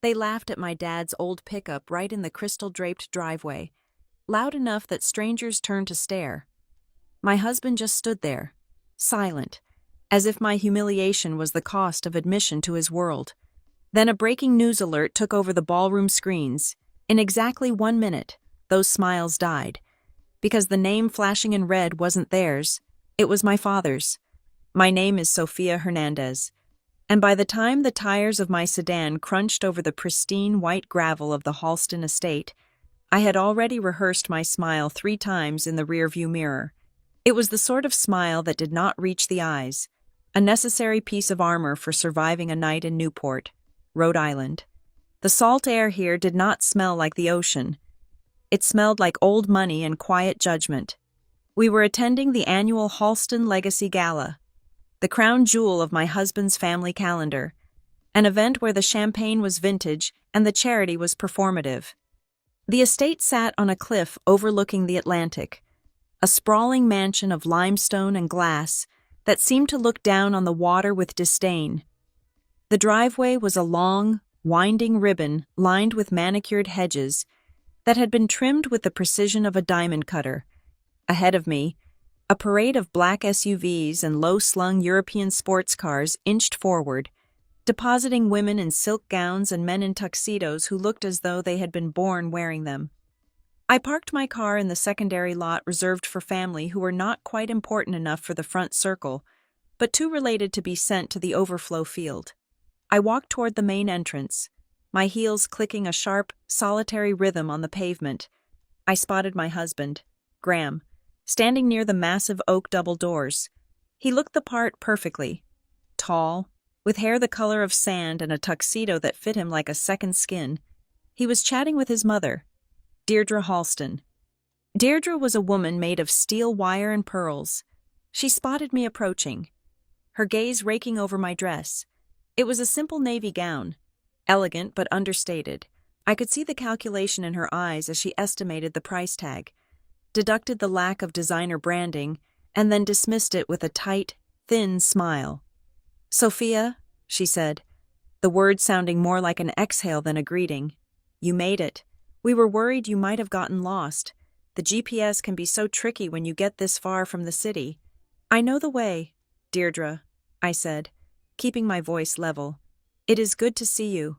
They laughed at my dad's old pickup right in the crystal-draped driveway, loud enough that strangers turned to stare. My husband just stood there, silent, as if my humiliation was the cost of admission to his world. Then a breaking news alert took over the ballroom screens. In exactly 1 minute, those smiles died. Because the name flashing in red wasn't theirs, it was my father's. My name is Sofia Hernandez. And by the time the tires of my sedan crunched over the pristine white gravel of the Halston estate, I had already rehearsed my smile 3 times in the rearview mirror. It was the sort of smile that did not reach the eyes, a necessary piece of armor for surviving a night in Newport, Rhode Island. The salt air here did not smell like the ocean. It smelled like old money and quiet judgment. We were attending the annual Halston Legacy Gala, the crown jewel of my husband's family calendar, an event where the champagne was vintage and the charity was performative. The estate sat on a cliff overlooking the Atlantic, a sprawling mansion of limestone and glass that seemed to look down on the water with disdain. The driveway was a long, winding ribbon lined with manicured hedges that had been trimmed with the precision of a diamond cutter. Ahead of me, a parade of black SUVs and low-slung European sports cars inched forward, depositing women in silk gowns and men in tuxedos who looked as though they had been born wearing them. I parked my car in the secondary lot reserved for family who were not quite important enough for the front circle, but too related to be sent to the overflow field. I walked toward the main entrance, my heels clicking a sharp, solitary rhythm on the pavement. I spotted my husband, Graham, standing near the massive oak double doors. He looked the part perfectly. Tall, with hair the color of sand and a tuxedo that fit him like a second skin. He was chatting with his mother, Deirdre Halston. Deirdre was a woman made of steel wire and pearls. She spotted me approaching, her gaze raking over my dress. It was a simple navy gown, elegant but understated. I could see the calculation in her eyes as she estimated the price tag, deducted the lack of designer branding, and then dismissed it with a tight, thin smile. "Sophia," she said, the word sounding more like an exhale than a greeting. "You made it. We were worried you might have gotten lost. The GPS can be so tricky when you get this far from the city." "I know the way, Deirdre," I said, keeping my voice level. "It is good to see you."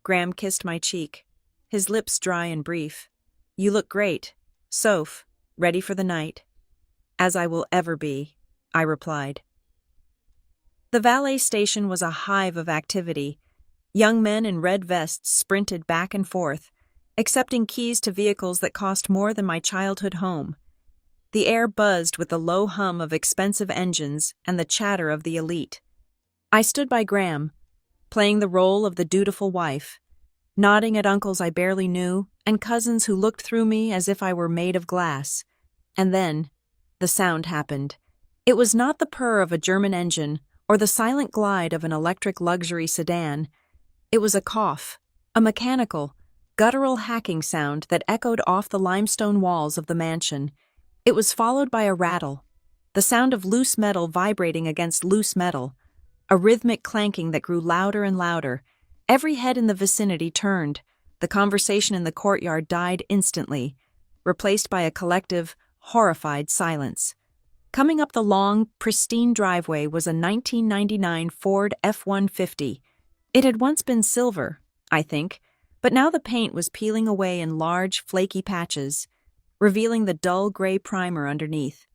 Graham kissed my cheek, his lips dry and brief. "You look great, Soph, ready for the night." "As I will ever be," I replied. The valet station was a hive of activity. Young men in red vests sprinted back and forth, accepting keys to vehicles that cost more than my childhood home. The air buzzed with the low hum of expensive engines and the chatter of the elite. I stood by Graham, playing the role of the dutiful wife, nodding at uncles I barely knew and cousins who looked through me as if I were made of glass. And then, the sound happened. It was not the purr of a German engine or the silent glide of an electric luxury sedan. It was a cough, a mechanical, guttural hacking sound that echoed off the limestone walls of the mansion. It was followed by a rattle, the sound of loose metal vibrating against loose metal, a rhythmic clanking that grew louder and louder. Every head in the vicinity turned. The conversation in the courtyard died instantly, replaced by a collective, horrified silence. Coming up the long, pristine driveway was a 1999 Ford F-150. It had once been silver, I think, but now the paint was peeling away in large, flaky patches, revealing the dull gray primer underneath.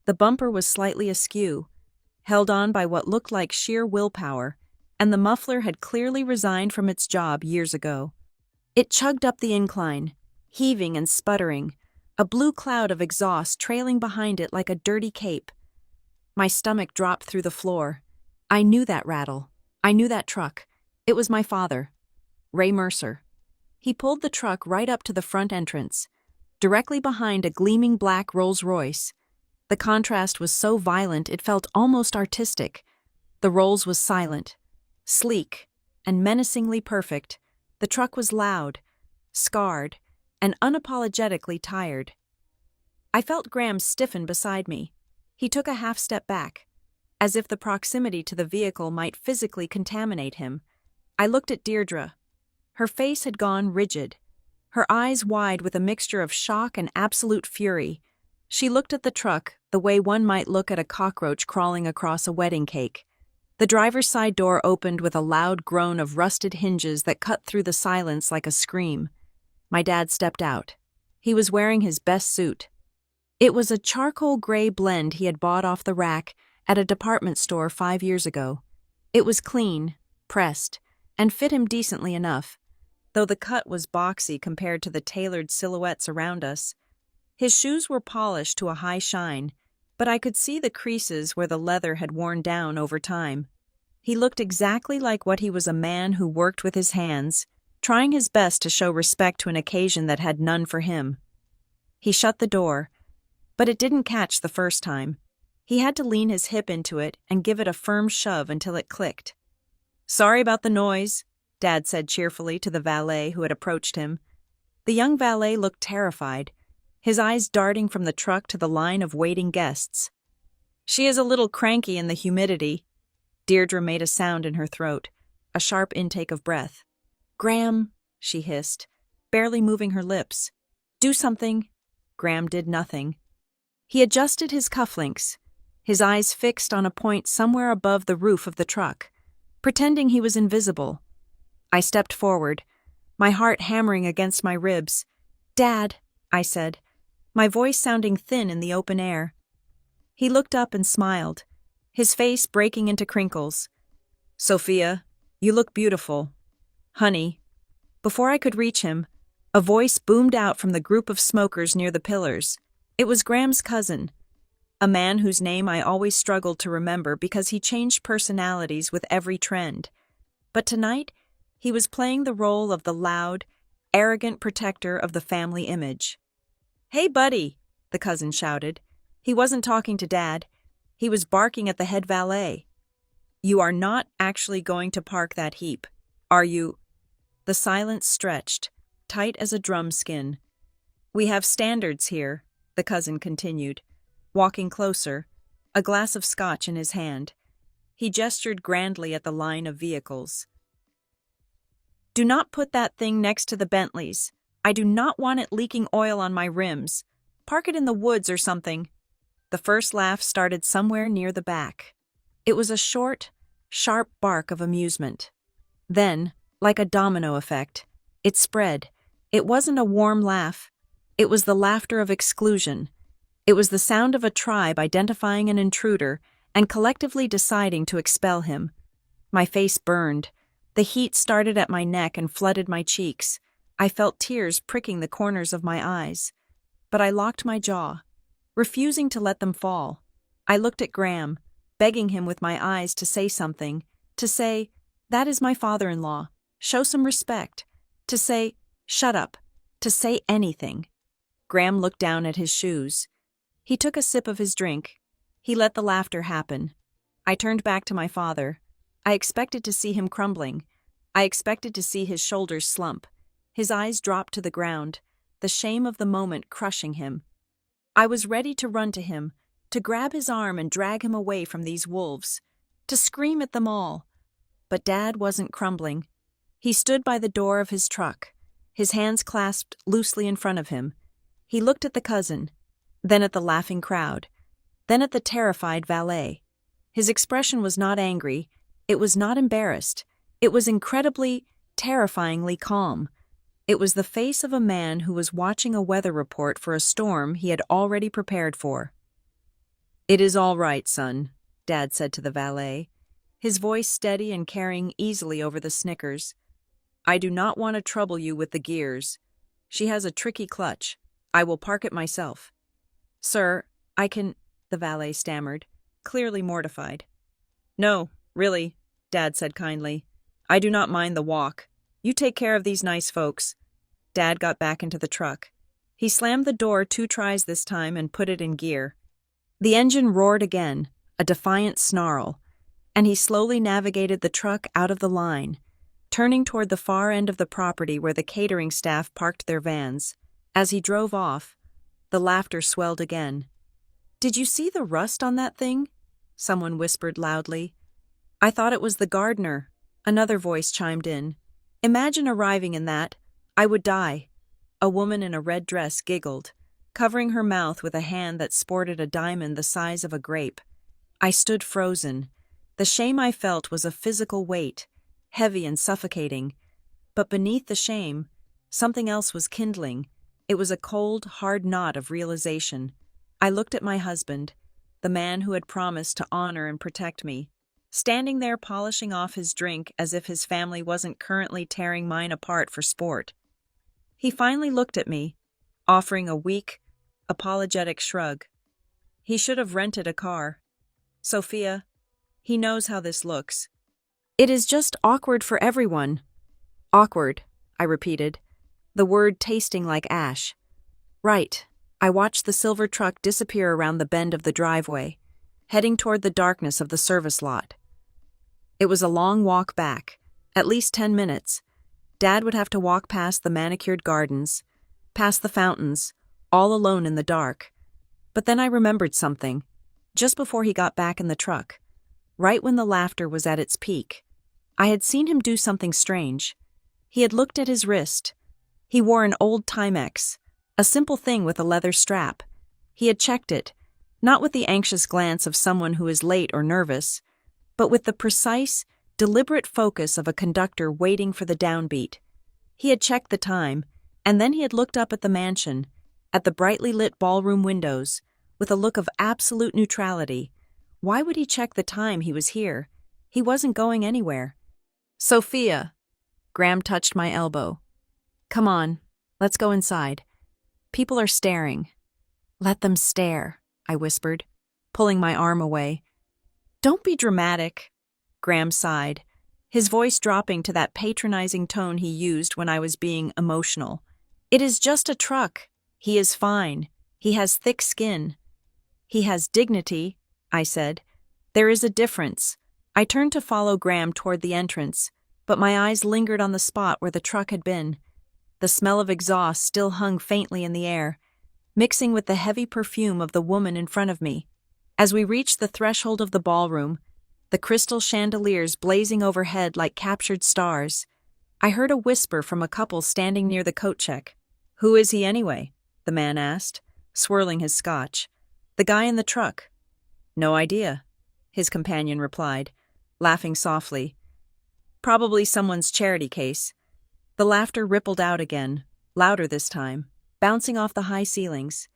The bumper was slightly askew, held on by what looked like sheer willpower, and the muffler had clearly resigned from its job years ago. It chugged up the incline, heaving and sputtering, a blue cloud of exhaust trailing behind it like a dirty cape. My stomach dropped through the floor. I knew that rattle. I knew that truck. It was my father, Ray Mercer. He pulled the truck right up to the front entrance, directly behind a gleaming black Rolls-Royce. The contrast was so violent it felt almost artistic. The Rolls was silent, sleek, and menacingly perfect. The truck was loud, scarred, and unapologetically tired. I felt Graham stiffen beside me. He took a half step back, as if the proximity to the vehicle might physically contaminate him. I looked at Deirdre. Her face had gone rigid, her eyes wide with a mixture of shock and absolute fury. She looked at the truck the way one might look at a cockroach crawling across a wedding cake. The driver's side door opened with a loud groan of rusted hinges that cut through the silence like a scream. My dad stepped out. He was wearing his best suit. It was a charcoal gray blend he had bought off the rack at a department store 5 years ago. It was clean, pressed, and fit him decently enough, though the cut was boxy compared to the tailored silhouettes around us. His shoes were polished to a high shine, but I could see the creases where the leather had worn down over time. He looked exactly like what he was, a man who worked with his hands, trying his best to show respect to an occasion that had none for him. He shut the door, but it didn't catch the first time. He had to lean his hip into it and give it a firm shove until it clicked. "Sorry about the noise," Dad said cheerfully to the valet who had approached him. The young valet looked terrified, his eyes darting from the truck to the line of waiting guests. "She is a little cranky in the humidity." Deirdre made a sound in her throat, a sharp intake of breath. "Graham," she hissed, barely moving her lips. "Do something." Graham did nothing. He adjusted his cufflinks, his eyes fixed on a point somewhere above the roof of the truck, pretending he was invisible. I stepped forward, my heart hammering against my ribs. "Dad," I said, my voice sounding thin in the open air. He looked up and smiled, his face breaking into crinkles. "Sophia, you look beautiful. Honey." Before I could reach him, a voice boomed out from the group of smokers near the pillars. It was Graham's cousin, a man whose name I always struggled to remember because he changed personalities with every trend. But tonight, he was playing the role of the loud, arrogant protector of the family image. "Hey, buddy," the cousin shouted. He wasn't talking to Dad. He was barking at the head valet. "You are not actually going to park that heap, are you?" The silence stretched, tight as a drum skin. "We have standards here," the cousin continued, walking closer, a glass of scotch in his hand. He gestured grandly at the line of vehicles. "Do not put that thing next to the Bentleys. I do not want it leaking oil on my rims. Park it in the woods or something." The first laugh started somewhere near the back. It was a short, sharp bark of amusement. Then, like a domino effect, it spread. It wasn't a warm laugh. It was the laughter of exclusion. It was the sound of a tribe identifying an intruder and collectively deciding to expel him. My face burned. The heat started at my neck and flooded my cheeks. I felt tears pricking the corners of my eyes. But I locked my jaw, refusing to let them fall. I looked at Graham, begging him with my eyes to say something, to say, "That is my father-in-law. Show some respect." To say, "Shut up," to say anything. Graham looked down at his shoes. He took a sip of his drink. He let the laughter happen. I turned back to my father. I expected to see him crumbling. I expected to see his shoulders slump. His eyes drop to the ground, the shame of the moment crushing him. I was ready to run to him, to grab his arm and drag him away from these wolves, to scream at them all. But Dad wasn't crumbling. He stood by the door of his truck, his hands clasped loosely in front of him. He looked at the cousin, then at the laughing crowd, then at the terrified valet. His expression was not angry, it was not embarrassed, it was incredibly, terrifyingly calm. It was the face of a man who was watching a weather report for a storm he had already prepared for. "It is all right, son," Dad said to the valet, his voice steady and carrying easily over the snickers. "I do not want to trouble you with the gears. She has a tricky clutch. I will park it myself." "Sir, I can," the valet stammered, clearly mortified. "No, really," Dad said kindly. "I do not mind the walk. You take care of these nice folks." Dad got back into the truck. He slammed the door 2 tries this time and put it in gear. The engine roared again, a defiant snarl, and he slowly navigated the truck out of the line, turning toward the far end of the property where the catering staff parked their vans. As he drove off, the laughter swelled again. "Did you see the rust on that thing?" someone whispered loudly. "I thought it was the gardener," another voice chimed in. Imagine arriving in that. I would die. A woman in a red dress giggled, covering her mouth with a hand that sported a diamond the size of a grape. I stood frozen. The shame I felt was a physical weight, heavy and suffocating. But beneath the shame, something else was kindling. It was a cold, hard knot of realization. I looked at my husband, the man who had promised to honor and protect me, standing there polishing off his drink as if his family wasn't currently tearing mine apart for sport. He finally looked at me, offering a weak, apologetic shrug. He should have rented a car. Sophia, he knows how this looks. It is just awkward for everyone. Awkward, I repeated, the word tasting like ash. Right. I watched the silver truck disappear around the bend of the driveway, heading toward the darkness of the service lot. It was a long walk back, at least 10 minutes. Dad would have to walk past the manicured gardens, past the fountains, all alone in the dark. But then I remembered something, just before he got back in the truck, right when the laughter was at its peak. I had seen him do something strange. He had looked at his wrist. He wore an old Timex, a simple thing with a leather strap. He had checked it, not with the anxious glance of someone who is late or nervous, but with the precise, deliberate focus of a conductor waiting for the downbeat. He had checked the time, and then he had looked up at the mansion, at the brightly lit ballroom windows, with a look of absolute neutrality. Why would he check the time he was here? He wasn't going anywhere. Sophia. Graham touched my elbow. Come on, let's go inside. People are staring. Let them stare, I whispered, pulling my arm away. Don't be dramatic, Graham sighed, his voice dropping to that patronizing tone he used when I was being emotional. It is just a truck. He is fine. He has thick skin. He has dignity, I said. There is a difference. I turned to follow Graham toward the entrance, but my eyes lingered on the spot where the truck had been. The smell of exhaust still hung faintly in the air, mixing with the heavy perfume of the woman in front of me. As we reached the threshold of the ballroom, the crystal chandeliers blazing overhead like captured stars, I heard a whisper from a couple standing near the coat check. Who is he anyway? The man asked, swirling his scotch. The guy in the truck. No idea, his companion replied, laughing softly. Probably someone's charity case. The laughter rippled out again, louder this time, bouncing off the high ceilings.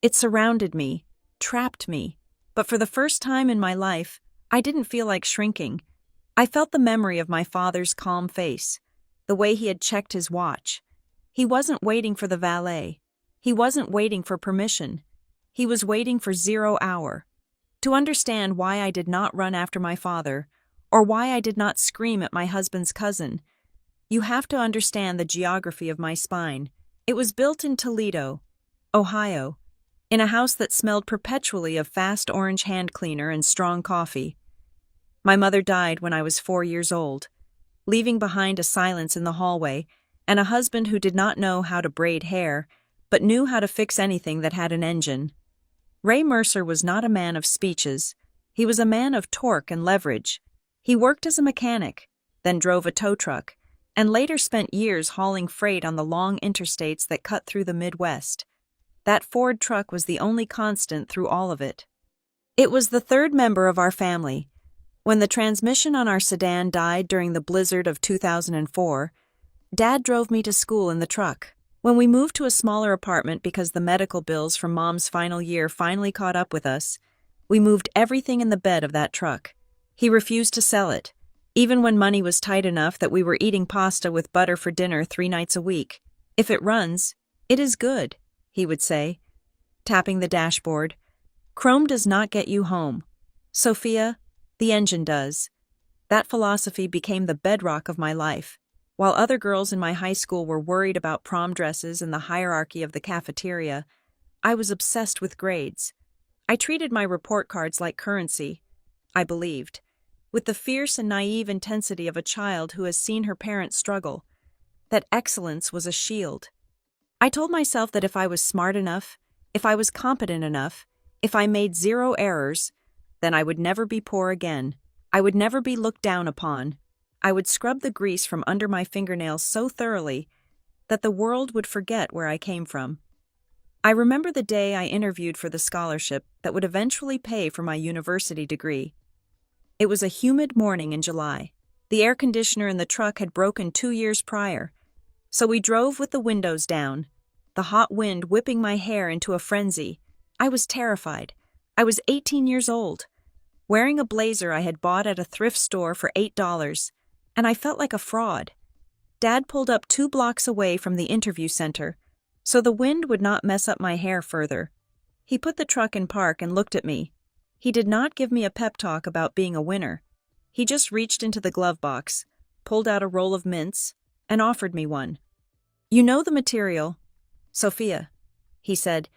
It surrounded me, trapped me, but for the first time in my life, I didn't feel like shrinking. I felt the memory of my father's calm face, the way he had checked his watch. He wasn't waiting for the valet. He wasn't waiting for permission. He was waiting for 0 hour. To understand why I did not run after my father, or why I did not scream at my husband's cousin, you have to understand the geography of my spine. It was built in Toledo, Ohio, in a house that smelled perpetually of fast orange hand cleaner and strong coffee. My mother died when I was 4 years old, leaving behind a silence in the hallway and a husband who did not know how to braid hair, but knew how to fix anything that had an engine. Ray Mercer was not a man of speeches. He was a man of torque and leverage. He worked as a mechanic, then drove a tow truck, and later spent years hauling freight on the long interstates that cut through the Midwest. That Ford truck was the only constant through all of it. It was the third member of our family. When the transmission on our sedan died during the blizzard of 2004, Dad drove me to school in the truck. When we moved to a smaller apartment because the medical bills from Mom's final year finally caught up with us, we moved everything in the bed of that truck. He refused to sell it, even when money was tight enough that we were eating pasta with butter for dinner 3 nights a week. If it runs, it is good, he would say, tapping the dashboard. Chrome does not get you home. Sophia, the engine does. That philosophy became the bedrock of my life. While other girls in my high school were worried about prom dresses and the hierarchy of the cafeteria, I was obsessed with grades. I treated my report cards like currency, I believed, with the fierce and naive intensity of a child who has seen her parents struggle. That excellence was a shield. I told myself that if I was smart enough, if I was competent enough, if I made 0 errors, then I would never be poor again. I would never be looked down upon. I would scrub the grease from under my fingernails so thoroughly that the world would forget where I came from. I remember the day I interviewed for the scholarship that would eventually pay for my university degree. It was a humid morning in July. The air conditioner in the truck had broken 2 years prior, so we drove with the windows down, the hot wind whipping my hair into a frenzy. I was terrified. I was 18 years old, wearing a blazer I had bought at a thrift store for $8, and I felt like a fraud. Dad pulled up 2 blocks away from the interview center, so the wind would not mess up my hair further. He put the truck in park and looked at me. He did not give me a pep talk about being a winner. He just reached into the glove box, pulled out a roll of mints, and offered me one. "You know the material, Sophia," he said.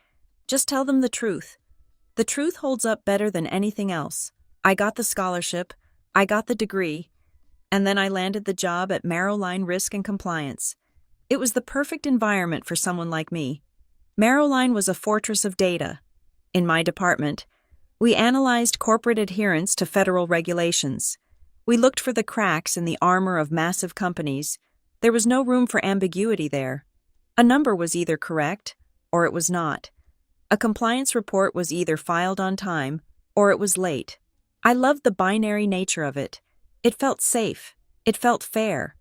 "Just tell them the truth. The truth holds up better than anything else. I got the scholarship, I got the degree, and then I landed the job at Marrowline Risk and Compliance. It was the perfect environment for someone like me. Marrowline was a fortress of data. In my department, we analyzed corporate adherence to federal regulations. We looked for the cracks in the armor of massive companies. There was no room for ambiguity there. A number was either correct, or it was not. A compliance report was either filed on time, or it was late. I loved the binary nature of it. It felt safe. It felt fair.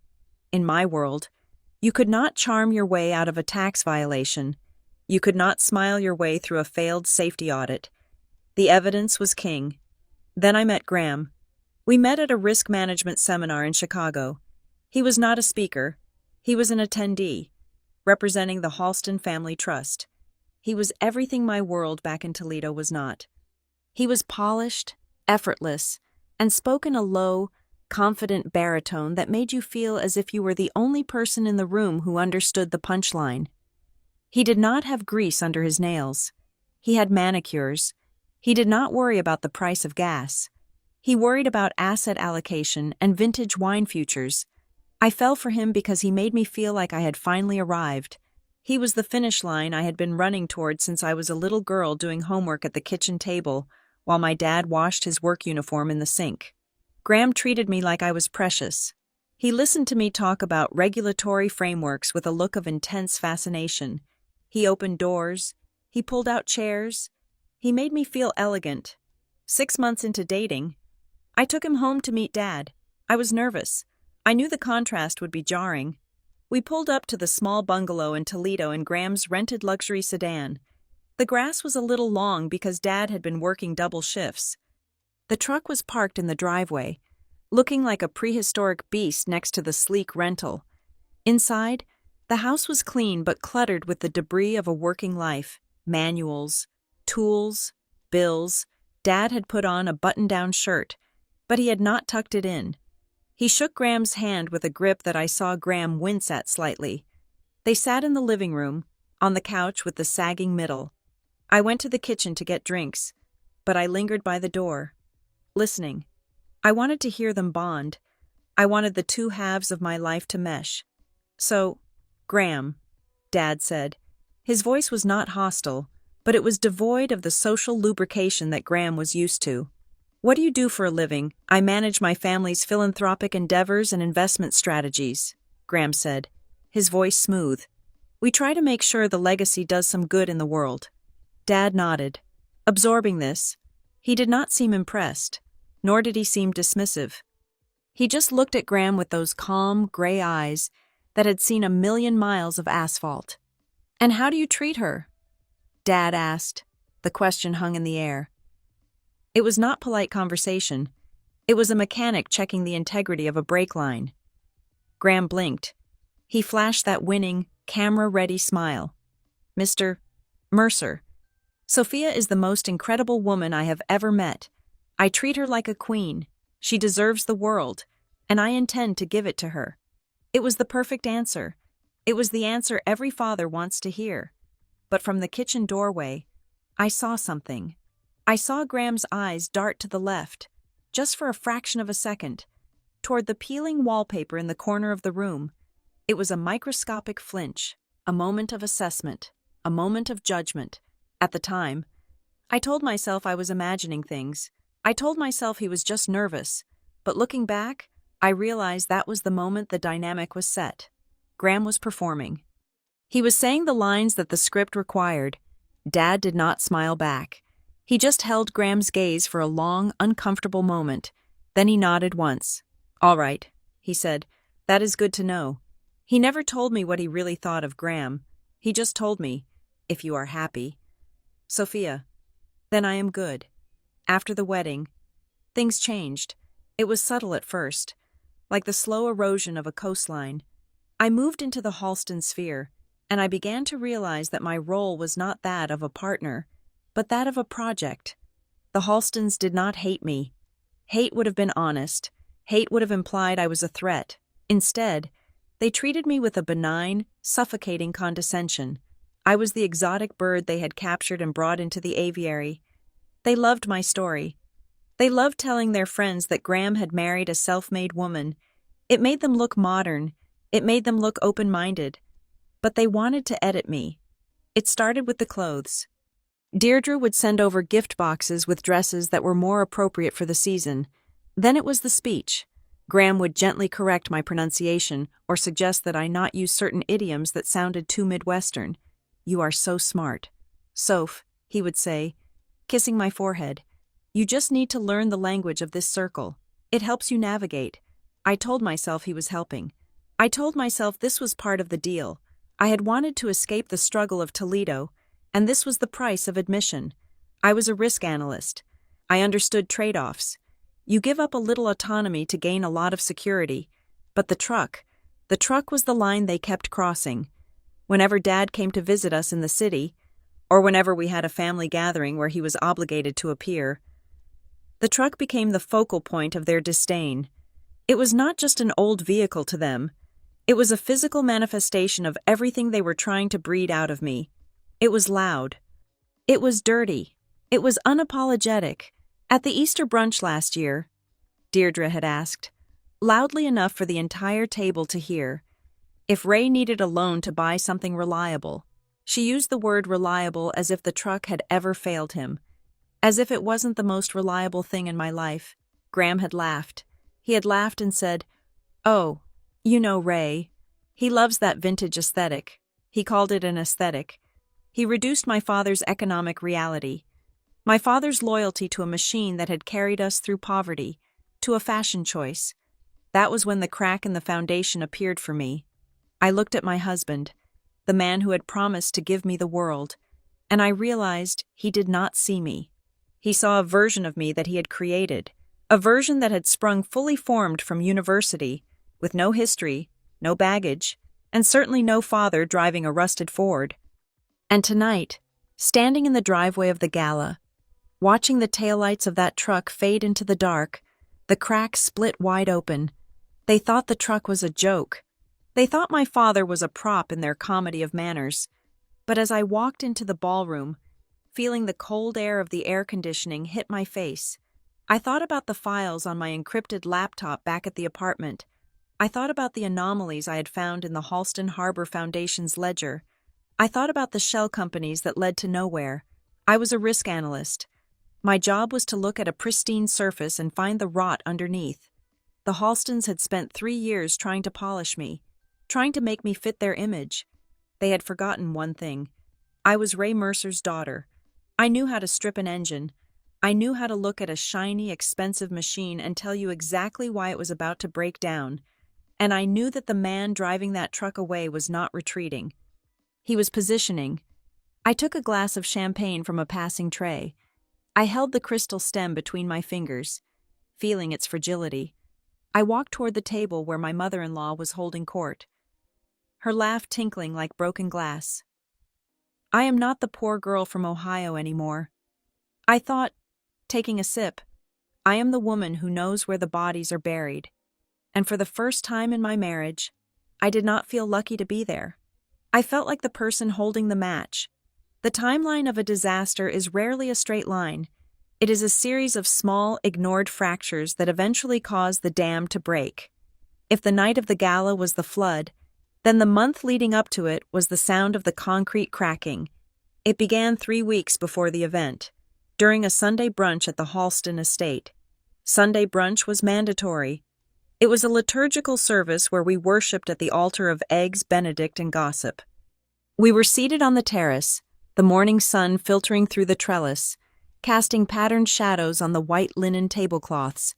In my world, you could not charm your way out of a tax violation. You could not smile your way through a failed safety audit. The evidence was king. Then I met Graham. We met at a risk management seminar in Chicago. He was not a speaker. He was an attendee, representing the Halston Family Trust. He was everything my world back in Toledo was not. He was polished, effortless, and spoke in a low, confident baritone that made you feel as if you were the only person in the room who understood the punchline. He did not have grease under his nails. He had manicures. He did not worry about the price of gas. He worried about asset allocation and vintage wine futures. I fell for him because he made me feel like I had finally arrived. He was the finish line I had been running toward since I was a little girl doing homework at the kitchen table while my dad washed his work uniform in the sink. Graham treated me like I was precious. He listened to me talk about regulatory frameworks with a look of intense fascination. He opened doors. He pulled out chairs. He made me feel elegant. 6 months into dating, I took him home to meet Dad. I was nervous. I knew the contrast would be jarring. We pulled up to the small bungalow in Toledo in Graham's rented luxury sedan. The grass was a little long because Dad had been working double shifts. The truck was parked in the driveway, looking like a prehistoric beast next to the sleek rental. Inside, the house was clean but cluttered with the debris of a working life: manuals, tools, bills. Dad had put on a button-down shirt, but he had not tucked it in. He shook Graham's hand with a grip that I saw Graham wince at slightly. They sat in the living room, on the couch with the sagging middle. I went to the kitchen to get drinks, but I lingered by the door, listening. I wanted to hear them bond. I wanted the two halves of my life to mesh. "So, Graham," Dad said. His voice was not hostile, but it was devoid of the social lubrication that Graham was used to. "What do you do for a living?" "I manage my family's philanthropic endeavors and investment strategies," Graham said, his voice smooth. "We try to make sure the legacy does some good in the world." Dad nodded, absorbing this. He did not seem impressed, nor did he seem dismissive. He just looked at Graham with those calm, gray eyes that had seen a million miles of asphalt. "And how do you treat her?" Dad asked. The question hung in the air. It was not polite conversation. It was a mechanic checking the integrity of a brake line. Graham blinked. He flashed that winning, camera-ready smile. "Mr. Mercer, Sophia is the most incredible woman I have ever met. I treat her like a queen. She deserves the world, and I intend to give it to her." It was the perfect answer. It was the answer every father wants to hear. But from the kitchen doorway, I saw something. I saw Graham's eyes dart to the left, just for a fraction of a second, toward the peeling wallpaper in the corner of the room. It was a microscopic flinch, a moment of assessment, a moment of judgment. At the time, I told myself I was imagining things. I told myself he was just nervous. But looking back, I realized that was the moment the dynamic was set. Graham was performing. He was saying the lines that the script required. Dad did not smile back. He just held Graham's gaze for a long, uncomfortable moment. Then he nodded once. "All right," he said. "That is good to know." He never told me what he really thought of Graham. He just told me, "If you are happy." "Sophia." "Then I am good." After the wedding, things changed. It was subtle at first, like the slow erosion of a coastline. I moved into the Halston sphere, and I began to realize that my role was not that of a partner, but that of a project. The Halstons did not hate me. Hate would have been honest. Hate would have implied I was a threat. Instead, they treated me with a benign, suffocating condescension. I was the exotic bird they had captured and brought into the aviary. They loved my story. They loved telling their friends that Graham had married a self-made woman. It made them look modern. It made them look open-minded. But they wanted to edit me. It started with the clothes. Deirdre would send over gift boxes with dresses that were more appropriate for the season. Then it was the speech. Graham would gently correct my pronunciation or suggest that I not use certain idioms that sounded too Midwestern. "You are so smart." "Soph," he would say, kissing my forehead. "You just need to learn the language of this circle. It helps you navigate." I told myself he was helping. I told myself this was part of the deal. I had wanted to escape the struggle of Toledo, and this was the price of admission. I was a risk analyst. I understood trade-offs. You give up a little autonomy to gain a lot of security. But the truck was the line they kept crossing. Whenever Dad came to visit us in the city, or whenever we had a family gathering where he was obligated to appear, the truck became the focal point of their disdain. It was not just an old vehicle to them. It was a physical manifestation of everything they were trying to breed out of me. It was loud. It was dirty. It was unapologetic. At the Easter brunch last year, Deirdre had asked, loudly enough for the entire table to hear, if Ray needed a loan to buy something reliable. She used the word reliable as if the truck had ever failed him, as if it wasn't the most reliable thing in my life. Graham had laughed. He had laughed and said, "Oh, you know Ray. He loves that vintage aesthetic." He called it an aesthetic. He reduced my father's economic reality, my father's loyalty to a machine that had carried us through poverty, to a fashion choice. That was when the crack in the foundation appeared for me. I looked at my husband, the man who had promised to give me the world, and I realized he did not see me. He saw a version of me that he had created, a version that had sprung fully formed from university, with no history, no baggage, and certainly no father driving a rusted Ford. And tonight, standing in the driveway of the gala, watching the taillights of that truck fade into the dark, the crack split wide open. They thought the truck was a joke. They thought my father was a prop in their comedy of manners. But as I walked into the ballroom, feeling the cold air of the air conditioning hit my face, I thought about the files on my encrypted laptop back at the apartment. I thought about the anomalies I had found in the Halston Harbor Foundation's ledger. I thought about the shell companies that led to nowhere. I was a risk analyst. My job was to look at a pristine surface and find the rot underneath. The Halstons had spent 3 years trying to polish me, trying to make me fit their image. They had forgotten one thing. I was Ray Mercer's daughter. I knew how to strip an engine. I knew how to look at a shiny, expensive machine and tell you exactly why it was about to break down. And I knew that the man driving that truck away was not retreating. He was positioning. I took a glass of champagne from a passing tray. I held the crystal stem between my fingers, feeling its fragility. I walked toward the table where my mother-in-law was holding court, her laugh tinkling like broken glass. I am not the poor girl from Ohio anymore. I thought, taking a sip, I am the woman who knows where the bodies are buried. And for the first time in my marriage, I did not feel lucky to be there. I felt like the person holding the match. The timeline of a disaster is rarely a straight line. It is a series of small, ignored fractures that eventually cause the dam to break. If the night of the gala was the flood, then the month leading up to it was the sound of the concrete cracking. It began 3 weeks before the event, during a Sunday brunch at the Halston estate. Sunday brunch was mandatory. It was a liturgical service where we worshipped at the altar of eggs, Benedict, and gossip. We were seated on the terrace, the morning sun filtering through the trellis, casting patterned shadows on the white linen tablecloths.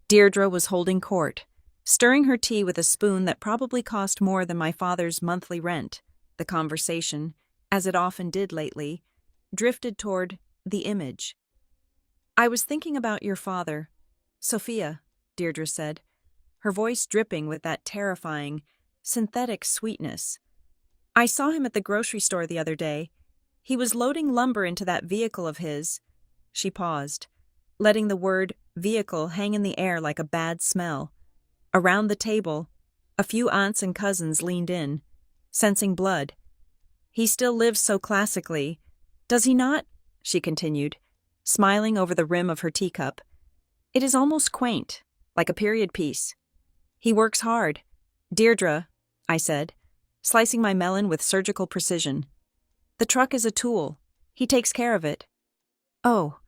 Deirdre was holding court, stirring her tea with a spoon that probably cost more than my father's monthly rent. The conversation, as it often did lately, drifted toward the image. "I was thinking about your father, Sophia," Deirdre said, her voice dripping with that terrifying, synthetic sweetness. "I saw him at the grocery store the other day. He was loading lumber into that vehicle of his." She paused, letting the word vehicle hang in the air like a bad smell. Around the table, a few aunts and cousins leaned in, sensing blood. "He still lives so classically, does he not?" she continued, smiling over the rim of her teacup. "It is almost quaint, like a period piece. He works hard." "Deirdre," I said, slicing my melon with surgical precision. "The truck is a tool. He takes care of it." "Oh,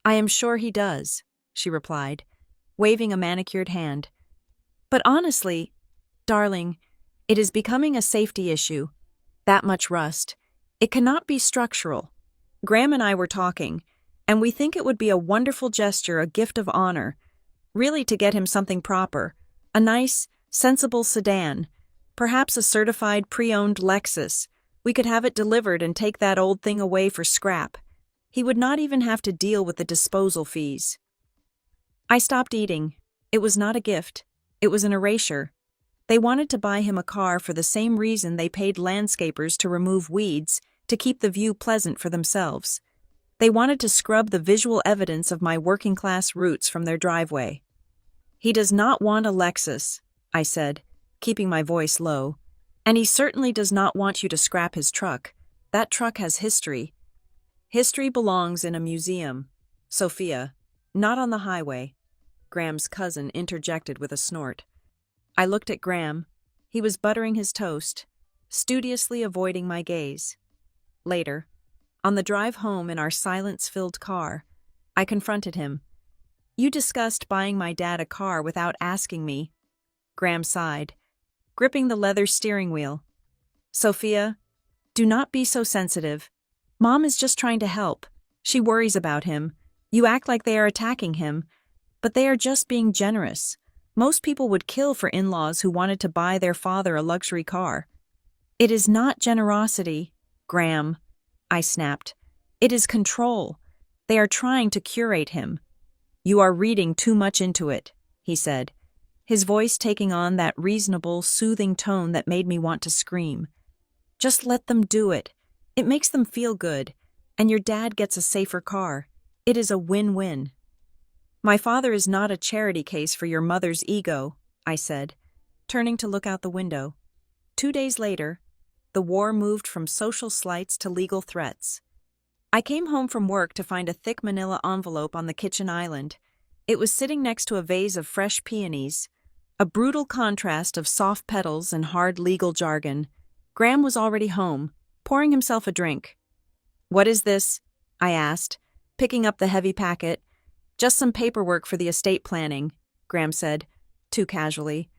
I am sure he does," she replied, waving a manicured hand. "But honestly, darling, it is becoming a safety issue. That much rust. It cannot be structural. Graham and I were talking, and we think it would be a wonderful gesture, a gift of honor, really to get him something proper, a nice, sensible sedan, perhaps a certified pre-owned Lexus. We could have it delivered and take that old thing away for scrap. He would not even have to deal with the disposal fees." I stopped eating. It was not a gift. It was an erasure. They wanted to buy him a car for the same reason they paid landscapers to remove weeds, to keep the view pleasant for themselves. They wanted to scrub the visual evidence of my working-class roots from their driveway. "He does not want a Lexus," I said, keeping my voice low. "And he certainly does not want you to scrap his truck. That truck has history. History belongs in a museum, Sophia, not on the highway," Graham's cousin interjected with a snort. I looked at Graham. He was buttering his toast, studiously avoiding my gaze. Later, on the drive home in our silence-filled car, I confronted him. "You discussed buying my dad a car without asking me." Graham sighed, gripping the leather steering wheel. "Sophia, do not be so sensitive. Mom is just trying to help. She worries about him. You act like they are attacking him, but they are just being generous. Most people would kill for in-laws who wanted to buy their father a luxury car." "It is not generosity, Graham," I snapped. "It is control. They are trying to curate him." "You are reading too much into it," he said, his voice taking on that reasonable, soothing tone that made me want to scream. "Just let them do it. It makes them feel good, and your dad gets a safer car. It is a win-win." "My father is not a charity case for your mother's ego," I said, turning to look out the window. 2 days later, the war moved from social slights to legal threats. I came home from work to find a thick manila envelope on the kitchen island. It was sitting next to a vase of fresh peonies, a brutal contrast of soft petals and hard legal jargon. Graham was already home, pouring himself a drink. "What is this?" I asked, picking up the heavy packet. "Just some paperwork for the estate planning," Graham said, too casually.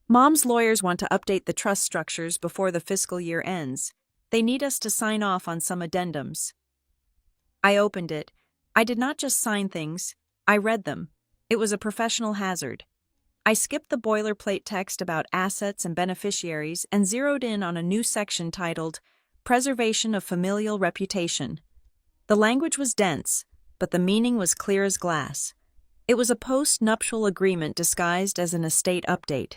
"Mom's lawyers want to update the trust structures before the fiscal year ends. They need us to sign off on some addendums." I opened it. I did not just sign things. I read them. It was a professional hazard. I skipped the boilerplate text about assets and beneficiaries and zeroed in on a new section titled Preservation of Familial Reputation. The language was dense, but the meaning was clear as glass. It was a post-nuptial agreement disguised as an estate update.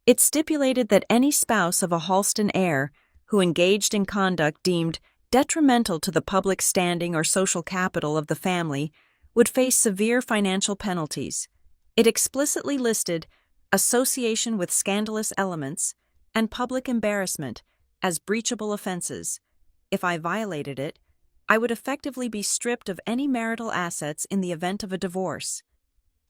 It stipulated that any spouse of a Halston heir who engaged in conduct deemed detrimental to the public standing or social capital of the family would face severe financial penalties. It explicitly listed association with scandalous elements and public embarrassment as breachable offenses. If I violated it, I would effectively be stripped of any marital assets in the event of a divorce.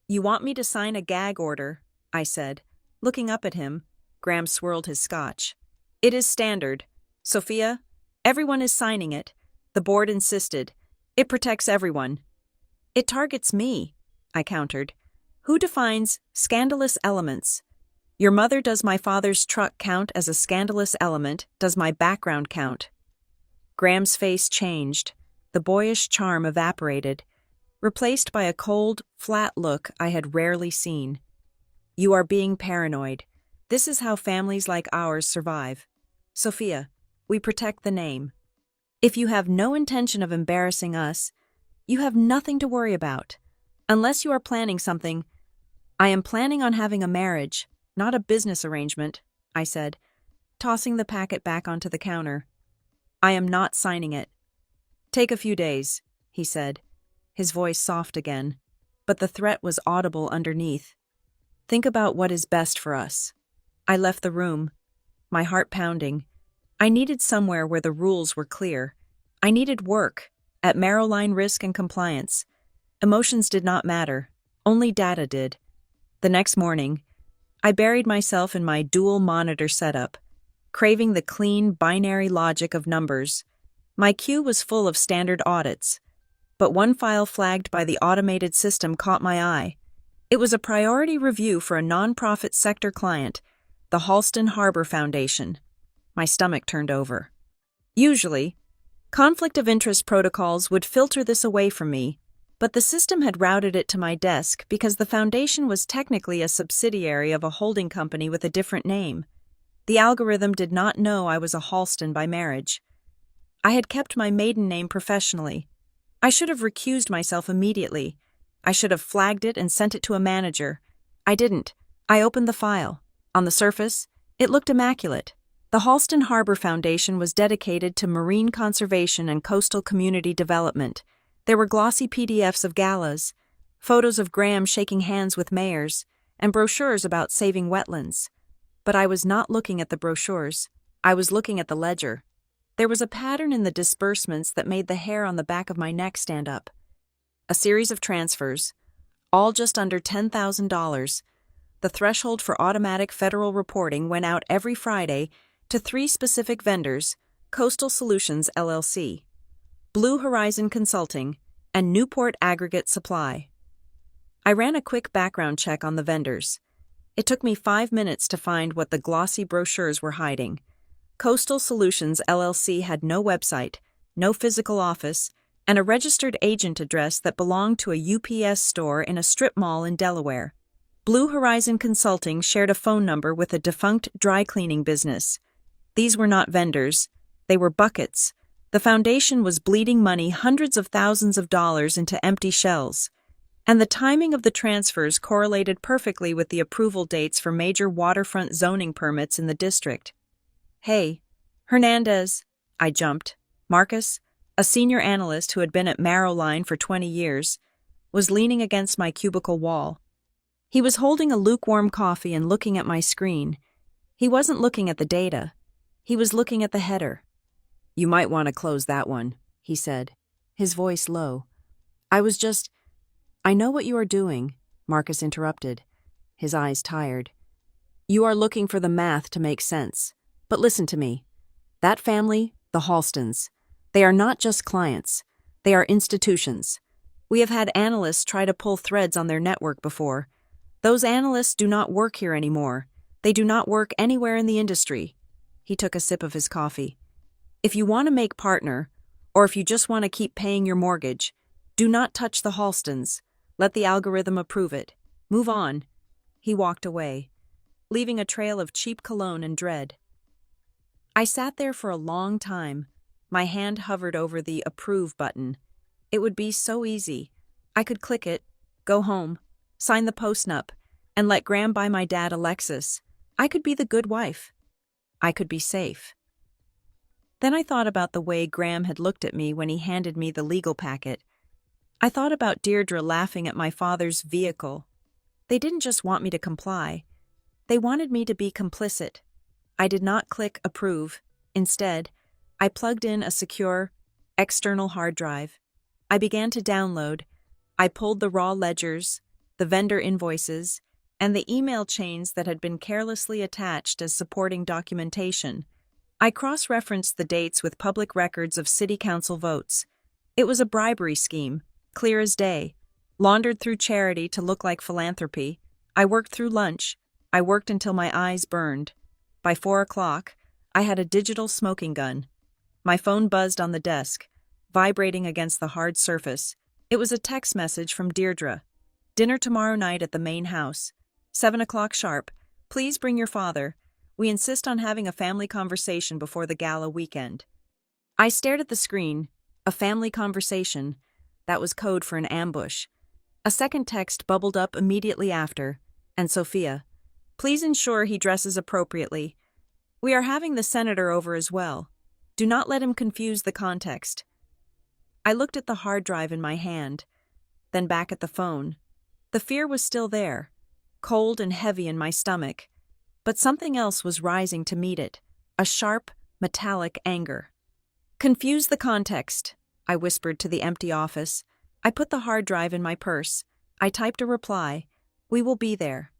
"You want me to sign a gag order," I said. Looking up at him, Graham swirled his scotch. "It is standard. Sophia, everyone is signing it." The board insisted. "It protects everyone." "It targets me," I countered. "Who defines scandalous elements? Your mother does my father's truck count as a scandalous element, does my background count? Graham's face changed. The boyish charm evaporated, replaced by a cold, flat look I had rarely seen. You are being paranoid. This is how families like ours survive. Sophia, we protect the name. If you have no intention of embarrassing us, you have nothing to worry about. Unless you are planning something. I am planning on having a marriage, not a business arrangement, I said, tossing the packet back onto the counter. I am not signing it. Take a few days, he said, his voice soft again, but the threat was audible underneath. Think about what is best for us. I left the room, my heart pounding. I needed somewhere where the rules were clear. I needed work, at Maroline Risk and Compliance. Emotions did not matter, only data did. The next morning, I buried myself in my dual monitor setup, craving the clean, binary logic of numbers. My queue was full of standard audits, but one file flagged by the automated system caught my eye. It was a priority review for a nonprofit sector client, the Halston Harbor Foundation. My stomach turned over. Usually, conflict of interest protocols would filter this away from me, but the system had routed it to my desk because the foundation was technically a subsidiary of a holding company with a different name. The algorithm did not know I was a Halston by marriage. I had kept my maiden name professionally. I should have recused myself immediately. I should have flagged it and sent it to a manager. I didn't. I opened the file. On the surface, it looked immaculate. The Halston Harbor Foundation was dedicated to marine conservation and coastal community development. There were glossy PDFs of galas, photos of Graham shaking hands with mayors, and brochures about saving wetlands. But I was not looking at the brochures. I was looking at the ledger. There was a pattern in the disbursements that made the hair on the back of my neck stand up. A series of transfers, all just under $10,000. The threshold for automatic federal reporting went out every Friday to 3 specific vendors: Coastal Solutions LLC, Blue Horizon Consulting, and Newport Aggregate Supply. I ran a quick background check on the vendors. It took me 5 minutes to find what the glossy brochures were hiding. Coastal Solutions LLC had no website, no physical office, and a registered agent address that belonged to a UPS store in a strip mall in Delaware. Blue Horizon Consulting shared a phone number with a defunct dry cleaning business. These were not vendors. They were buckets. The foundation was bleeding money, hundreds of thousands of dollars, into empty shells. And the timing of the transfers correlated perfectly with the approval dates for major waterfront zoning permits in the district. Hey, Hernandez, I jumped. Marcus, a senior analyst who had been at Maroline for 20 years, was leaning against my cubicle wall. He was holding a lukewarm coffee and looking at my screen. He wasn't looking at the data. He was looking at the header. You might want to close that one, he said, his voice low. I know what you are doing, Marcus interrupted, his eyes tired. You are looking for the math to make sense. But listen to me. That family, the Halstons, they are not just clients. They are institutions. We have had analysts try to pull threads on their network before. Those analysts do not work here anymore. They do not work anywhere in the industry. He took a sip of his coffee. If you want to make partner, or if you just want to keep paying your mortgage, do not touch the Halstons. Let the algorithm approve it. Move on. He walked away, leaving a trail of cheap cologne and dread. I sat there for a long time. My hand hovered over the approve button. It would be so easy. I could click it, go home, sign the postnup, and let Graham buy my dad a Lexus. I could be the good wife. I could be safe. Then I thought about the way Graham had looked at me when he handed me the legal packet. I thought about Deirdre laughing at my father's vehicle. They didn't just want me to comply. They wanted me to be complicit. I did not click approve. Instead, I plugged in a secure, external hard drive. I began to download. I pulled the raw ledgers, the vendor invoices, and the email chains that had been carelessly attached as supporting documentation. I cross-referenced the dates with public records of city council votes. It was a bribery scheme, clear as day, laundered through charity to look like philanthropy. I worked through lunch, I worked until my eyes burned. By 4 o'clock, I had a digital smoking gun. My phone buzzed on the desk, vibrating against the hard surface. It was a text message from Deirdre. Dinner tomorrow night at the main house. 7 o'clock sharp. Please bring your father. We insist on having a family conversation before the gala weekend. I stared at the screen. A family conversation. That was code for an ambush. A second text bubbled up immediately after. And Sophia. Please ensure he dresses appropriately. We are having the senator over as well. Do not let him confuse the context. I looked at the hard drive in my hand, then back at the phone. The fear was still there, cold and heavy in my stomach, but something else was rising to meet it, a sharp, metallic anger. Confuse the context, I whispered to the empty office. I put the hard drive in my purse. I typed a reply. We will be there.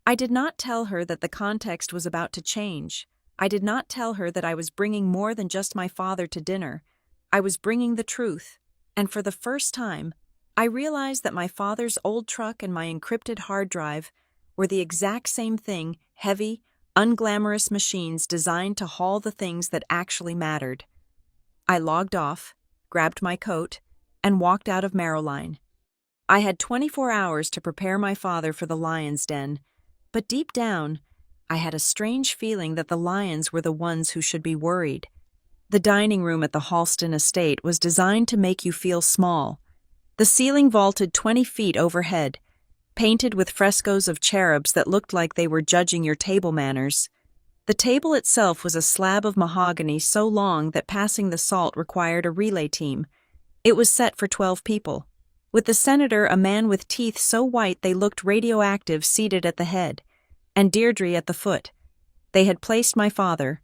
I did not tell her that the context was about to change. I did not tell her that I was bringing more than just my father to dinner. I was bringing the truth, and for the first time, I realized that my father's old truck and my encrypted hard drive were the exact same thing, heavy, unglamorous machines designed to haul the things that actually mattered. I logged off, grabbed my coat, and walked out of Marrowline. I had 24 hours to prepare my father for the lion's den, but deep down, I had a strange feeling that the lions were the ones who should be worried. The dining room at the Halston estate was designed to make you feel small. The ceiling vaulted 20 feet overhead, painted with frescoes of cherubs that looked like they were judging your table manners. The table itself was a slab of mahogany so long that passing the salt required a relay team. It was set for 12 people, with the senator, a man with teeth so white they looked radioactive, seated at the head, and Deirdre at the foot. They had placed my father,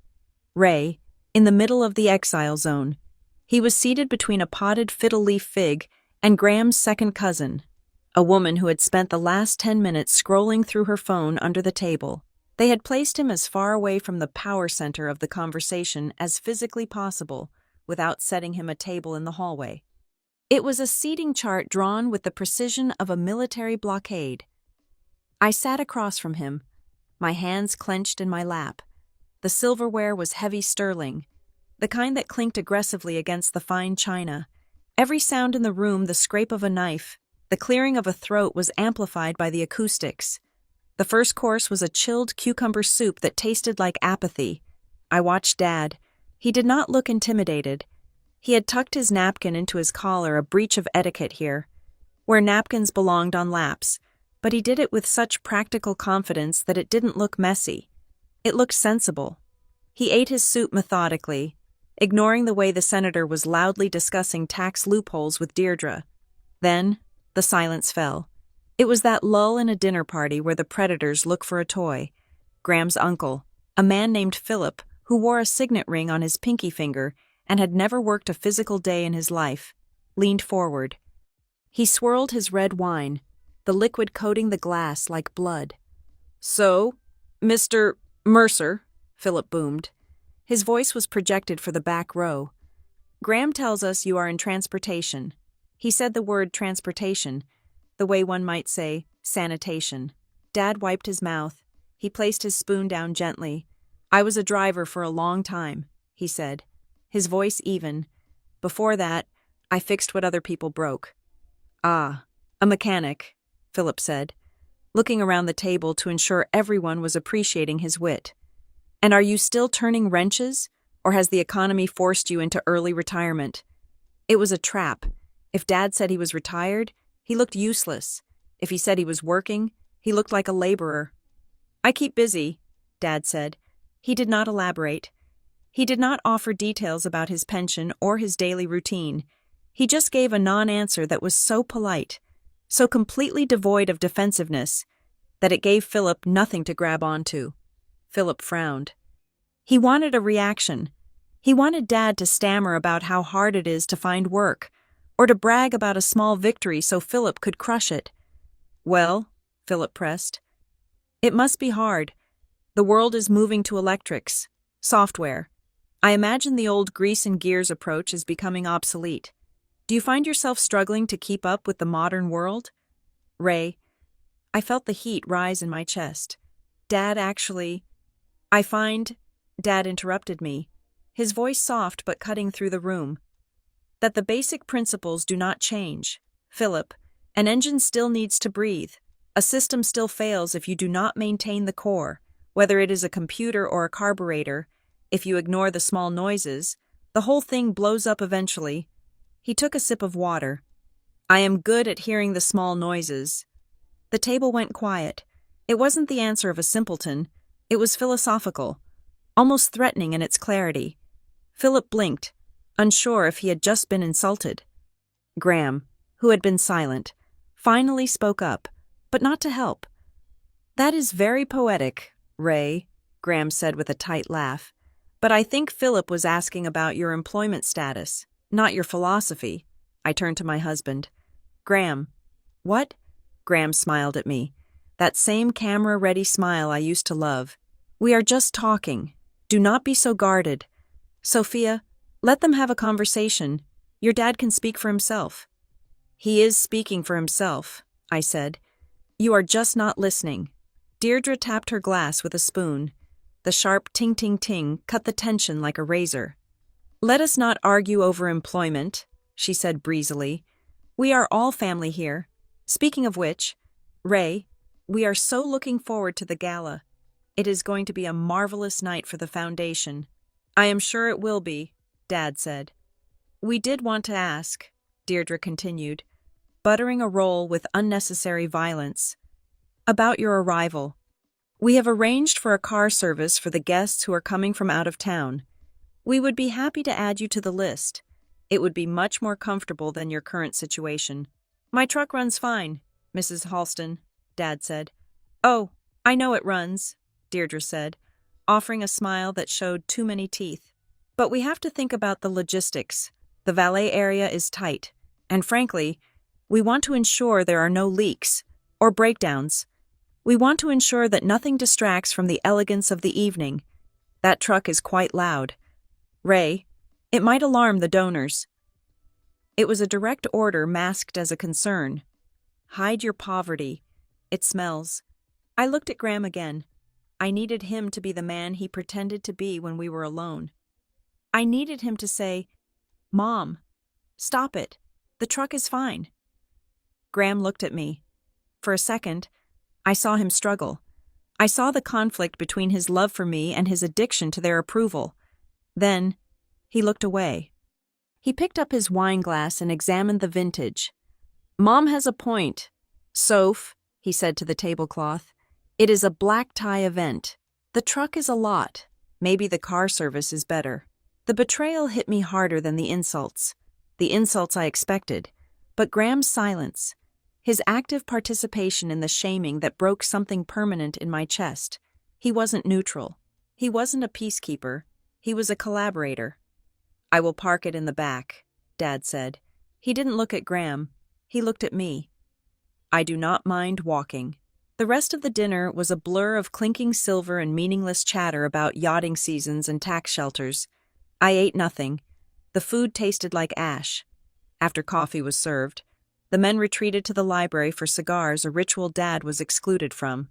Ray, in the middle of the exile zone. He was seated between a potted fiddle-leaf fig and Graham's second cousin, a woman who had spent the last 10 minutes scrolling through her phone under the table. They had placed him as far away from the power center of the conversation as physically possible, without setting him a table in the hallway. It was a seating chart drawn with the precision of a military blockade. I sat across from him, my hands clenched in my lap. The silverware was heavy sterling, the kind that clinked aggressively against the fine china. Every sound in the room, the scrape of a knife, the clearing of a throat, was amplified by the acoustics. The first course was a chilled cucumber soup that tasted like apathy. I watched Dad. He did not look intimidated. He had tucked his napkin into his collar, a breach of etiquette here, where napkins belonged on laps, but he did it with such practical confidence that it didn't look messy. It looked sensible. He ate his soup methodically, ignoring the way the senator was loudly discussing tax loopholes with Deirdre. Then, the silence fell. It was that lull in a dinner party where the predators look for a toy. Graham's uncle, a man named Philip, who wore a signet ring on his pinky finger and had never worked a physical day in his life, leaned forward. He swirled his red wine, the liquid coating the glass like blood. "So, Mr. Mercer," Philip boomed. His voice was projected for the back row. "Graham tells us you are in transportation." He said the word transportation, the way one might say sanitation. Dad wiped his mouth. He placed his spoon down gently. "I was a driver for a long time," he said, his voice even. "Before that, I fixed what other people broke." "Ah, a mechanic," Philip said, looking around the table to ensure everyone was appreciating his wit. "And are you still turning wrenches, or has the economy forced you into early retirement?" It was a trap. If Dad said he was retired, he looked useless. If he said he was working, he looked like a laborer. "I keep busy," Dad said. He did not elaborate. He did not offer details about his pension or his daily routine. He just gave a non-answer that was so polite, so completely devoid of defensiveness, that it gave Philip nothing to grab onto. Philip frowned. He wanted a reaction. He wanted Dad to stammer about how hard it is to find work, or to brag about a small victory so Philip could crush it. "Well," Philip pressed, "it must be hard. The world is moving to electrics, software. I imagine the old grease and gears approach is becoming obsolete. Do you find yourself struggling to keep up with the modern world?" "Ray," I felt the heat rise in my chest. Dad actually, I find, Dad interrupted me, his voice soft but cutting through the room, that the basic principles do not change. Philip, an engine still needs to breathe. A system still fails if you do not maintain the core, whether it is a computer or a carburetor. If you ignore the small noises, the whole thing blows up eventually. He took a sip of water. I am good at hearing the small noises. The table went quiet. It wasn't the answer of a simpleton. It was philosophical, almost threatening in its clarity. Philip blinked, unsure if he had just been insulted. Graham, who had been silent, finally spoke up, but not to help. "That is very poetic, Ray," Graham said with a tight laugh. "But I think Philip was asking about your employment status, not your philosophy." I turned to my husband. "Graham." "What?" Graham smiled at me. That same camera-ready smile I used to love. "We are just talking. Do not be so guarded. Sophia, let them have a conversation. Your dad can speak for himself." "He is speaking for himself," I said. "You are just not listening." Deirdre tapped her glass with a spoon. The sharp ting-ting-ting cut the tension like a razor. "Let us not argue over employment," she said breezily. "We are all family here. Speaking of which, Ray, we are so looking forward to the gala. It is going to be a marvelous night for the foundation." "I am sure it will be," Dad said. "We did want to ask," Deirdre continued, buttering a roll with unnecessary violence, "about your arrival. We have arranged for a car service for the guests who are coming from out of town. We would be happy to add you to the list. It would be much more comfortable than your current situation." "My truck runs fine, Mrs. Halston," Dad said. "Oh, I know it runs," Deirdre said, offering a smile that showed too many teeth. "But we have to think about the logistics. The valet area is tight, and frankly, we want to ensure there are no leaks or breakdowns. We want to ensure that nothing distracts from the elegance of the evening. That truck is quite loud. Ray, it might alarm the donors." It was a direct order masked as a concern. "Hide your poverty. It smells." I looked at Graham again. I needed him to be the man he pretended to be when we were alone. I needed him to say, "Mom, stop it. The truck is fine." Graham looked at me. For a second, I saw him struggle. I saw the conflict between his love for me and his addiction to their approval. Then, he looked away. He picked up his wine glass and examined the vintage. "Mom has a point. Soph," he said to the tablecloth, "it is a black tie event. The truck is a lot. Maybe the car service is better." The betrayal hit me harder than the insults I expected, but Graham's silence, his active participation in the shaming that broke something permanent in my chest. He wasn't neutral. He wasn't a peacekeeper. He was a collaborator. "I will park it in the back," Dad said. He didn't look at Graham. He looked at me. "I do not mind walking." The rest of the dinner was a blur of clinking silver and meaningless chatter about yachting seasons and tax shelters. I ate nothing. The food tasted like ash. After coffee was served, the men retreated to the library for cigars, a ritual Dad was excluded from.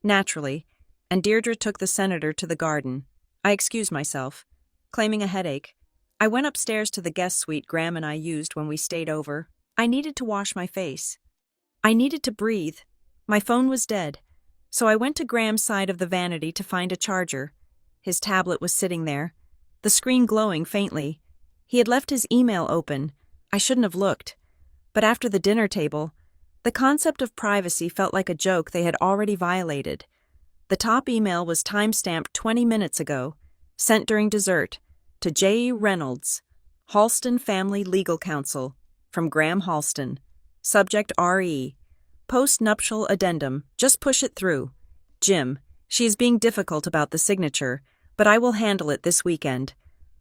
Naturally, and Deirdre took the senator to the garden. I excused myself. Claiming a headache, I went upstairs to the guest suite Graham and I used when we stayed over. I needed to wash my face. I needed to breathe. My phone was dead, so I went to Graham's side of the vanity to find a charger. His tablet was sitting there, the screen glowing faintly. He had left his email open. I shouldn't have looked. But after the dinner table, the concept of privacy felt like a joke they had already violated. The top email was time-stamped 20 minutes ago, sent during dessert, to J. Reynolds, Halston Family Legal Counsel, from Graham Halston. Subject R.E. Post-nuptial addendum. Just push it through. Jim, she is being difficult about the signature, but I will handle it this weekend.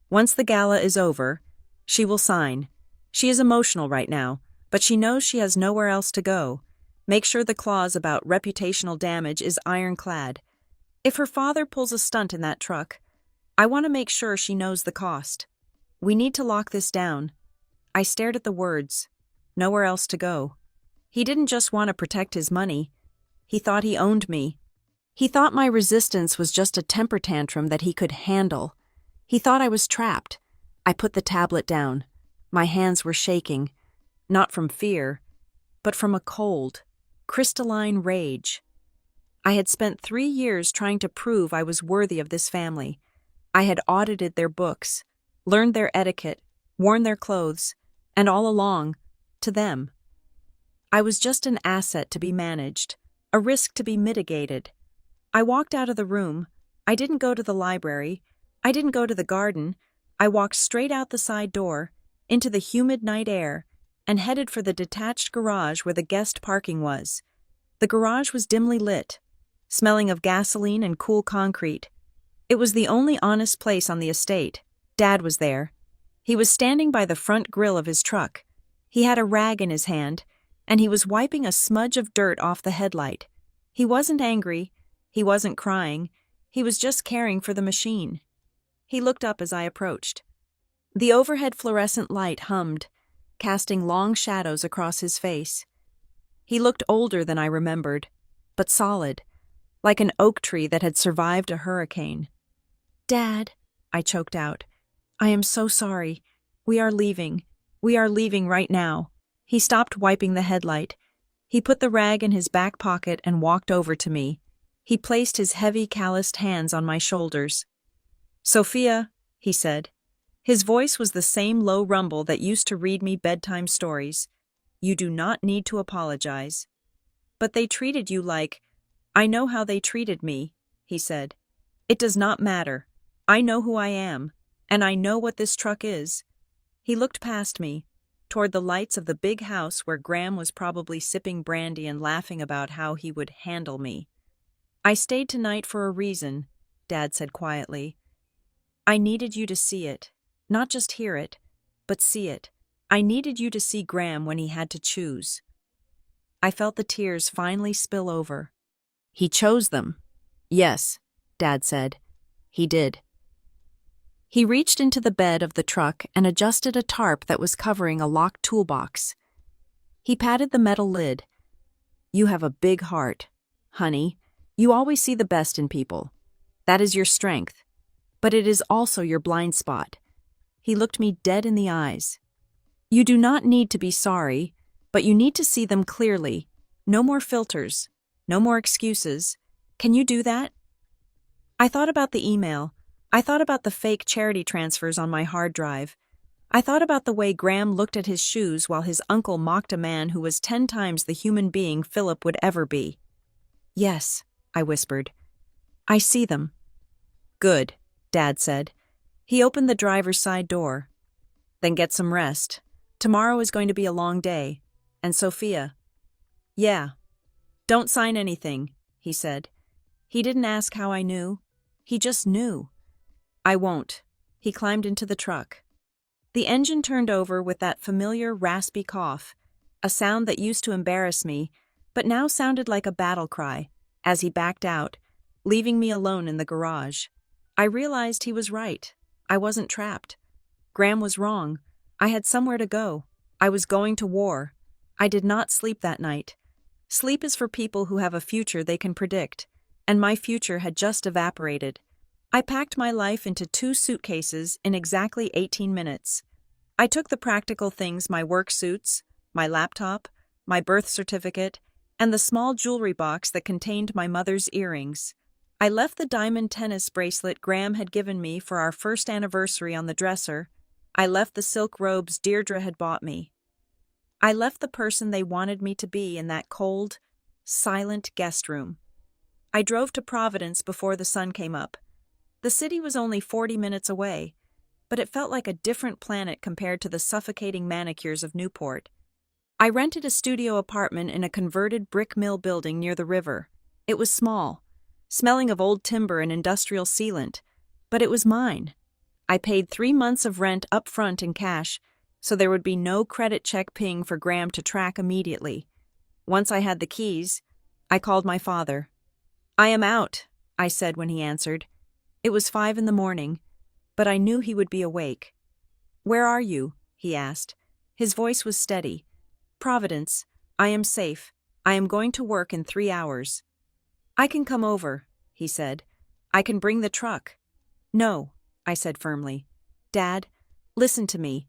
Once the gala is over, she will sign. She is emotional right now, but she knows she has nowhere else to go. Make sure the clause about reputational damage is ironclad. If her father pulls a stunt in that truck, I want to make sure she knows the cost. We need to lock this down. I stared at the words. Nowhere else to go. He didn't just want to protect his money. He thought he owned me. He thought my resistance was just a temper tantrum that he could handle. He thought I was trapped. I put the tablet down. My hands were shaking, not from fear, but from a cold, crystalline rage. I had spent 3 years trying to prove I was worthy of this family. I had audited their books, learned their etiquette, worn their clothes, and all along, to them, I was just an asset to be managed, a risk to be mitigated. I walked out of the room. I didn't go to the library. I didn't go to the garden. I walked straight out the side door, into the humid night air, and headed for the detached garage where the guest parking was. The garage was dimly lit, smelling of gasoline and cool concrete. It was the only honest place on the estate. Dad was there. He was standing by the front grill of his truck. He had a rag in his hand, and he was wiping a smudge of dirt off the headlight. He wasn't angry. He wasn't crying. He was just caring for the machine. He looked up as I approached. The overhead fluorescent light hummed, casting long shadows across his face. He looked older than I remembered, but solid, like an oak tree that had survived a hurricane. "Dad," I choked out, "I am so sorry. We are leaving. We are leaving right now." He stopped wiping the headlight. He put the rag in his back pocket and walked over to me. He placed his heavy, calloused hands on my shoulders. "Sophia," he said. His voice was the same low rumble that used to read me bedtime stories. "You do not need to apologize." "But they treated you like—" "I know how they treated me," he said. "It does not matter. I know who I am, and I know what this truck is." He looked past me, toward the lights of the big house where Graham was probably sipping brandy and laughing about how he would handle me. "I stayed tonight for a reason," Dad said quietly. "I needed you to see it. Not just hear it, but see it. I needed you to see Graham when he had to choose." I felt the tears finally spill over. "He chose them." "Yes," Dad said. "He did." He reached into the bed of the truck and adjusted a tarp that was covering a locked toolbox. He patted the metal lid. "You have a big heart, honey. You always see the best in people. That is your strength. But it is also your blind spot." He looked me dead in the eyes. "You do not need to be sorry, but you need to see them clearly. No more filters. No more excuses. Can you do that?" I thought about the email. I thought about the fake charity transfers on my hard drive. I thought about the way Graham looked at his shoes while his uncle mocked a man who was 10 times the human being Philip would ever be. "Yes," I whispered. "I see them." "Good," Dad said. He opened the driver's side door. "Then get some rest. Tomorrow is going to be a long day. And Sophia." "Yeah." "Don't sign anything," he said. He didn't ask how I knew. He just knew. "I won't." He climbed into the truck. The engine turned over with that familiar raspy cough, a sound that used to embarrass me, but now sounded like a battle cry, as he backed out, leaving me alone in the garage. I realized he was right. I wasn't trapped. Graham was wrong. I had somewhere to go. I was going to war. I did not sleep that night. Sleep is for people who have a future they can predict, and my future had just evaporated. I packed my life into 2 suitcases in exactly 18 minutes. I took the practical things: my work suits, my laptop, my birth certificate, and the small jewelry box that contained my mother's earrings. I left the diamond tennis bracelet Graham had given me for our first anniversary on the dresser. I left the silk robes Deirdre had bought me. I left the person they wanted me to be in that cold, silent guest room. I drove to Providence before the sun came up. The city was only 40 minutes away, but it felt like a different planet compared to the suffocating manicures of Newport. I rented a studio apartment in a converted brick mill building near the river. It was small, smelling of old timber and industrial sealant, but it was mine. I paid 3 months of rent up front in cash, so there would be no credit check ping for Graham to track immediately. Once I had the keys, I called my father. "I am out," I said when he answered. It was 5 in the morning, but I knew he would be awake. "Where are you?" he asked. His voice was steady. "Providence. I am safe. I am going to work in 3 hours." "I can come over," he said. I can bring the truck. No, I said firmly. Dad, listen to me.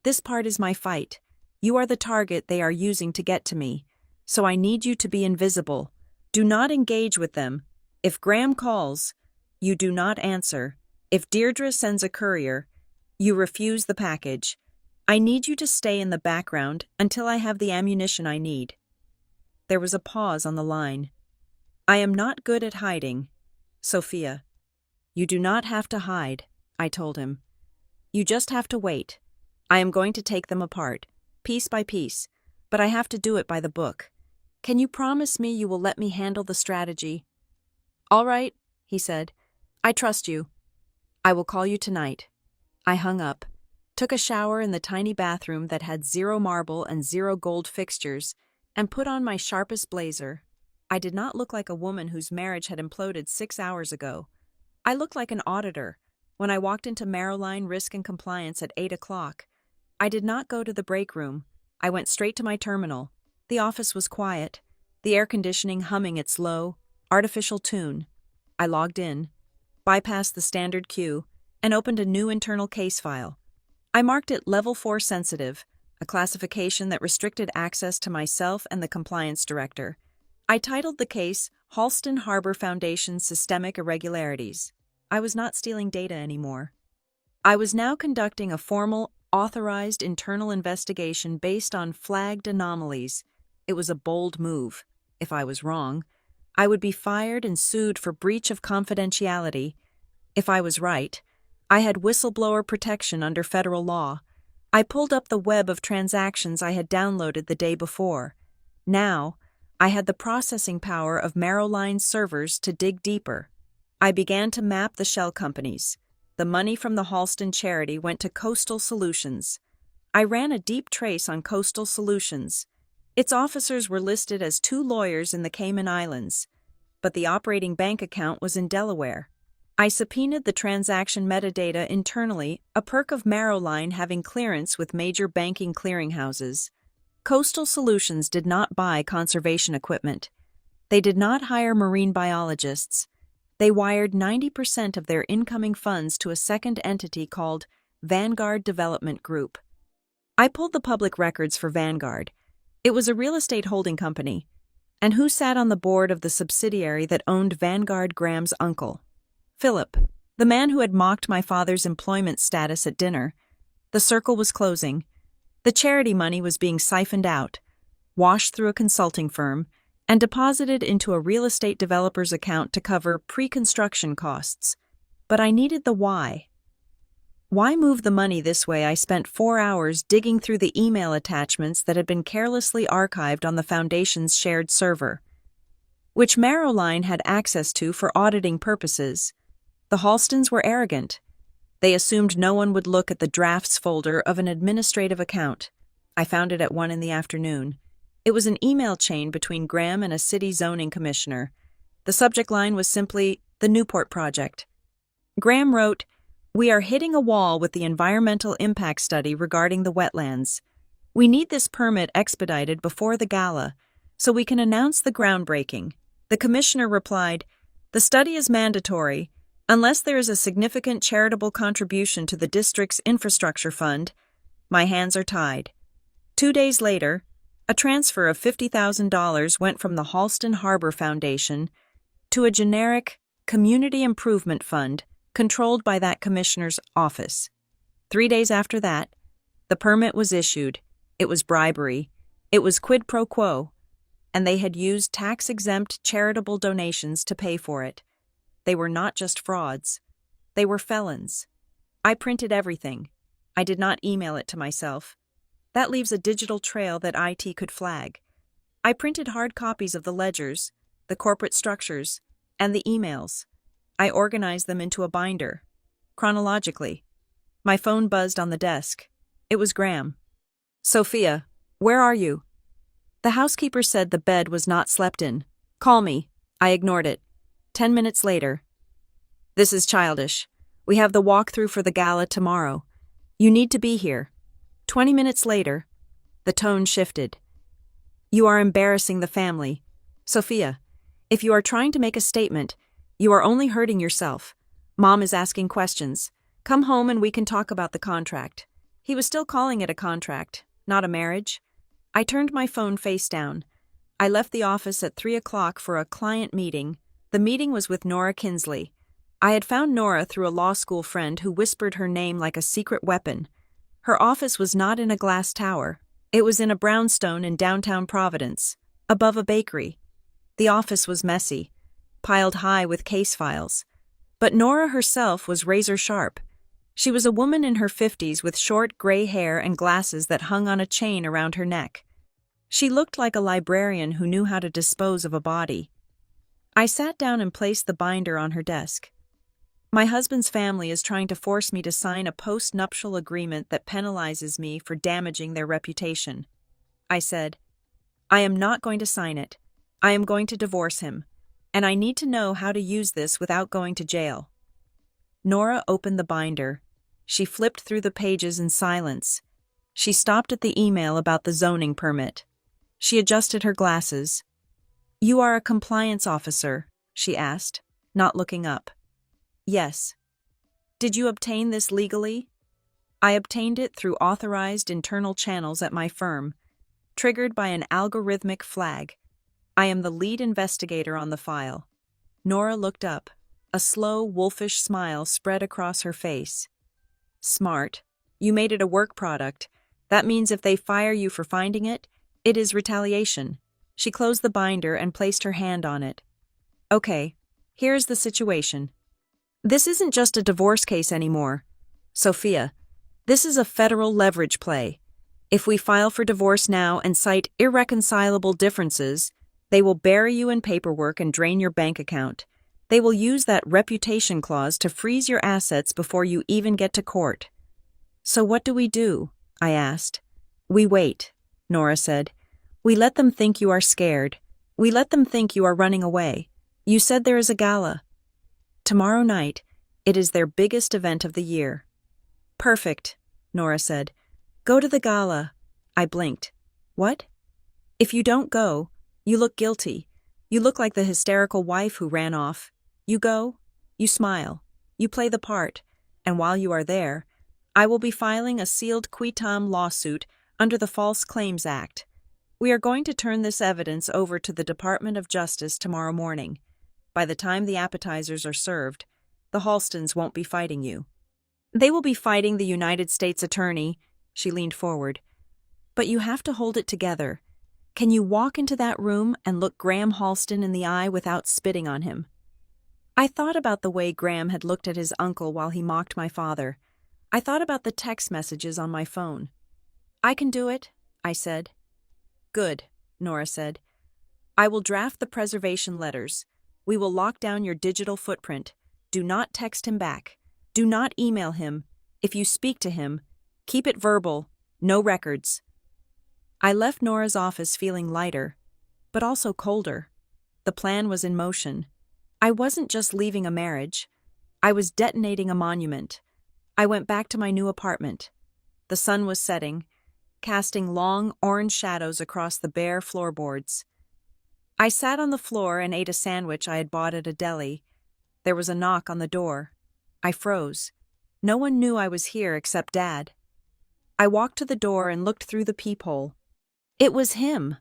This part is my fight. You are the target they are using to get to me, so I need you to be invisible. Do not engage with them. If Graham calls, you do not answer. If Deirdre sends a courier, you refuse the package. I need you to stay in the background until I have the ammunition I need. There was a pause on the line. I am not good at hiding, Sophia. You do not have to hide, I told him. You just have to wait. I am going to take them apart, piece by piece, but I have to do it by the book. Can you promise me you will let me handle the strategy? All right, he said. I trust you. I will call you tonight. I hung up, took a shower in the tiny bathroom that had 0 marble and 0 gold fixtures, and put on my sharpest blazer. I did not look like a woman whose marriage had imploded 6 hours ago. I looked like an auditor when I walked into Maroline Risk and Compliance at 8 o'clock. I did not go to the break room. I went straight to my terminal. The office was quiet, the air conditioning humming its low, artificial tune. I logged in, bypassed the standard queue, and opened a new internal case file. I marked it Level 4 Sensitive, a classification that restricted access to myself and the compliance director. I titled the case Halston Harbor Foundation Systemic Irregularities. I was not stealing data anymore. I was now conducting a formal, authorized internal investigation based on flagged anomalies. It was a bold move. If I was wrong, I would be fired and sued for breach of confidentiality. If I was right, I had whistleblower protection under federal law. I pulled up the web of transactions I had downloaded the day before. Now, I had the processing power of Maroline servers to dig deeper. I began to map the shell companies. The money from the Halston charity went to Coastal Solutions. I ran a deep trace on Coastal Solutions. Its officers were listed as 2 lawyers in the Cayman Islands, but the operating bank account was in Delaware. I subpoenaed the transaction metadata internally, a perk of Maroline having clearance with major banking clearinghouses. Coastal Solutions did not buy conservation equipment. They did not hire marine biologists. They wired 90% of their incoming funds to a second entity called Vanguard Development Group. I pulled the public records for Vanguard. It was a real estate holding company. And who sat on the board of the subsidiary that owned Vanguard Graham's uncle? Philip, the man who had mocked my father's employment status at dinner. The circle was closing. The charity money was being siphoned out, washed through a consulting firm, and deposited into a real estate developer's account to cover pre-construction costs. But I needed the why. Why move the money this way? I spent 4 hours digging through the email attachments that had been carelessly archived on the Foundation's shared server, which Maroline had access to for auditing purposes. The Halstons were arrogant. They assumed no one would look at the drafts folder of an administrative account. I found it at 1 in the afternoon. It was an email chain between Graham and a city zoning commissioner. The subject line was simply, the Newport Project. Graham wrote, "We are hitting a wall with the environmental impact study regarding the wetlands. We need this permit expedited before the gala, so we can announce the groundbreaking." The commissioner replied, "The study is mandatory, unless there is a significant charitable contribution to the district's infrastructure fund. My hands are tied." 2 days later, a transfer of $50,000 went from the Halston Harbor Foundation to a generic community improvement fund controlled by that commissioner's office. 3 days after that, the permit was issued. It was bribery. It was quid pro quo, and they had used tax-exempt charitable donations to pay for it. They were not just frauds. They were felons. I printed everything. I did not email it to myself. That leaves a digital trail that IT could flag. I printed hard copies of the ledgers, the corporate structures, and the emails. I organized them into a binder, chronologically. My phone buzzed on the desk. It was Graham. "Sophia, where are you?" The housekeeper said the bed was not slept in. "Call me." I ignored it. 10 minutes later. "This is childish. We have the walkthrough for the gala tomorrow. You need to be here." 20 minutes later, the tone shifted. "You are embarrassing the family. Sophia, if you are trying to make a statement, You are only hurting yourself. Mom is asking questions. Come home and we can talk about the contract. He was still calling it a contract, not a marriage. I turned my phone face down. I left the office at 3 o'clock for a client meeting. The meeting was with Nora Kinsley. I had found Nora through a law school friend who whispered her name like a secret weapon. Her office was not in a glass tower. It was in a brownstone in downtown Providence, above a bakery. The office was messy, piled high with case files. But Nora herself was razor sharp. She was a woman in her 50s with short gray hair and glasses that hung on a chain around her neck. She looked like a librarian who knew how to dispose of a body. I sat down and placed the binder on her desk. My husband's family is trying to force me to sign a post-nuptial agreement that penalizes me for damaging their reputation. I said, I am not going to sign it. I am going to divorce him, and I need to know how to use this without going to jail. Nora opened the binder. She flipped through the pages in silence. She stopped at the email about the zoning permit. She adjusted her glasses. You are a compliance officer, she asked, not looking up. Yes. Did you obtain this legally? I obtained it through authorized internal channels at my firm, triggered by an algorithmic flag. I am the lead investigator on the file. Nora looked up. A slow, wolfish smile spread across her face. Smart. You made it a work product. That means if they fire you for finding it, it is retaliation. She closed the binder and placed her hand on it. Okay, here's the situation. This isn't just a divorce case anymore. Sophia, this is a federal leverage play. If we file for divorce now and cite irreconcilable differences, they will bury you in paperwork and drain your bank account. They will use that reputation clause to freeze your assets before you even get to court. So what do? I asked. We wait, Nora said. We let them think you are scared. We let them think you are running away. You said there is a gala. Tomorrow night, it is their biggest event of the year. Perfect, Nora said. Go to the gala. I blinked. What? If you don't go, you look guilty. You look like the hysterical wife who ran off. You go, you smile, you play the part, and while you are there, I will be filing a sealed qui tam lawsuit under the False Claims Act. We are going to turn this evidence over to the Department of Justice tomorrow morning. By the time the appetizers are served, the Halstons won't be fighting you. They will be fighting the United States Attorney. She leaned forward. But you have to hold it together. Can you walk into that room and look Graham Halston in the eye without spitting on him? I thought about the way Graham had looked at his uncle while he mocked my father. I thought about the text messages on my phone. I can do it, I said. Good, Nora said. I will draft the preservation letters. We will lock down your digital footprint. Do not text him back. Do not email him. If you speak to him, keep it verbal, no records. I left Nora's office feeling lighter, but also colder. The plan was in motion. I wasn't just leaving a marriage. I was detonating a monument. I went back to my new apartment. The sun was setting, casting long orange shadows across the bare floorboards. I sat on the floor and ate a sandwich I had bought at a deli. There was a knock on the door. I froze. No one knew I was here except Dad. I walked to the door and looked through the peephole. It was him.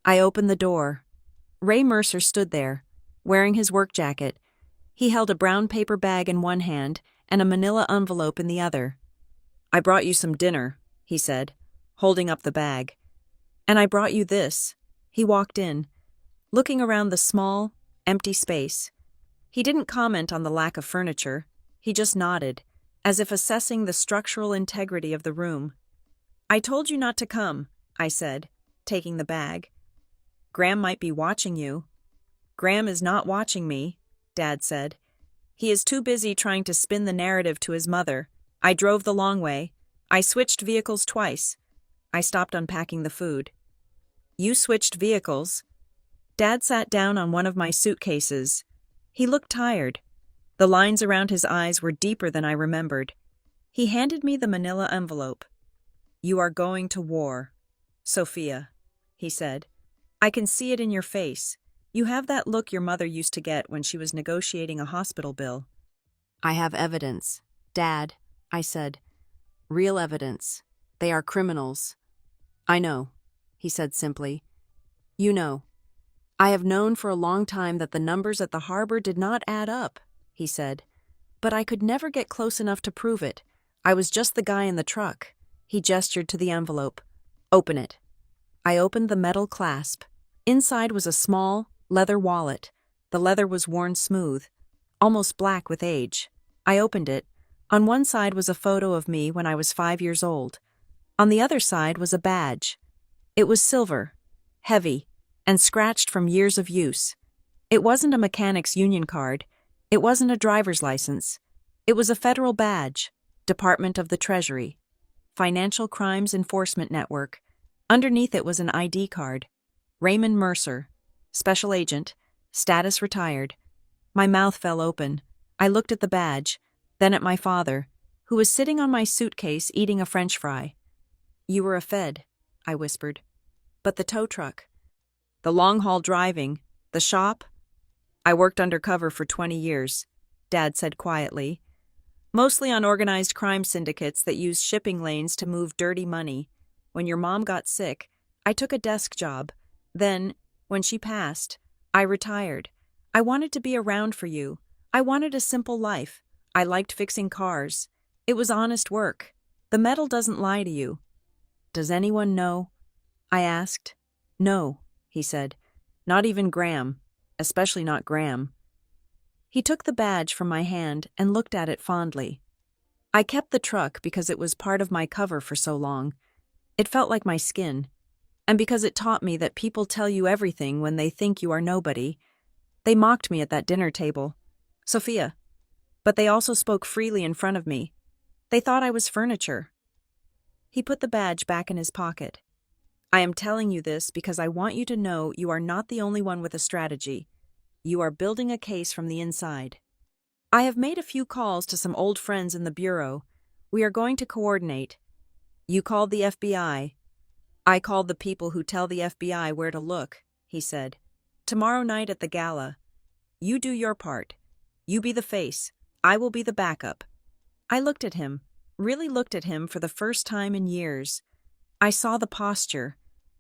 I opened the door. Ray Mercer stood there, wearing his work jacket. He held a brown paper bag in one hand and a manila envelope in the other. I brought you some dinner, he said, holding up the bag. And I brought you this. He walked in, looking around the small, empty space. He didn't comment on the lack of furniture. He just nodded, as if assessing the structural integrity of the room. I told you not to come, I said, taking the bag. Graham might be watching you. Graham is not watching me, Dad said. He is too busy trying to spin the narrative to his mother. I drove the long way. I switched vehicles twice. I stopped unpacking the food. You switched vehicles? Dad sat down on one of my suitcases. He looked tired. The lines around his eyes were deeper than I remembered. He handed me the manila envelope. You are going to war, Sophia, he said. I can see it in your face. You have that look your mother used to get when she was negotiating a hospital bill. I have evidence, Dad, I said. Real evidence. They are criminals. I know, he said simply. You know. I have known for a long time that the numbers at the harbor did not add up, he said. But I could never get close enough to prove it. I was just the guy in the truck. He gestured to the envelope. Open it. I opened the metal clasp. Inside was a small, leather wallet. The leather was worn smooth, almost black with age. I opened it. On one side was a photo of me when I was 5 years old. On the other side was a badge. It was silver, heavy, and scratched from years of use. It wasn't a mechanic's union card. It wasn't a driver's license. It was a federal badge, Department of the Treasury, Financial Crimes Enforcement Network. Underneath it was an ID card. Raymond Mercer, Special Agent, status retired. My mouth fell open. I looked at the badge, then at my father, who was sitting on my suitcase eating a French fry. You were a Fed, I whispered. But the tow truck, the long-haul driving, the shop? I worked undercover for 20 years, Dad said quietly. Mostly on organized crime syndicates that used shipping lanes to move dirty money. When your mom got sick, I took a desk job. Then, when she passed, I retired. I wanted to be around for you. I wanted a simple life. I liked fixing cars. It was honest work. The metal doesn't lie to you. Does anyone know? I asked. No, he said. Not even Graham, especially not Graham. He took the badge from my hand and looked at it fondly. I kept the truck because it was part of my cover for so long. It felt like my skin. And because it taught me that people tell you everything when they think you are nobody. They mocked me at that dinner table. Sophia. But they also spoke freely in front of me. They thought I was furniture. He put the badge back in his pocket. I am telling you this because I want you to know you are not the only one with a strategy. You are building a case from the inside. I have made a few calls to some old friends in the Bureau. We are going to coordinate. You called the FBI. I called the people who tell the FBI where to look, he said. Tomorrow night at the gala. You do your part. You be the face. I will be the backup. I looked at him, really looked at him for the first time in years. I saw the posture,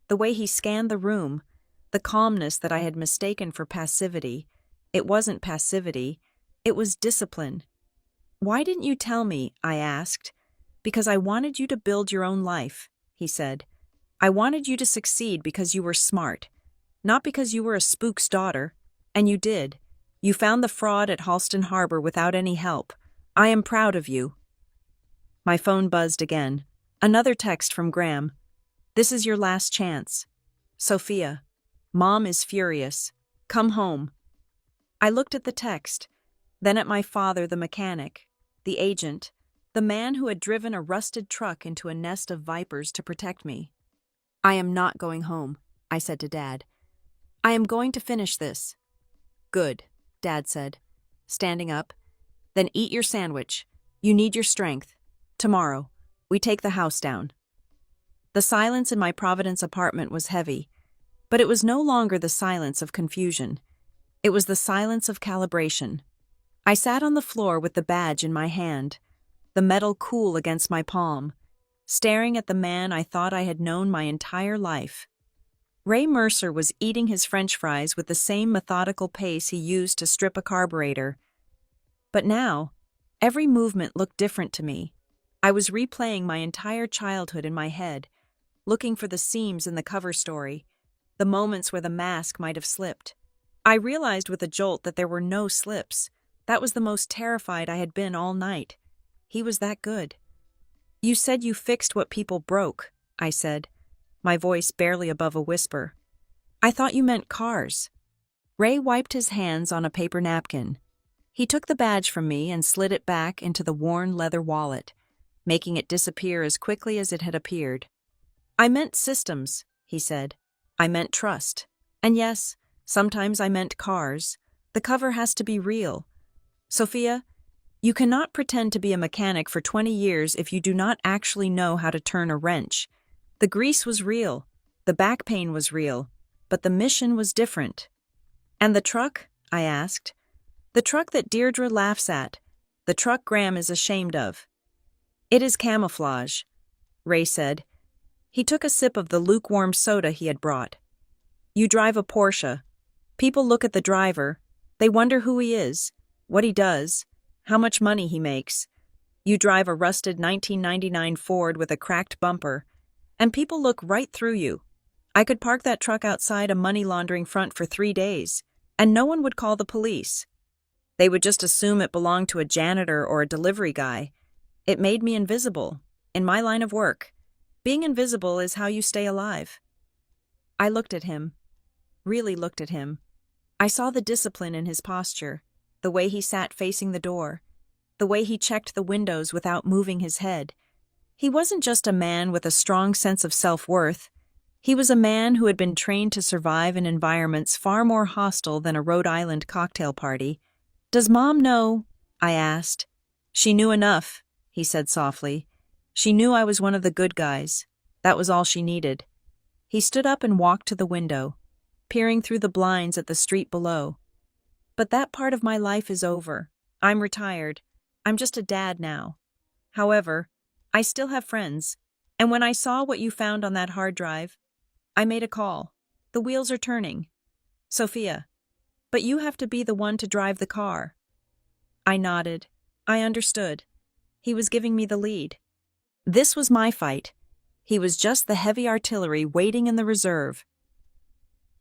the way he scanned the room, the calmness that I had mistaken for passivity. It wasn't passivity, it was discipline. Why didn't you tell me? I asked. Because I wanted you to build your own life, he said. I wanted you to succeed because you were smart, not because you were a spook's daughter. And you did. You found the fraud at Halston Harbor without any help. I am proud of you. My phone buzzed again. Another text from Graham. This is your last chance. Sophia. Mom is furious. Come home. I looked at the text, then at my father, the mechanic, the agent, the man who had driven a rusted truck into a nest of vipers to protect me. I am not going home, I said to Dad. I am going to finish this. Good, Dad said, standing up. Then eat your sandwich. You need your strength. Tomorrow, we take the house down. The silence in my Providence apartment was heavy, but it was no longer the silence of confusion. It was the silence of calibration. I sat on the floor with the badge in my hand, the metal cool against my palm, staring at the man I thought I had known my entire life. Ray Mercer was eating his French fries with the same methodical pace he used to strip a carburetor. But now, every movement looked different to me. I was replaying my entire childhood in my head, looking for the seams in the cover story, the moments where the mask might have slipped. I realized with a jolt that there were no slips. That was the most terrified I had been all night. He was that good. You said you fixed what people broke, I said, my voice barely above a whisper. I thought you meant cars. Ray wiped his hands on a paper napkin. He took the badge from me and slid it back into the worn leather wallet, making it disappear as quickly as it had appeared. I meant systems, he said. I meant trust. And yes, sometimes I meant cars. The cover has to be real. Sophia, you cannot pretend to be a mechanic for 20 years if you do not actually know how to turn a wrench. The grease was real, the back pain was real, but the mission was different. And the truck? I asked. The truck that Deirdre laughs at. The truck Graham is ashamed of. It is camouflage, Ray said. He took a sip of the lukewarm soda he had brought. You drive a Porsche. People look at the driver. They wonder who he is, what he does, how much money he makes. You drive a rusted 1999 Ford with a cracked bumper, and people look right through you. I could park that truck outside a money laundering front for 3 days, and no one would call the police. They would just assume it belonged to a janitor or a delivery guy. It made me invisible, in my line of work. Being invisible is how you stay alive. I looked at him, really looked at him. I saw the discipline in his posture, the way he sat facing the door, the way he checked the windows without moving his head. He wasn't just a man with a strong sense of self-worth. He was a man who had been trained to survive in environments far more hostile than a Rhode Island cocktail party. Does Mom know? I asked. She knew enough, he said softly. She knew I was one of the good guys. That was all she needed. He stood up and walked to the window, peering through the blinds at the street below. But that part of my life is over. I'm retired. I'm just a dad now. However, I still have friends, and when I saw what you found on that hard drive, I made a call. The wheels are turning. Sophia, but you have to be the one to drive the car. I nodded. I understood. He was giving me the lead. This was my fight. He was just the heavy artillery waiting in the reserve.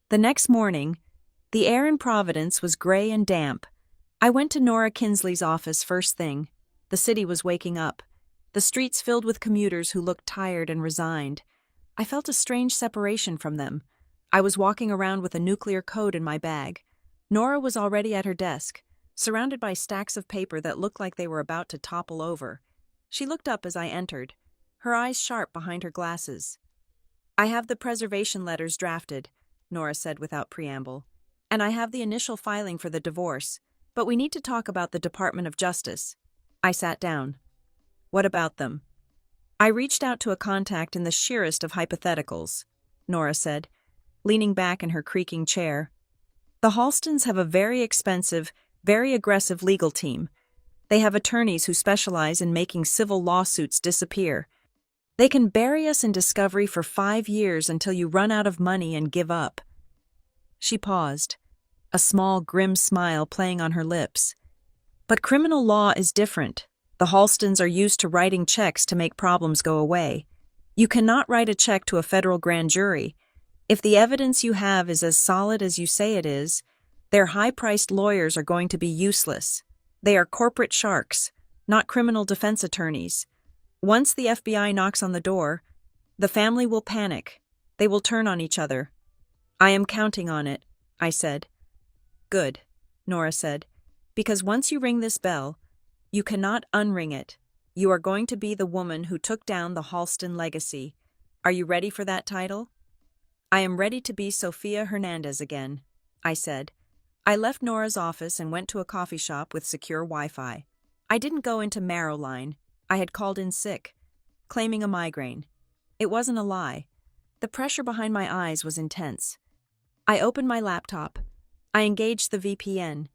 The next morning, the air in Providence was gray and damp. I went to Nora Kinsley's office first thing. The city was waking up, the streets filled with commuters who looked tired and resigned. I felt a strange separation from them. I was walking around with a nuclear code in my bag. Nora was already at her desk, surrounded by stacks of paper that looked like they were about to topple over. She looked up as I entered, her eyes sharp behind her glasses. I have the preservation letters drafted, Nora said without preamble, and I have the initial filing for the divorce, but we need to talk about the Department of Justice. I sat down. What about them? I reached out to a contact in the sheerest of hypotheticals, Nora said, leaning back in her creaking chair. The Halstons have a very expensive, very aggressive legal team. They have attorneys who specialize in making civil lawsuits disappear. They can bury us in discovery for 5 years until you run out of money and give up. She paused, a small, grim smile playing on her lips. But criminal law is different. The Halstons are used to writing checks to make problems go away. You cannot write a check to a federal grand jury. If the evidence you have is as solid as you say it is, their high-priced lawyers are going to be useless. They are corporate sharks, not criminal defense attorneys. Once the FBI knocks on the door, the family will panic. They will turn on each other. I am counting on it, I said. Good, Nora said, because once you ring this bell, you cannot unring it. You are going to be the woman who took down the Halston legacy. Are you ready for that title? I am ready to be Sophia Hernandez again, I said. I left Nora's office and went to a coffee shop with secure Wi-Fi. I didn't go into Marrow Line. I had called in sick, claiming a migraine. It wasn't a lie. The pressure behind my eyes was intense. I opened my laptop. I engaged the VPN.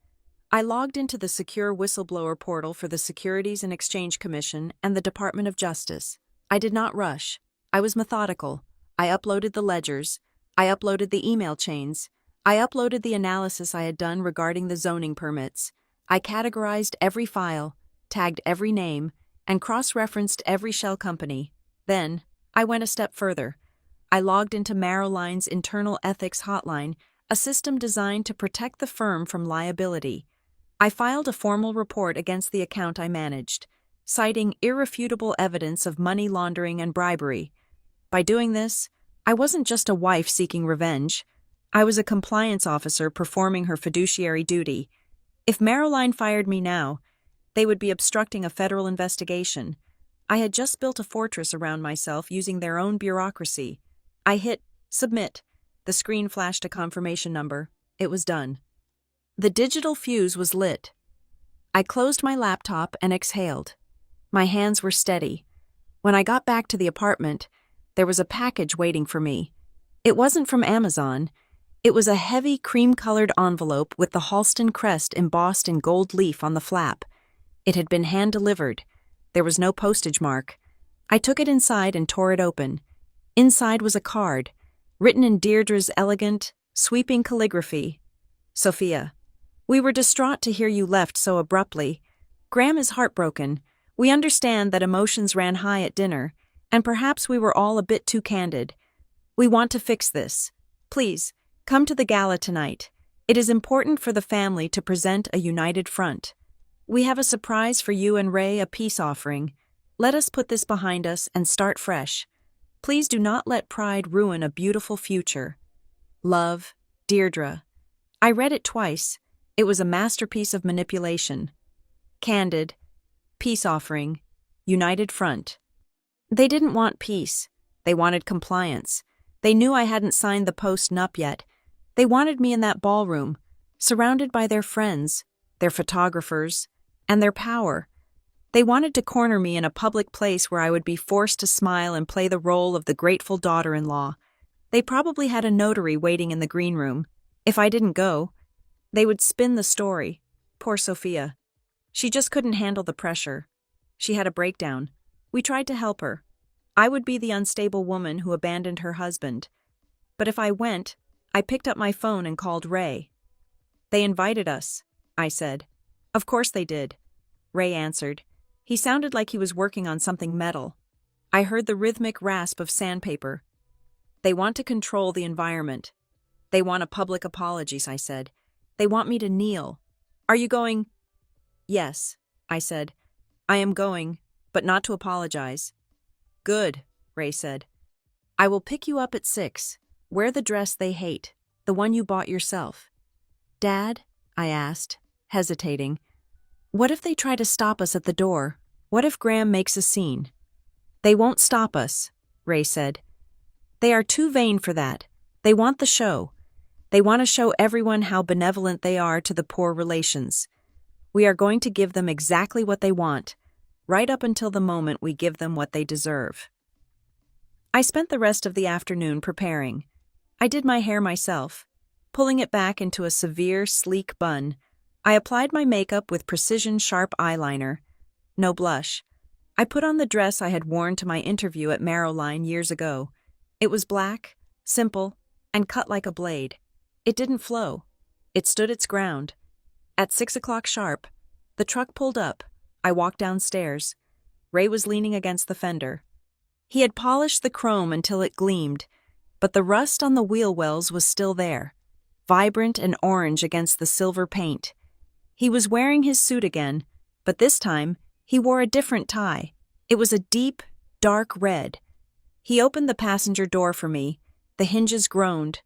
I logged into the secure whistleblower portal for the Securities and Exchange Commission and the Department of Justice. I did not rush. I was methodical. I uploaded the ledgers. I uploaded the email chains. I uploaded the analysis I had done regarding the zoning permits. I categorized every file, tagged every name, and cross-referenced every shell company. Then, I went a step further. I logged into Marrow Line's internal ethics hotline, a system designed to protect the firm from liability. I filed a formal report against the account I managed, citing irrefutable evidence of money laundering and bribery. By doing this, I wasn't just a wife seeking revenge. I was a compliance officer performing her fiduciary duty. If Marrow Line fired me now, they would be obstructing a federal investigation. I had just built a fortress around myself using their own bureaucracy. I hit submit. The screen flashed a confirmation number. It was done. The digital fuse was lit. I closed my laptop and exhaled. My hands were steady. When I got back to the apartment, there was a package waiting for me. It wasn't from Amazon. It was a heavy cream-colored envelope with the Halston crest embossed in gold leaf on the flap. It had been hand-delivered. There was no postage mark. I took it inside and tore it open. Inside was a card, written in Deirdre's elegant, sweeping calligraphy. Sophia, we were distraught to hear you left so abruptly. Graham is heartbroken. We understand that emotions ran high at dinner, and perhaps we were all a bit too candid. We want to fix this. Please, come to the gala tonight. It is important for the family to present a united front. We have a surprise for you and Ray, a peace offering. Let us put this behind us and start fresh. Please do not let pride ruin a beautiful future. Love, Deirdre. I read it twice. It was a masterpiece of manipulation. Candid, peace offering, united front. They didn't want peace. They wanted compliance. They knew I hadn't signed the post-nup yet. They wanted me in that ballroom, surrounded by their friends, their photographers, and their power. They wanted to corner me in a public place where I would be forced to smile and play the role of the grateful daughter-in-law. They probably had a notary waiting in the green room. If I didn't go, they would spin the story. Poor Sophia. She just couldn't handle the pressure. She had a breakdown. We tried to help her. I would be the unstable woman who abandoned her husband. But if I went, I picked up my phone and called Ray. They invited us, I said. Of course they did. Ray answered. He sounded like he was working on something metal. I heard the rhythmic rasp of sandpaper. They want to control the environment. They want a public apology, I said. They want me to kneel. Are you going? Yes, I said. I am going, but not to apologize. Good, Ray said. I will pick you up at 6. Wear the dress they hate, the one you bought yourself. Dad, I asked, hesitating. What if they try to stop us at the door? What if Graham makes a scene? They won't stop us, Ray said. They are too vain for that. They want the show. They want to show everyone how benevolent they are to the poor relations. We are going to give them exactly what they want, right up until the moment we give them what they deserve. I spent the rest of the afternoon preparing. I did my hair myself, pulling it back into a severe, sleek bun. I applied my makeup with precision-sharp eyeliner. No blush. I put on the dress I had worn to my interview at Marrowline years ago. It was black, simple, and cut like a blade. It didn't flow. It stood its ground. At 6 o'clock sharp, the truck pulled up. I walked downstairs. Ray was leaning against the fender. He had polished the chrome until it gleamed, but the rust on the wheel wells was still there, vibrant and orange against the silver paint. He was wearing his suit again, but this time he wore a different tie. It was a deep, dark red. He opened the passenger door for me. The hinges groaned.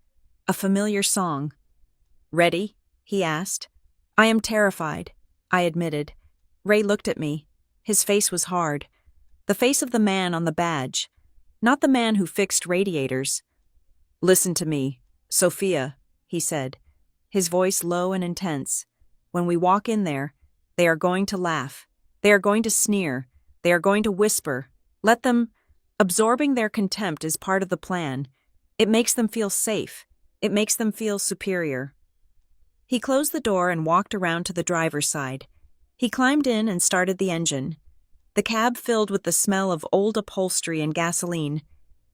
A familiar song. Ready? He asked. I am terrified, I admitted. Ray looked at me. His face was hard. The face of the man on the badge, not the man who fixed radiators. Listen to me, Sophia, he said, his voice low and intense. When we walk in there, they are going to laugh. They are going to sneer. They are going to whisper. Let them. Absorbing their contempt is part of the plan. It makes them feel safe. It makes them feel superior. He closed the door and walked around to the driver's side. He climbed in and started the engine. The cab filled with the smell of old upholstery and gasoline.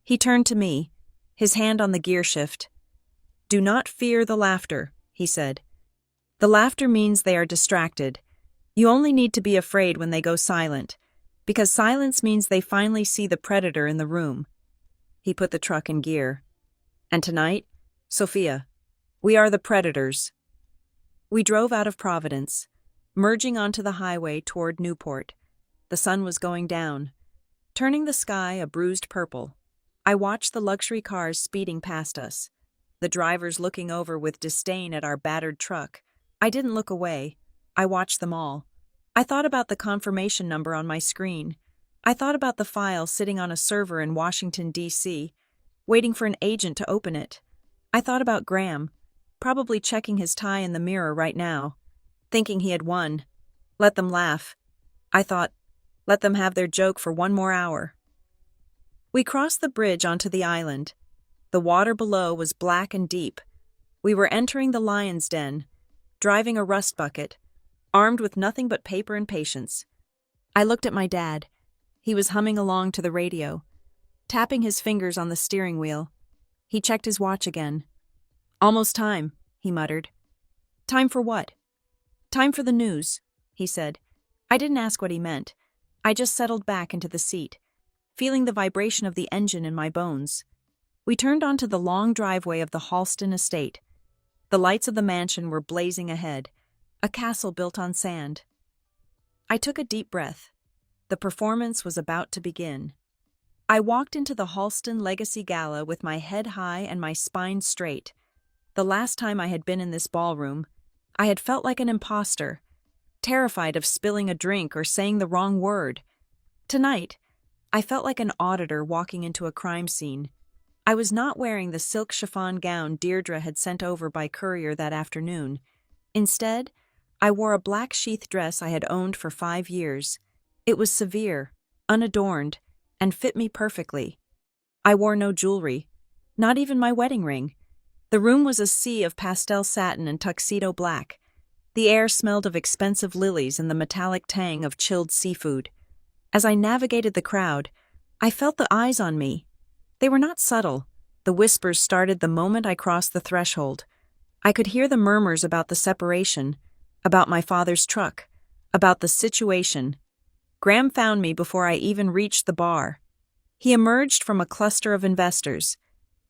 He turned to me, his hand on the gear shift. Do not fear the laughter, he said. The laughter means they are distracted. You only need to be afraid when they go silent, because silence means they finally see the predator in the room. He put the truck in gear. And tonight, Sophia, we are the predators. We drove out of Providence, merging onto the highway toward Newport. The sun was going down, turning the sky a bruised purple. I watched the luxury cars speeding past us, the drivers looking over with disdain at our battered truck. I didn't look away. I watched them all. I thought about the confirmation number on my screen. I thought about the file sitting on a server in Washington, D.C., waiting for an agent to open it. I thought about Graham, probably checking his tie in the mirror right now, thinking he had won. Let them laugh. I thought, let them have their joke for one more hour. We crossed the bridge onto the island. The water below was black and deep. We were entering the lion's den, driving a rust bucket, armed with nothing but paper and patience. I looked at my dad. He was humming along to the radio, tapping his fingers on the steering wheel. He checked his watch again. "Almost time," he muttered. "Time for what?" "Time for the news," he said. I didn't ask what he meant. I just settled back into the seat, feeling the vibration of the engine in my bones. We turned onto the long driveway of the Halston estate. The lights of the mansion were blazing ahead, a castle built on sand. I took a deep breath. The performance was about to begin. I walked into the Halston Legacy Gala with my head high and my spine straight. The last time I had been in this ballroom, I had felt like an imposter, terrified of spilling a drink or saying the wrong word. Tonight, I felt like an auditor walking into a crime scene. I was not wearing the silk chiffon gown Deirdre had sent over by courier that afternoon. Instead, I wore a black sheath dress I had owned for 5 years. It was severe, unadorned, and fit me perfectly. I wore no jewelry, not even my wedding ring. The room was a sea of pastel satin and tuxedo black. The air smelled of expensive lilies and the metallic tang of chilled seafood. As I navigated the crowd, I felt the eyes on me. They were not subtle. The whispers started the moment I crossed the threshold. I could hear the murmurs about the separation, about my father's truck, about the situation. Graham found me before I even reached the bar. He emerged from a cluster of investors,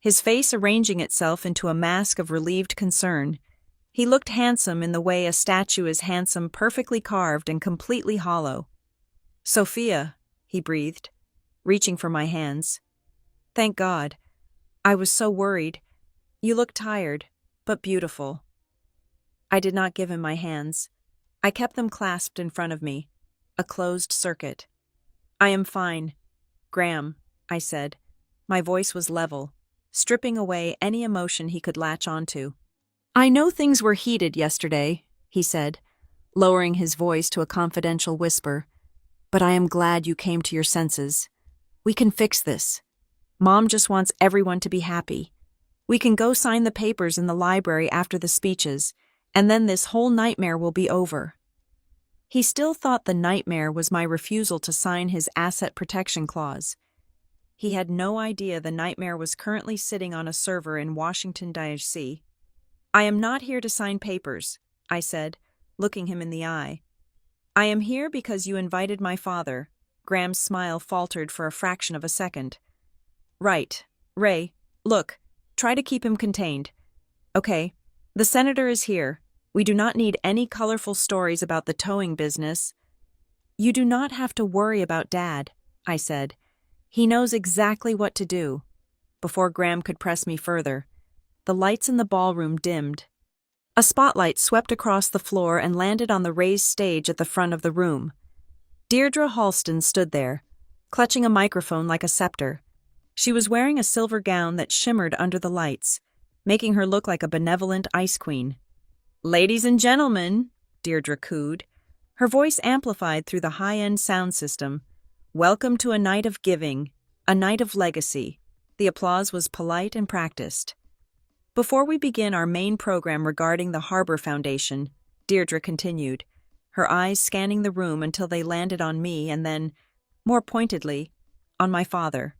his face arranging itself into a mask of relieved concern. He looked handsome in the way a statue is handsome, perfectly carved and completely hollow. "Sophia," he breathed, reaching for my hands. "Thank God. I was so worried. You look tired, but beautiful." I did not give him my hands. I kept them clasped in front of me, a closed circuit. "I am fine, Graham," I said. My voice was level, stripping away any emotion he could latch onto. "I know things were heated yesterday," he said, lowering his voice to a confidential whisper, "but I am glad you came to your senses. We can fix this. Mom just wants everyone to be happy. We can go sign the papers in the library after the speeches, and then this whole nightmare will be over." He still thought the nightmare was my refusal to sign his asset protection clause. He had no idea the nightmare was currently sitting on a server in Washington, D.C. "I am not here to sign papers," I said, looking him in the eye. "I am here because you invited my father." Graham's smile faltered for a fraction of a second. "Right. Ray, look, try to keep him contained. Okay, the senator is here. We do not need any colorful stories about the towing business." "You do not have to worry about Dad," I said. "He knows exactly what to do." Before Graham could press me further, the lights in the ballroom dimmed. A spotlight swept across the floor and landed on the raised stage at the front of the room. Deirdre Halston stood there, clutching a microphone like a scepter. She was wearing a silver gown that shimmered under the lights, making her look like a benevolent ice queen. "Ladies and gentlemen," Deirdre cooed, her voice amplified through the high-end sound system, "welcome to a night of giving, a night of legacy." The applause was polite and practiced. "Before we begin our main program regarding the Harbor Foundation," Deirdre continued, her eyes scanning the room until they landed on me and then, more pointedly, on my father,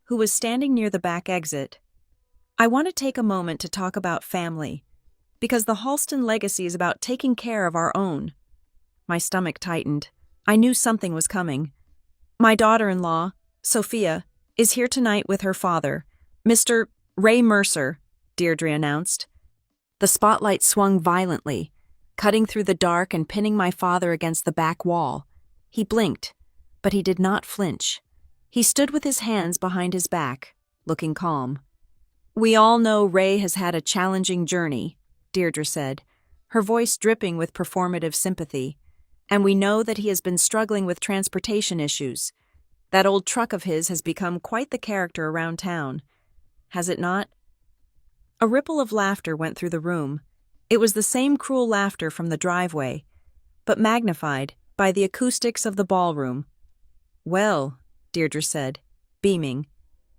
who was standing near the back exit. "I want to take a moment to talk about family, because the Halston legacy is about taking care of our own." My stomach tightened. I knew something was coming. "My daughter-in-law, Sophia, is here tonight with her father, Mr. Ray Mercer," Deirdre announced. The spotlight swung violently, cutting through the dark and pinning my father against the back wall. He blinked, but he did not flinch. He stood with his hands behind his back, looking calm. "We all know Ray has had a challenging journey," Deirdre said, her voice dripping with performative sympathy. "And we know that he has been struggling with transportation issues. That old truck of his has become quite the character around town. Has it not?" A ripple of laughter went through the room. It was the same cruel laughter from the driveway, but magnified by the acoustics of the ballroom. "Well," Deirdre said, beaming,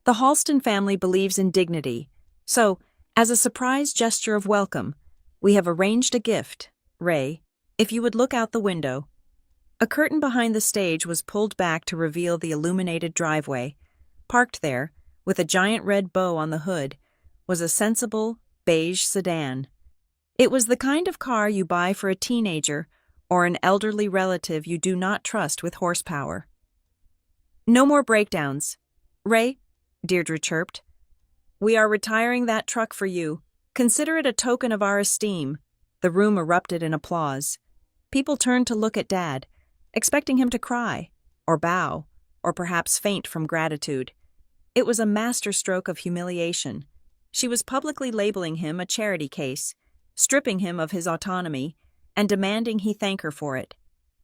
"the Halston family believes in dignity. So, As a surprise gesture of welcome, we have arranged a gift, Ray, if you would look out the window. A curtain behind the stage was pulled back to reveal the illuminated driveway. Parked there, with a giant red bow on the hood, was a sensible, beige sedan. It was the kind of car you buy for a teenager or an elderly relative you do not trust with horsepower. No more breakdowns. Ray, Deirdre chirped. We are retiring that truck for you. Consider it a token of our esteem. The room erupted in applause. People turned to look at Dad, expecting him to cry, or bow, or perhaps faint from gratitude. It was a masterstroke of humiliation. She was publicly labeling him a charity case, stripping him of his autonomy, and demanding he thank her for it.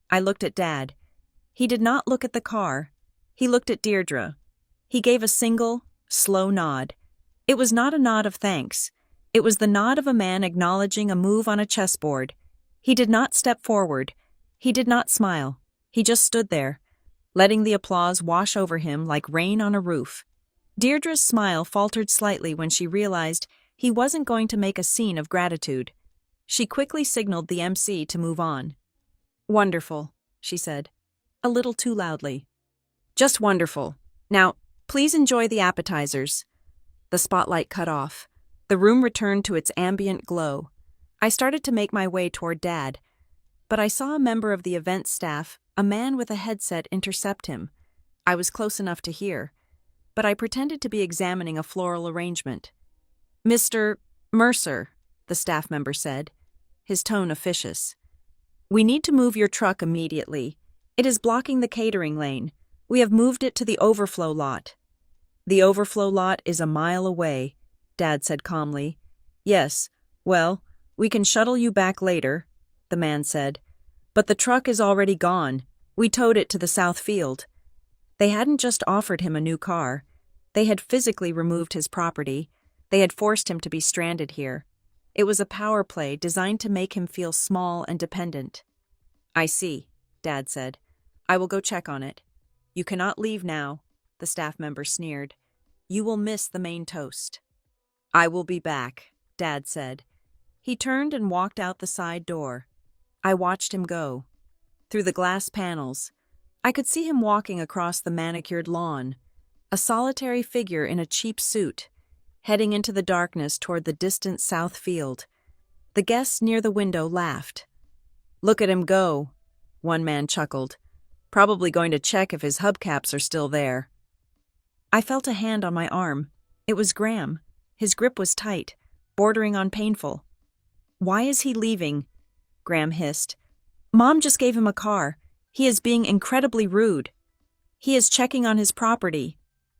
I looked at Dad. He did not look at the car. He looked at Deirdre. He gave a single, slow nod. It was not a nod of thanks. It was the nod of a man acknowledging a move on a chessboard. He did not step forward. He did not smile. He just stood there, letting the applause wash over him like rain on a roof. Deirdre's smile faltered slightly when she realized he wasn't going to make a scene of gratitude. She quickly signaled the MC to move on. Wonderful, she said, a little too loudly. Just wonderful. Now, please enjoy the appetizers. The spotlight cut off. The room returned to its ambient glow. I started to make my way toward Dad, but I saw a member of the event staff, a man with a headset, intercept him. I was close enough to hear, but I pretended to be examining a floral arrangement. Mr. Mercer, the staff member said, his tone officious. We need to move your truck immediately. It is blocking the catering lane. We have moved it to the overflow lot. The overflow lot is a mile away, Dad said calmly. Yes, well, we can shuttle you back later, the man said. But the truck is already gone. We towed it to the south field. They hadn't just offered him a new car. They had physically removed his property. They had forced him to be stranded here. It was a power play designed to make him feel small and dependent. I see, Dad said. I will go check on it. You cannot leave now, the staff member sneered. You will miss the main toast. I will be back, Dad said. He turned and walked out the side door. I watched him go. Through the glass panels, I could see him walking across the manicured lawn, a solitary figure in a cheap suit, heading into the darkness toward the distant south field. The guests near the window laughed. Look at him go, one man chuckled. Probably going to check if his hubcaps are still there. I felt a hand on my arm. It was Graham. His grip was tight, bordering on painful. Why is he leaving? Graham hissed. Mom just gave him a car. He is being incredibly rude. He is checking on his property.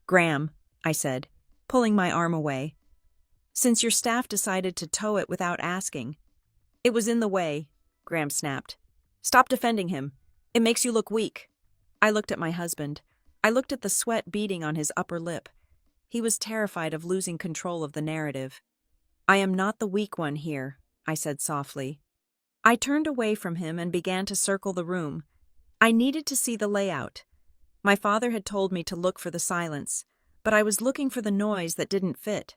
Graham, I said, pulling my arm away. Since your staff decided to tow it without asking. It was in the way, Graham snapped. Stop defending him. It makes you look weak. I looked at my husband. I looked at the sweat beading on his upper lip. He was terrified of losing control of the narrative. I am not the weak one here, I said softly. I turned away from him and began to circle the room. I needed to see the layout. My father had told me to look for the silence, but I was looking for the noise that didn't fit.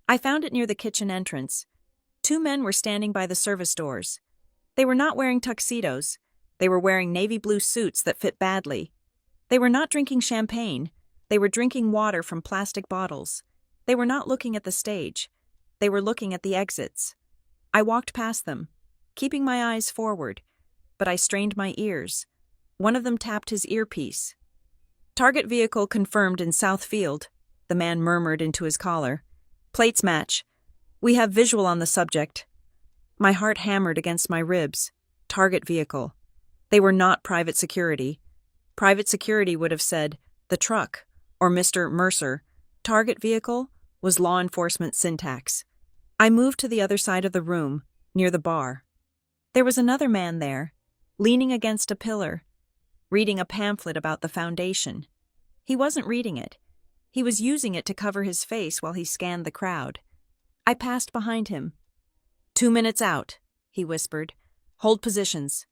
I found it near the kitchen entrance. 2 men were standing by the service doors. They were not wearing tuxedos. They were wearing navy blue suits that fit badly. They were not drinking champagne. They were drinking water from plastic bottles. They were not looking at the stage. They were looking at the exits. I walked past them, keeping my eyes forward, but I strained my ears. One of them tapped his earpiece. Target vehicle confirmed in South Field, the man murmured into his collar. Plates match. We have visual on the subject. My heart hammered against my ribs. Target vehicle. They were not private security. Private security would have said, the truck, or Mr. Mercer. Target vehicle was law enforcement syntax. I moved to the other side of the room, near the bar. There was another man there, leaning against a pillar, reading a pamphlet about the foundation. He wasn't reading it. He was using it to cover his face while he scanned the crowd. I passed behind him. 2 minutes out, he whispered. Hold positions.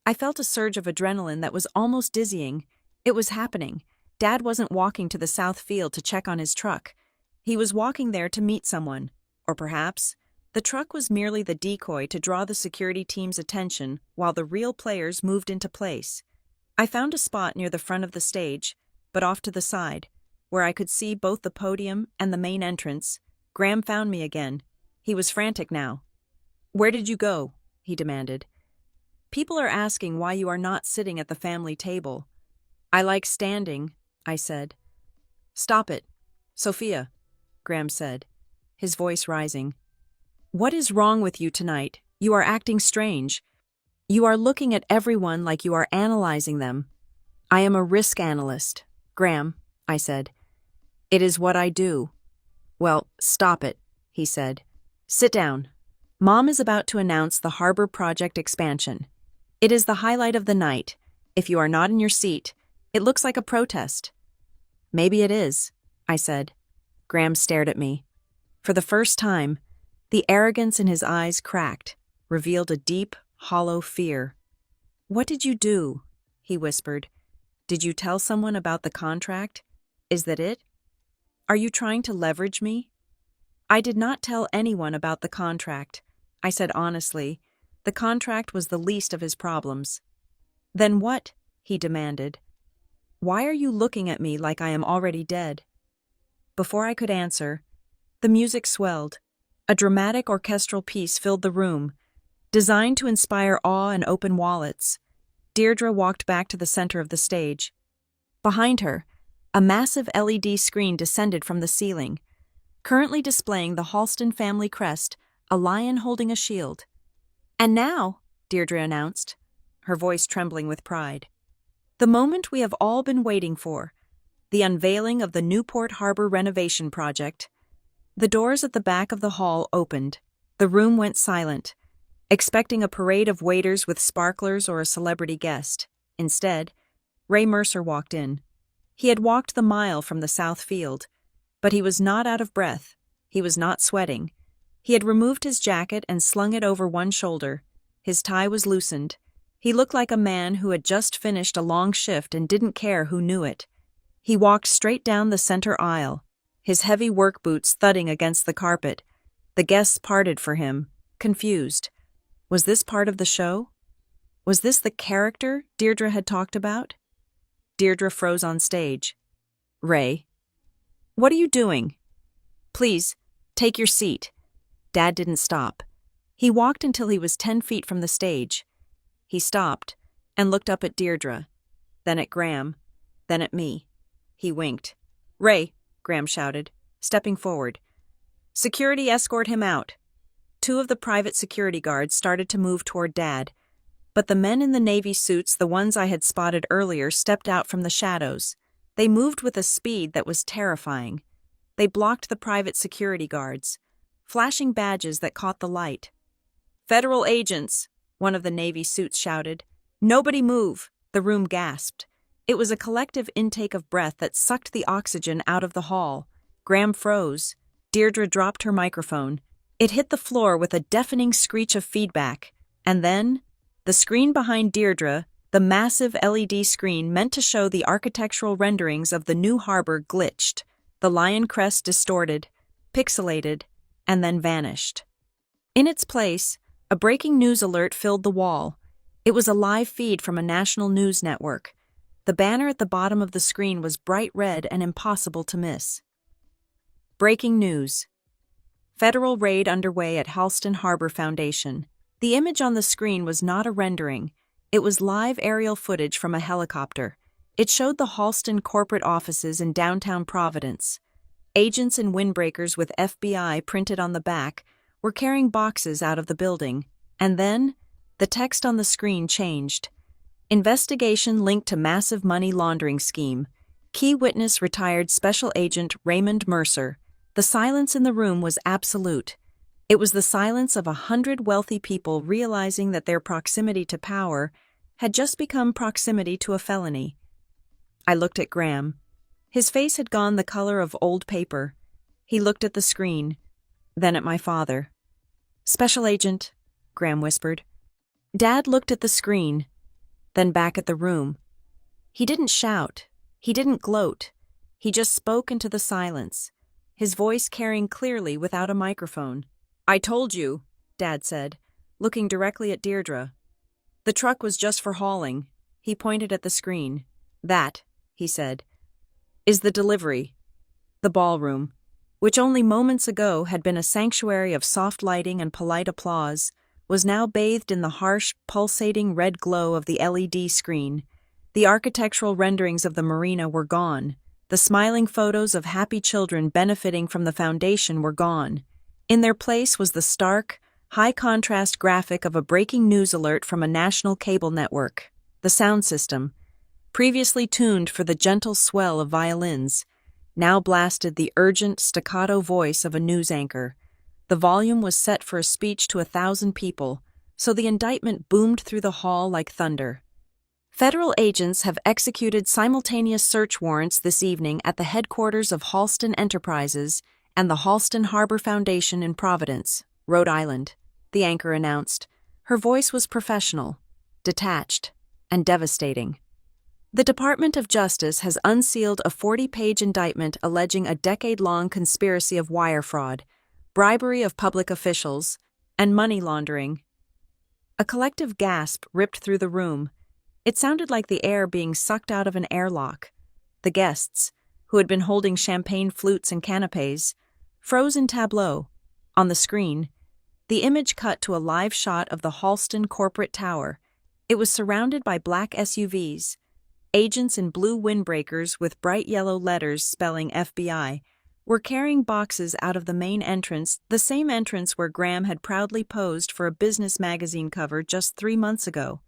I felt a surge of adrenaline that was almost dizzying. It was happening. Dad wasn't walking to the south field to check on his truck. He was walking there to meet someone, Or perhaps, the truck was merely the decoy to draw the security team's attention while the real players moved into place. I found a spot near the front of the stage, but off to the side, where I could see both the podium and the main entrance. Graham found me again. He was frantic now. "Where did you go?" he demanded. "People are asking why you are not sitting at the family table." "I like standing," I said. "Stop it, Sophia," Graham said, his voice rising. "What is wrong with you tonight? You are acting strange. You are looking at everyone like you are analyzing them." "I am a risk analyst, Graham," I said. "It is what I do." "Well, stop it," he said. "Sit down. Mom is about to announce the harbor project expansion. It is the highlight of the night. If you are not in your seat, it looks like a protest." "Maybe it is," I said. Graham stared at me. For the first time, the arrogance in his eyes cracked, revealed a deep, hollow fear. "What did you do?" he whispered. "Did you tell someone about the contract? Is that it? Are you trying to leverage me?" "I did not tell anyone about the contract," I said honestly. The contract was the least of his problems. "Then what?" he demanded. "Why are you looking at me like I am already dead?" Before I could answer, the music swelled. A dramatic orchestral piece filled the room, designed to inspire awe and open wallets. Deirdre walked back to the center of the stage. Behind her, a massive LED screen descended from the ceiling, currently displaying the Halston family crest, a lion holding a shield. "And now," Deirdre announced, her voice trembling with pride, "the moment we have all been waiting for, the unveiling of the Newport Harbor renovation project." The doors at the back of the hall opened. The room went silent, expecting a parade of waiters with sparklers or a celebrity guest. Instead, Ray Mercer walked in. He had walked the mile from the south field, but he was not out of breath. He was not sweating. He had removed his jacket and slung it over one shoulder. His tie was loosened. He looked like a man who had just finished a long shift and didn't care who knew it. He walked straight down the center aisle, his heavy work boots thudding against the carpet. The guests parted for him, confused. Was this part of the show? Was this the character Deirdre had talked about? Deirdre froze on stage. "Ray, what are you doing? Please, take your seat." Dad didn't stop. He walked until he was 10 feet from the stage. He stopped and looked up at Deirdre, then at Graham, then at me. He winked. "Ray," Graham shouted, stepping forward. "Security escort him out." 2 of the private security guards started to move toward Dad, but the men in the Navy suits, the ones I had spotted earlier, stepped out from the shadows. They moved with a speed that was terrifying. They blocked the private security guards, flashing badges that caught the light. "Federal agents," one of the Navy suits shouted. "Nobody move," the room gasped. It was a collective intake of breath that sucked the oxygen out of the hall. Graham froze. Deirdre dropped her microphone. It hit the floor with a deafening screech of feedback. And then, the screen behind Deirdre, the massive LED screen meant to show the architectural renderings of the new harbor, glitched. The lion crest distorted, pixelated, and then vanished. In its place, a breaking news alert filled the wall. It was a live feed from a national news network. The banner at the bottom of the screen was bright red and impossible to miss. Breaking news. Federal raid underway at Halston Harbor Foundation. The image on the screen was not a rendering. It was live aerial footage from a helicopter. It showed the Halston corporate offices in downtown Providence. Agents in windbreakers with FBI printed on the back were carrying boxes out of the building. And then, the text on the screen changed. Investigation linked to massive money laundering scheme. Key witness retired Special Agent Raymond Mercer. The silence in the room was absolute. It was the silence of 100 wealthy people realizing that their proximity to power had just become proximity to a felony. I looked at Graham. His face had gone the color of old paper. He looked at the screen, then at my father. "Special Agent," Graham whispered. Dad looked at the screen, then back at the room. He didn't shout. He didn't gloat. He just spoke into the silence. his voice carrying clearly without a microphone. "I told you," Dad said, looking directly at Deirdre. "The truck was just for hauling." He pointed at the screen. "That," he said, "is the delivery." The ballroom, which only moments ago had been a sanctuary of soft lighting and polite applause, was now bathed in the harsh, pulsating red glow of the LED screen. The architectural renderings of the marina were gone. The smiling photos of happy children benefiting from the foundation were gone. In their place was the stark, high-contrast graphic of a breaking news alert from a national cable network. The sound system, previously tuned for the gentle swell of violins, now blasted the urgent, staccato voice of a news anchor. The volume was set for a speech to 1,000 people, so the indictment boomed through the hall like thunder. Federal agents have executed simultaneous search warrants this evening at the headquarters of Halston Enterprises and the Halston Harbor Foundation in Providence, Rhode Island, the anchor announced. Her voice was professional, detached, and devastating. The Department of Justice has unsealed a 40-page indictment alleging a decade-long conspiracy of wire fraud, bribery of public officials, and money laundering. A collective gasp ripped through the room. It sounded like the air being sucked out of an airlock. The guests, who had been holding champagne flutes and canapes, froze in tableau. On the screen, the image cut to a live shot of the Halston corporate tower. It was surrounded by black SUVs. Agents in blue windbreakers with bright yellow letters spelling FBI were carrying boxes out of the main entrance, the same entrance where Graham had proudly posed for a business magazine cover just 3 months ago.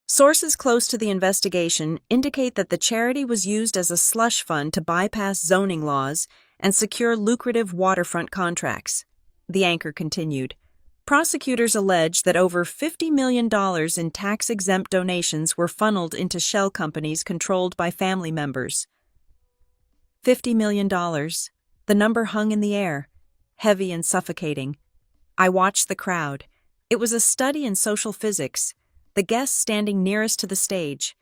Sources close to the investigation indicate that the charity was used as a slush fund to bypass zoning laws and secure lucrative waterfront contracts. The anchor continued. Prosecutors allege that over $50 million in tax-exempt donations were funneled into shell companies controlled by family members. $50 million. The number hung in the air, heavy and suffocating. I watched the crowd. It was a study in social physics, the guests standing nearest to the stage,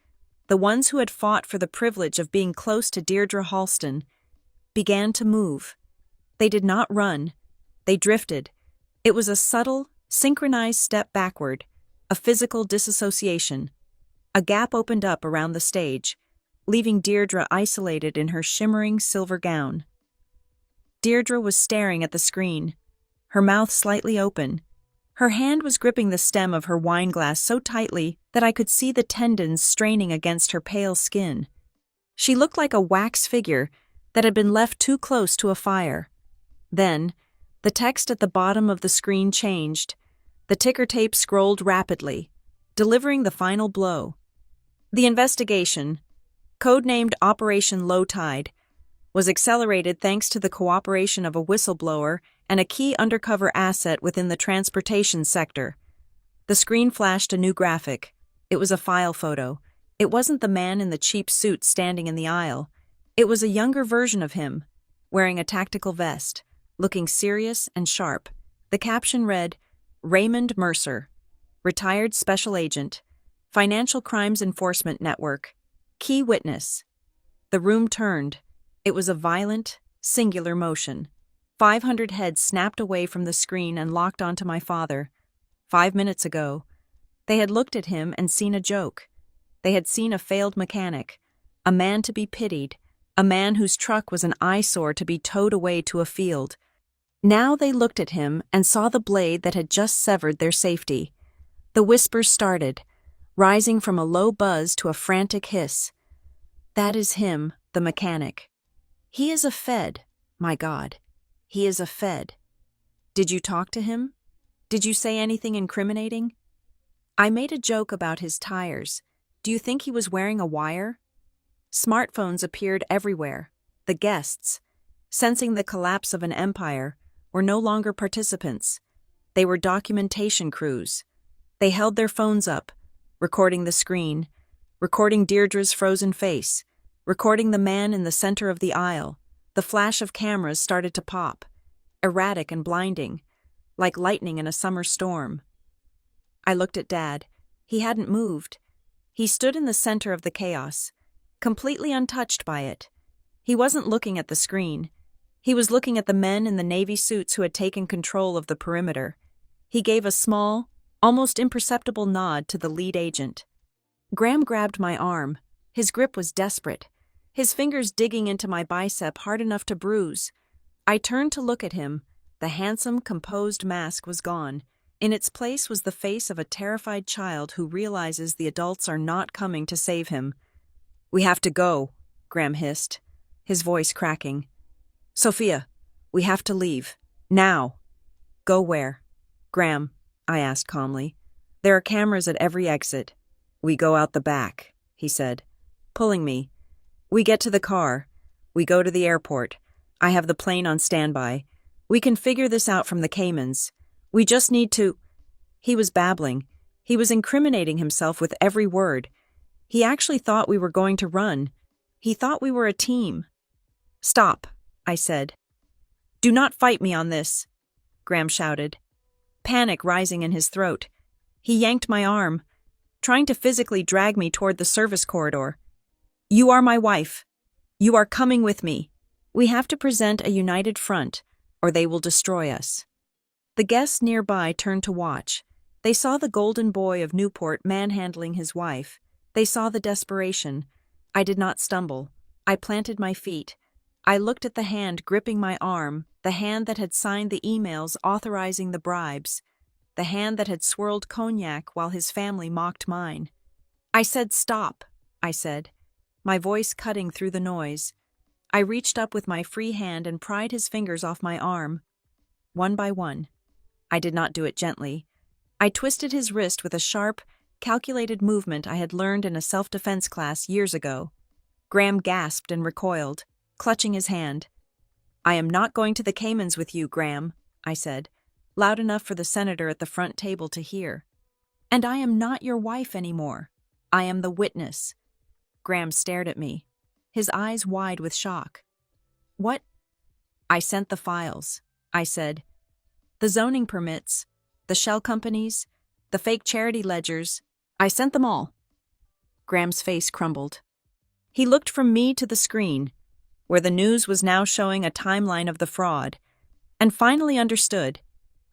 the ones who had fought for the privilege of being close to Deirdre Halston, began to move. They did not run. They drifted. It was a subtle, synchronized step backward, a physical disassociation. A gap opened up around the stage, leaving Deirdre isolated in her shimmering silver gown. Deirdre was staring at the screen, her mouth slightly open. Her hand was gripping the stem of her wine glass so tightly that I could see the tendons straining against her pale skin. She looked like a wax figure that had been left too close to a fire. Then, the text at the bottom of the screen changed. The ticker tape scrolled rapidly, delivering the final blow. The investigation, codenamed Operation Low Tide, was accelerated thanks to the cooperation of a whistleblower and a key undercover asset within the transportation sector. The screen flashed a new graphic. It was a file photo. It wasn't the man in the cheap suit standing in the aisle. It was a younger version of him, wearing a tactical vest, looking serious and sharp. The caption read, "Raymond Mercer, retired special agent, Financial Crimes Enforcement Network, key witness." The room turned. It was a violent, singular motion. 500 heads snapped away from the screen and locked onto my father. 5 minutes ago, they had looked at him and seen a joke. They had seen a failed mechanic, a man to be pitied, a man whose truck was an eyesore to be towed away to a field. Now they looked at him and saw the blade that had just severed their safety. The whispers started, rising from a low buzz to a frantic hiss. That is him, the mechanic. He is a Fed, my God. He is a Fed. Did you talk to him? Did you say anything incriminating? I made a joke about his tires. Do you think he was wearing a wire? Smartphones appeared everywhere. The guests, sensing the collapse of an empire, were no longer participants. They were documentation crews. They held their phones up, recording the screen, recording Deirdre's frozen face, recording the man in the center of the aisle. The flash of cameras started to pop, erratic and blinding, like lightning in a summer storm. I looked at Dad. He hadn't moved. He stood in the center of the chaos, completely untouched by it. He wasn't looking at the screen. He was looking at the men in the navy suits who had taken control of the perimeter. He gave a small, almost imperceptible nod to the lead agent. Graham grabbed my arm. His grip was desperate, his fingers digging into my bicep hard enough to bruise. I turned to look at him. The handsome, composed mask was gone. In its place was the face of a terrified child who realizes the adults are not coming to save him. "We have to go," Graham hissed, his voice cracking. "Sophia, we have to leave. Now." "Go where?" "Graham," I asked calmly. "There are cameras at every exit." "We go out the back," he said, pulling me. "We get to the car. We go to the airport. I have the plane on standby. We can figure this out from the Caymans. We just need to—" He was babbling. He was incriminating himself with every word. He actually thought we were going to run. He thought we were a team. "Stop," I said. "Do not fight me on this," Graham shouted, panic rising in his throat. He yanked my arm, trying to physically drag me toward the service corridor. "You are my wife. You are coming with me. We have to present a united front, or they will destroy us." The guests nearby turned to watch. They saw the golden boy of Newport manhandling his wife. They saw the desperation. I did not stumble. I planted my feet. I looked at the hand gripping my arm, the hand that had signed the emails authorizing the bribes, the hand that had swirled cognac while his family mocked mine. I said, "Stop," I said, my voice cutting through the noise. I reached up with my free hand and pried his fingers off my arm. One by one. I did not do it gently. I twisted his wrist with a sharp, calculated movement I had learned in a self-defense class years ago. Graham gasped and recoiled, clutching his hand. "I am not going to the Caymans with you, Graham," I said, loud enough for the senator at the front table to hear. "And I am not your wife anymore. I am the witness." Graham stared at me, his eyes wide with shock. "What?" "I sent the files," I said. "The zoning permits, the shell companies, the fake charity ledgers. I sent them all." Graham's face crumbled. He looked from me to the screen, where the news was now showing a timeline of the fraud, and finally understood.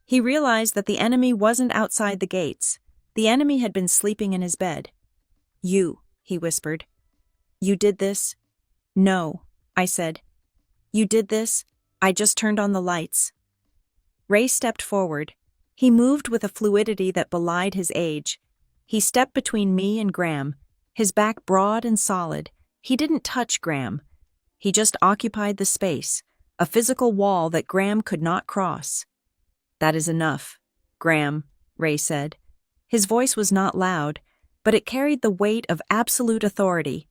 He realized that the enemy wasn't outside the gates. The enemy had been sleeping in his bed. "You," he whispered. "You did this?" "No," I said. "You did this? I just turned on the lights." Ray stepped forward. He moved with a fluidity that belied his age. He stepped between me and Graham, his back broad and solid. He didn't touch Graham. He just occupied the space, a physical wall that Graham could not cross. "That is enough, Graham," Ray said. His voice was not loud, but it carried the weight of absolute authority.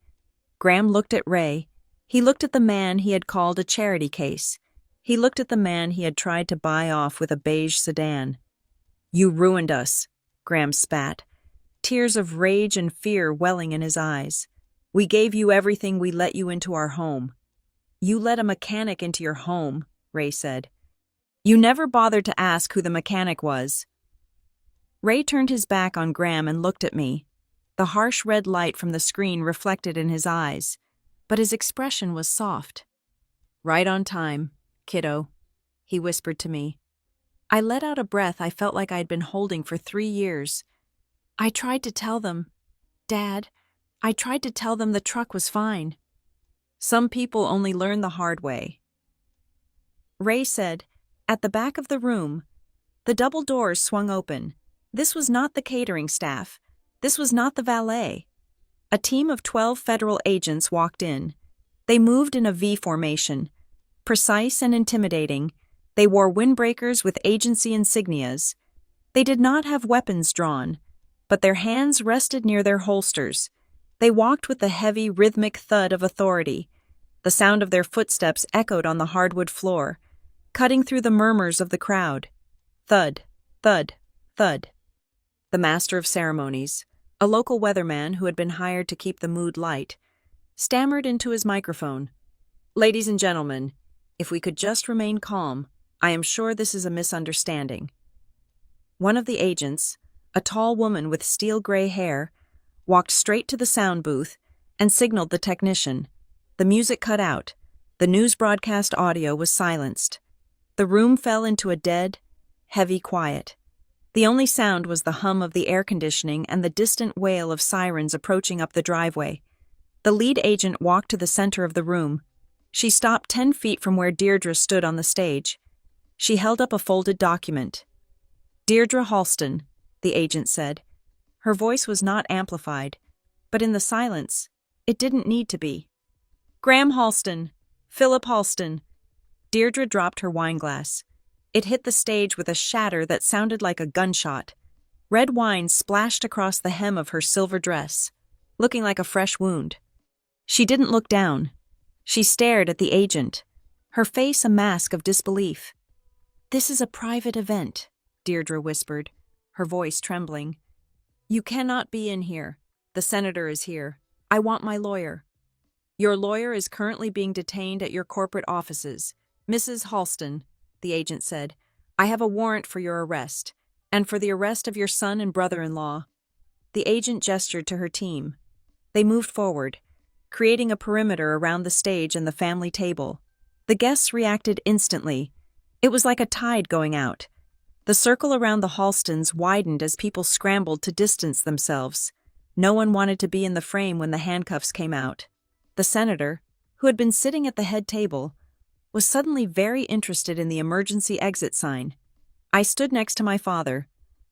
Graham looked at Ray. He looked at the man he had called a charity case. He looked at the man he had tried to buy off with a beige sedan. "You ruined us," Graham spat, tears of rage and fear welling in his eyes. "We gave you everything. We let you into our home." "You let a mechanic into your home," Ray said. "You never bothered to ask who the mechanic was." Ray turned his back on Graham and looked at me. The harsh red light from the screen reflected in his eyes, but his expression was soft. "Right on time, kiddo," he whispered to me. I let out a breath I felt like I'd been holding for 3 years. "I tried to tell them, Dad, I tried to tell them the truck was fine." "Some people only learn the hard way." Ray said, "At the back of the room." The double doors swung open. This was not the catering staff. This was not the valet. A team of 12 federal agents walked in. They moved in a V formation, precise and intimidating. They wore windbreakers with agency insignias. They did not have weapons drawn, but their hands rested near their holsters. They walked with the heavy, rhythmic thud of authority. The sound of their footsteps echoed on the hardwood floor, cutting through the murmurs of the crowd. Thud, thud, thud. The master of ceremonies, a local weatherman who had been hired to keep the mood light, stammered into his microphone. "Ladies and gentlemen, if we could just remain calm, I am sure this is a misunderstanding." One of the agents, a tall woman with steel-gray hair, walked straight to the sound booth and signaled the technician. The music cut out. The news broadcast audio was silenced. The room fell into a dead, heavy quiet. The only sound was the hum of the air conditioning and the distant wail of sirens approaching up the driveway. The lead agent walked to the center of the room. She stopped 10 feet from where Deirdre stood on the stage. She held up a folded document. "Deirdre Halston," the agent said. Her voice was not amplified, but in the silence, it didn't need to be. "Graham Halston, Philip Halston." Deirdre dropped her wineglass. It hit the stage with a shatter that sounded like a gunshot. Red wine splashed across the hem of her silver dress, looking like a fresh wound. She didn't look down. She stared at the agent, her face a mask of disbelief. "This is a private event," Deirdre whispered, her voice trembling. "You cannot be in here. The senator is here. I want my lawyer." "Your lawyer is currently being detained at your corporate offices, Mrs. Halston," the agent said. "I have a warrant for your arrest, and for the arrest of your son and brother-in-law." The agent gestured to her team. They moved forward, creating a perimeter around the stage and the family table. The guests reacted instantly. It was like a tide going out. The circle around the Halstons widened as people scrambled to distance themselves. No one wanted to be in the frame when the handcuffs came out. The senator, who had been sitting at the head table, was suddenly very interested in the emergency exit sign. I stood next to my father,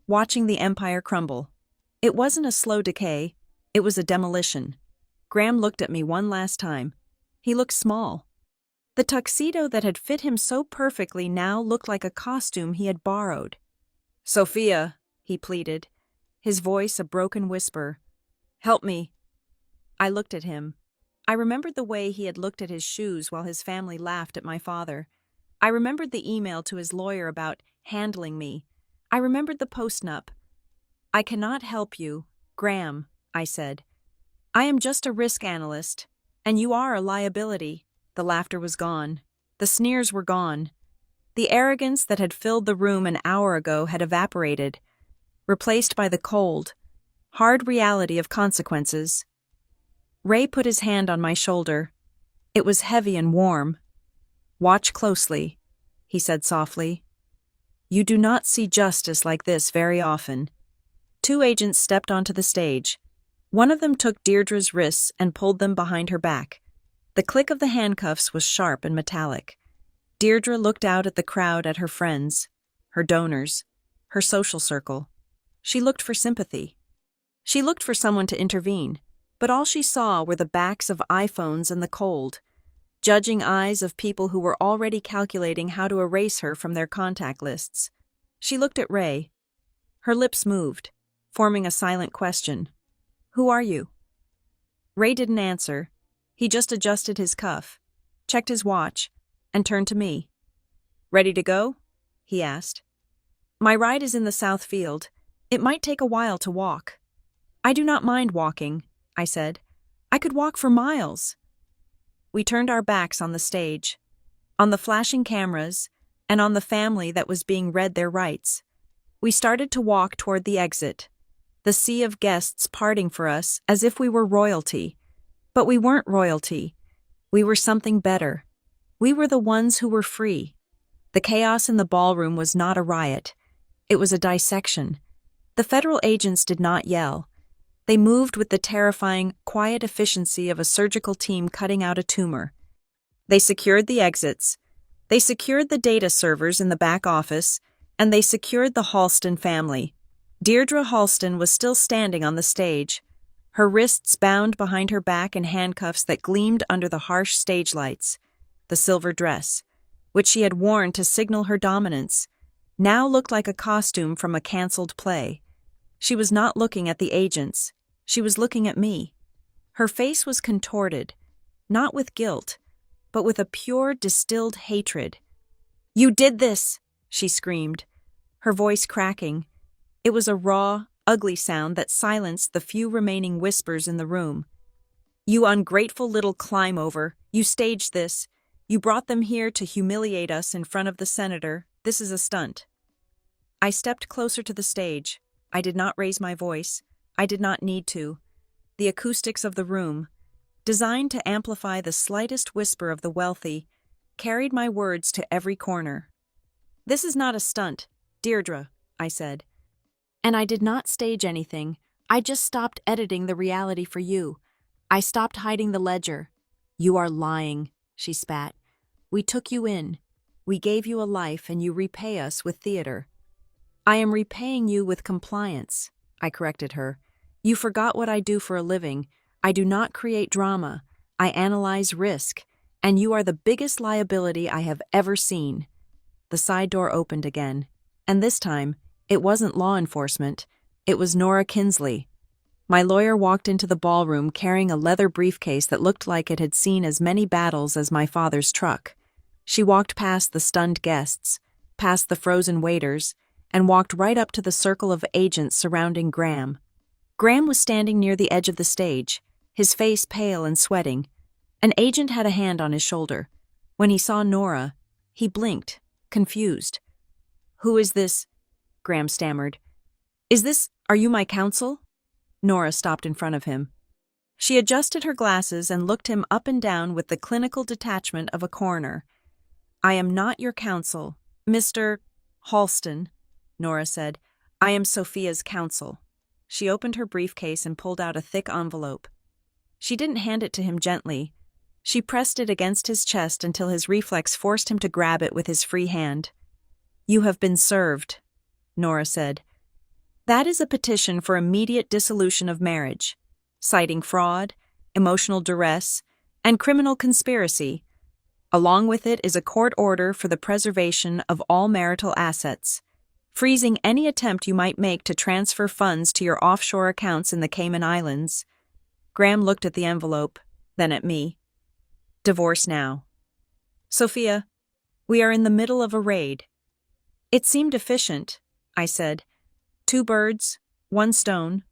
watching the empire crumble. It wasn't a slow decay, it was a demolition. Graham looked at me one last time. He looked small. The tuxedo that had fit him so perfectly now looked like a costume he had borrowed. "Sophia," he pleaded, his voice a broken whisper. "Help me." I looked at him. I remembered the way he had looked at his shoes while his family laughed at my father. I remembered the email to his lawyer about handling me. I remembered the post-nup. "I cannot help you, Graham," I said. "I am just a risk analyst, and you are a liability." The laughter was gone. The sneers were gone. The arrogance that had filled the room an hour ago had evaporated, replaced by the cold, hard reality of consequences. Ray put his hand on my shoulder. It was heavy and warm. "Watch closely," he said softly. "You do not see justice like this very often." 2 agents stepped onto the stage. One of them took Deirdre's wrists and pulled them behind her back. The click of the handcuffs was sharp and metallic. Deirdre looked out at the crowd, at her friends, her donors, her social circle. She looked for sympathy. She looked for someone to intervene. But all she saw were the backs of iPhones and the cold, judging eyes of people who were already calculating how to erase her from their contact lists. She looked at Ray. Her lips moved, forming a silent question. "Who are you?" Ray didn't answer. He just adjusted his cuff, checked his watch, and turned to me. "Ready to go?" he asked. "My ride is in the south field. It might take a while to walk." "I do not mind walking," I said. "I could walk for miles." We turned our backs on the stage, on the flashing cameras, and on the family that was being read their rights. We started to walk toward the exit, the sea of guests parting for us as if we were royalty. But we weren't royalty. We were something better. We were the ones who were free. The chaos in the ballroom was not a riot. It was a dissection. The federal agents did not yell. They moved with the terrifying, quiet efficiency of a surgical team cutting out a tumor. They secured the exits. They secured the data servers in the back office, and they secured the Halston family. Deirdre Halston was still standing on the stage, her wrists bound behind her back in handcuffs that gleamed under the harsh stage lights. The silver dress, which she had worn to signal her dominance, now looked like a costume from a canceled play. She was not looking at the agents. She was looking at me. Her face was contorted, not with guilt, but with a pure, distilled hatred. "You did this!" she screamed, her voice cracking. It was a raw, ugly sound that silenced the few remaining whispers in the room. "You ungrateful little climb-over! You staged this! You brought them here to humiliate us in front of the senator. This is a stunt." I stepped closer to the stage. I did not raise my voice. I did not need to. The acoustics of the room, designed to amplify the slightest whisper of the wealthy, carried my words to every corner. "This is not a stunt, Deirdre," I said. "And I did not stage anything. I just stopped editing the reality for you. I stopped hiding the ledger." "You are lying," she spat. "We took you in. We gave you a life, and you repay us with theater." "I am repaying you with compliance," I corrected her. "You forgot what I do for a living. I do not create drama. I analyze risk, and you are the biggest liability I have ever seen." The side door opened again, and this time, it wasn't law enforcement. It was Nora Kinsley. My lawyer walked into the ballroom carrying a leather briefcase that looked like it had seen as many battles as my father's truck. She walked past the stunned guests, past the frozen waiters, and walked right up to the circle of agents surrounding Graham. Graham was standing near the edge of the stage, his face pale and sweating. An agent had a hand on his shoulder. When he saw Nora, he blinked, confused. "Who is this?" Graham stammered. Are you my counsel?" Nora stopped in front of him. She adjusted her glasses and looked him up and down with the clinical detachment of a coroner. "I am not your counsel, Mr. Halston," Nora said. "I am Sophia's counsel." She opened her briefcase and pulled out a thick envelope. She didn't hand it to him gently. She pressed it against his chest until his reflex forced him to grab it with his free hand. "You have been served," Nora said. "That is a petition for immediate dissolution of marriage, citing fraud, emotional duress, and criminal conspiracy. Along with it is a court order for the preservation of all marital assets, freezing any attempt you might make to transfer funds to your offshore accounts in the Cayman Islands." Graham looked at the envelope, then at me. "Divorce now." "Sophia, we are in the middle of a raid." "It seemed efficient," I said. "Two birds, one stone."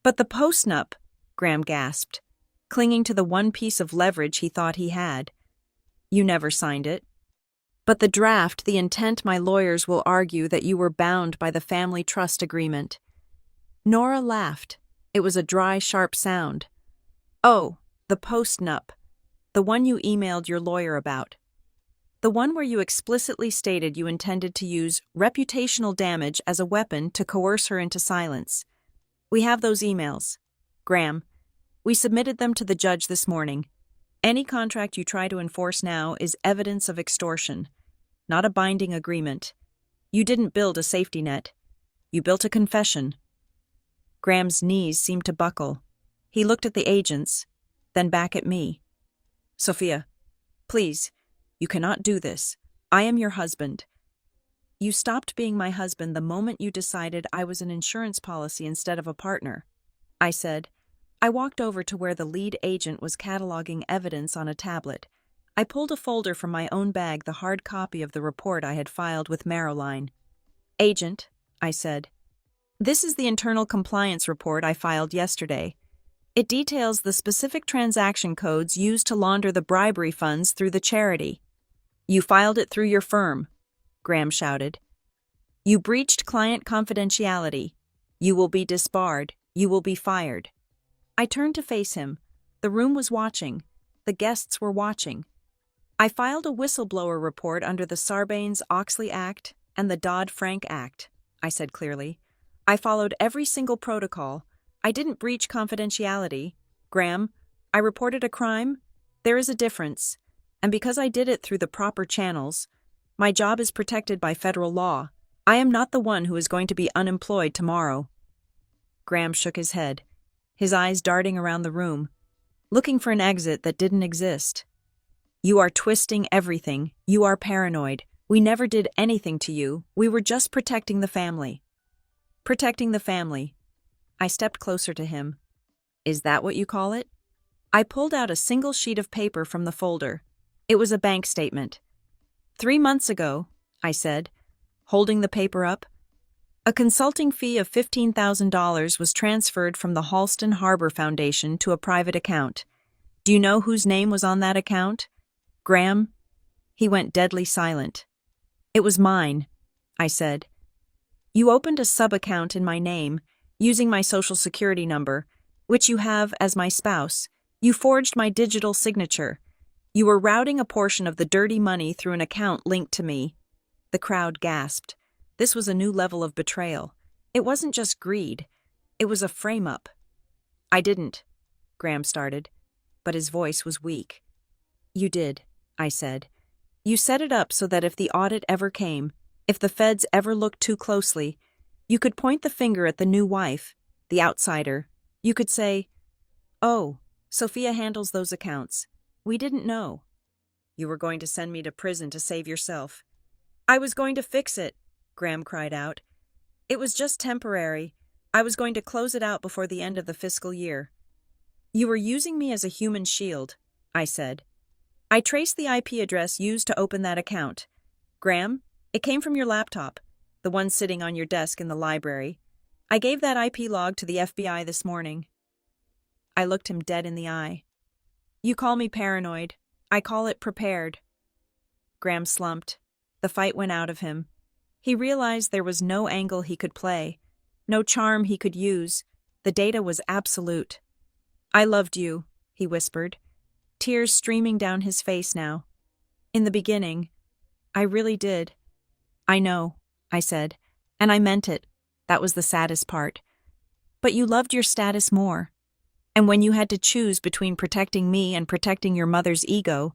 "But the postnup," Graham gasped, clinging to the one piece of leverage he thought he had. "You never signed it." "But the draft, the intent, my lawyers will argue that you were bound by the family trust agreement." Nora laughed. It was a dry, sharp sound. "Oh, the postnup. The one you emailed your lawyer about. The one where you explicitly stated you intended to use reputational damage as a weapon to coerce her into silence. We have those emails. Graham, we submitted them to the judge this morning. Any contract you try to enforce now is evidence of extortion, not a binding agreement. You didn't build a safety net. You built a confession." Graham's knees seemed to buckle. He looked at the agents, then back at me. "Sophia, please, you cannot do this. I am your husband." "You stopped being my husband the moment you decided I was an insurance policy instead of a partner," I said. I walked over to where the lead agent was cataloging evidence on a tablet. I pulled a folder from my own bag, the hard copy of the report I had filed with Maroline. "Agent," I said, "this is the internal compliance report I filed yesterday. It details the specific transaction codes used to launder the bribery funds through the charity." "You filed it through your firm," Graham shouted. "You breached client confidentiality. You will be disbarred. You will be fired." I turned to face him. The room was watching. The guests were watching. "I filed a whistleblower report under the Sarbanes-Oxley Act and the Dodd-Frank Act," I said clearly. "I followed every single protocol. I didn't breach confidentiality. Graham, I reported a crime. There is a difference. And because I did it through the proper channels, my job is protected by federal law. I am not the one who is going to be unemployed tomorrow." Graham shook his head, his eyes darting around the room, looking for an exit that didn't exist. "You are twisting everything. You are paranoid. We never did anything to you. We were just protecting the family." "Protecting the family." I stepped closer to him. "Is that what you call it?" I pulled out a single sheet of paper from the folder. It was a bank statement. 3 months ago," I said, holding the paper up, "a consulting fee of $15,000 was transferred from the Halston Harbor Foundation to a private account. Do you know whose name was on that account?" "Graham?" He went deadly silent. "It was mine," I said. "You opened a sub-account in my name, using my social security number, which you have as my spouse. You forged my digital signature. You were routing a portion of the dirty money through an account linked to me." The crowd gasped. This was a new level of betrayal. It wasn't just greed. It was a frame-up. "I didn't," Graham started, but his voice was weak. "You did," I said. "You set it up so that if the audit ever came, if the feds ever looked too closely, you could point the finger at the new wife, the outsider. You could say, 'Oh, Sophia handles those accounts. We didn't know.' You were going to send me to prison to save yourself." "I was going to fix it," Graham cried out. "It was just temporary. I was going to close it out before the end of the fiscal year." "You were using me as a human shield," I said. "I traced the IP address used to open that account. Graham, it came from your laptop, the one sitting on your desk in the library. I gave that IP log to the FBI this morning." I looked him dead in the eye. "You call me paranoid. I call it prepared." Graham slumped. The fight went out of him. He realized there was no angle he could play, no charm he could use. The data was absolute. "I loved you," he whispered, tears streaming down his face now. "In the beginning, I really did." "I know," I said, "and I meant it. That was the saddest part. But you loved your status more. And when you had to choose between protecting me and protecting your mother's ego,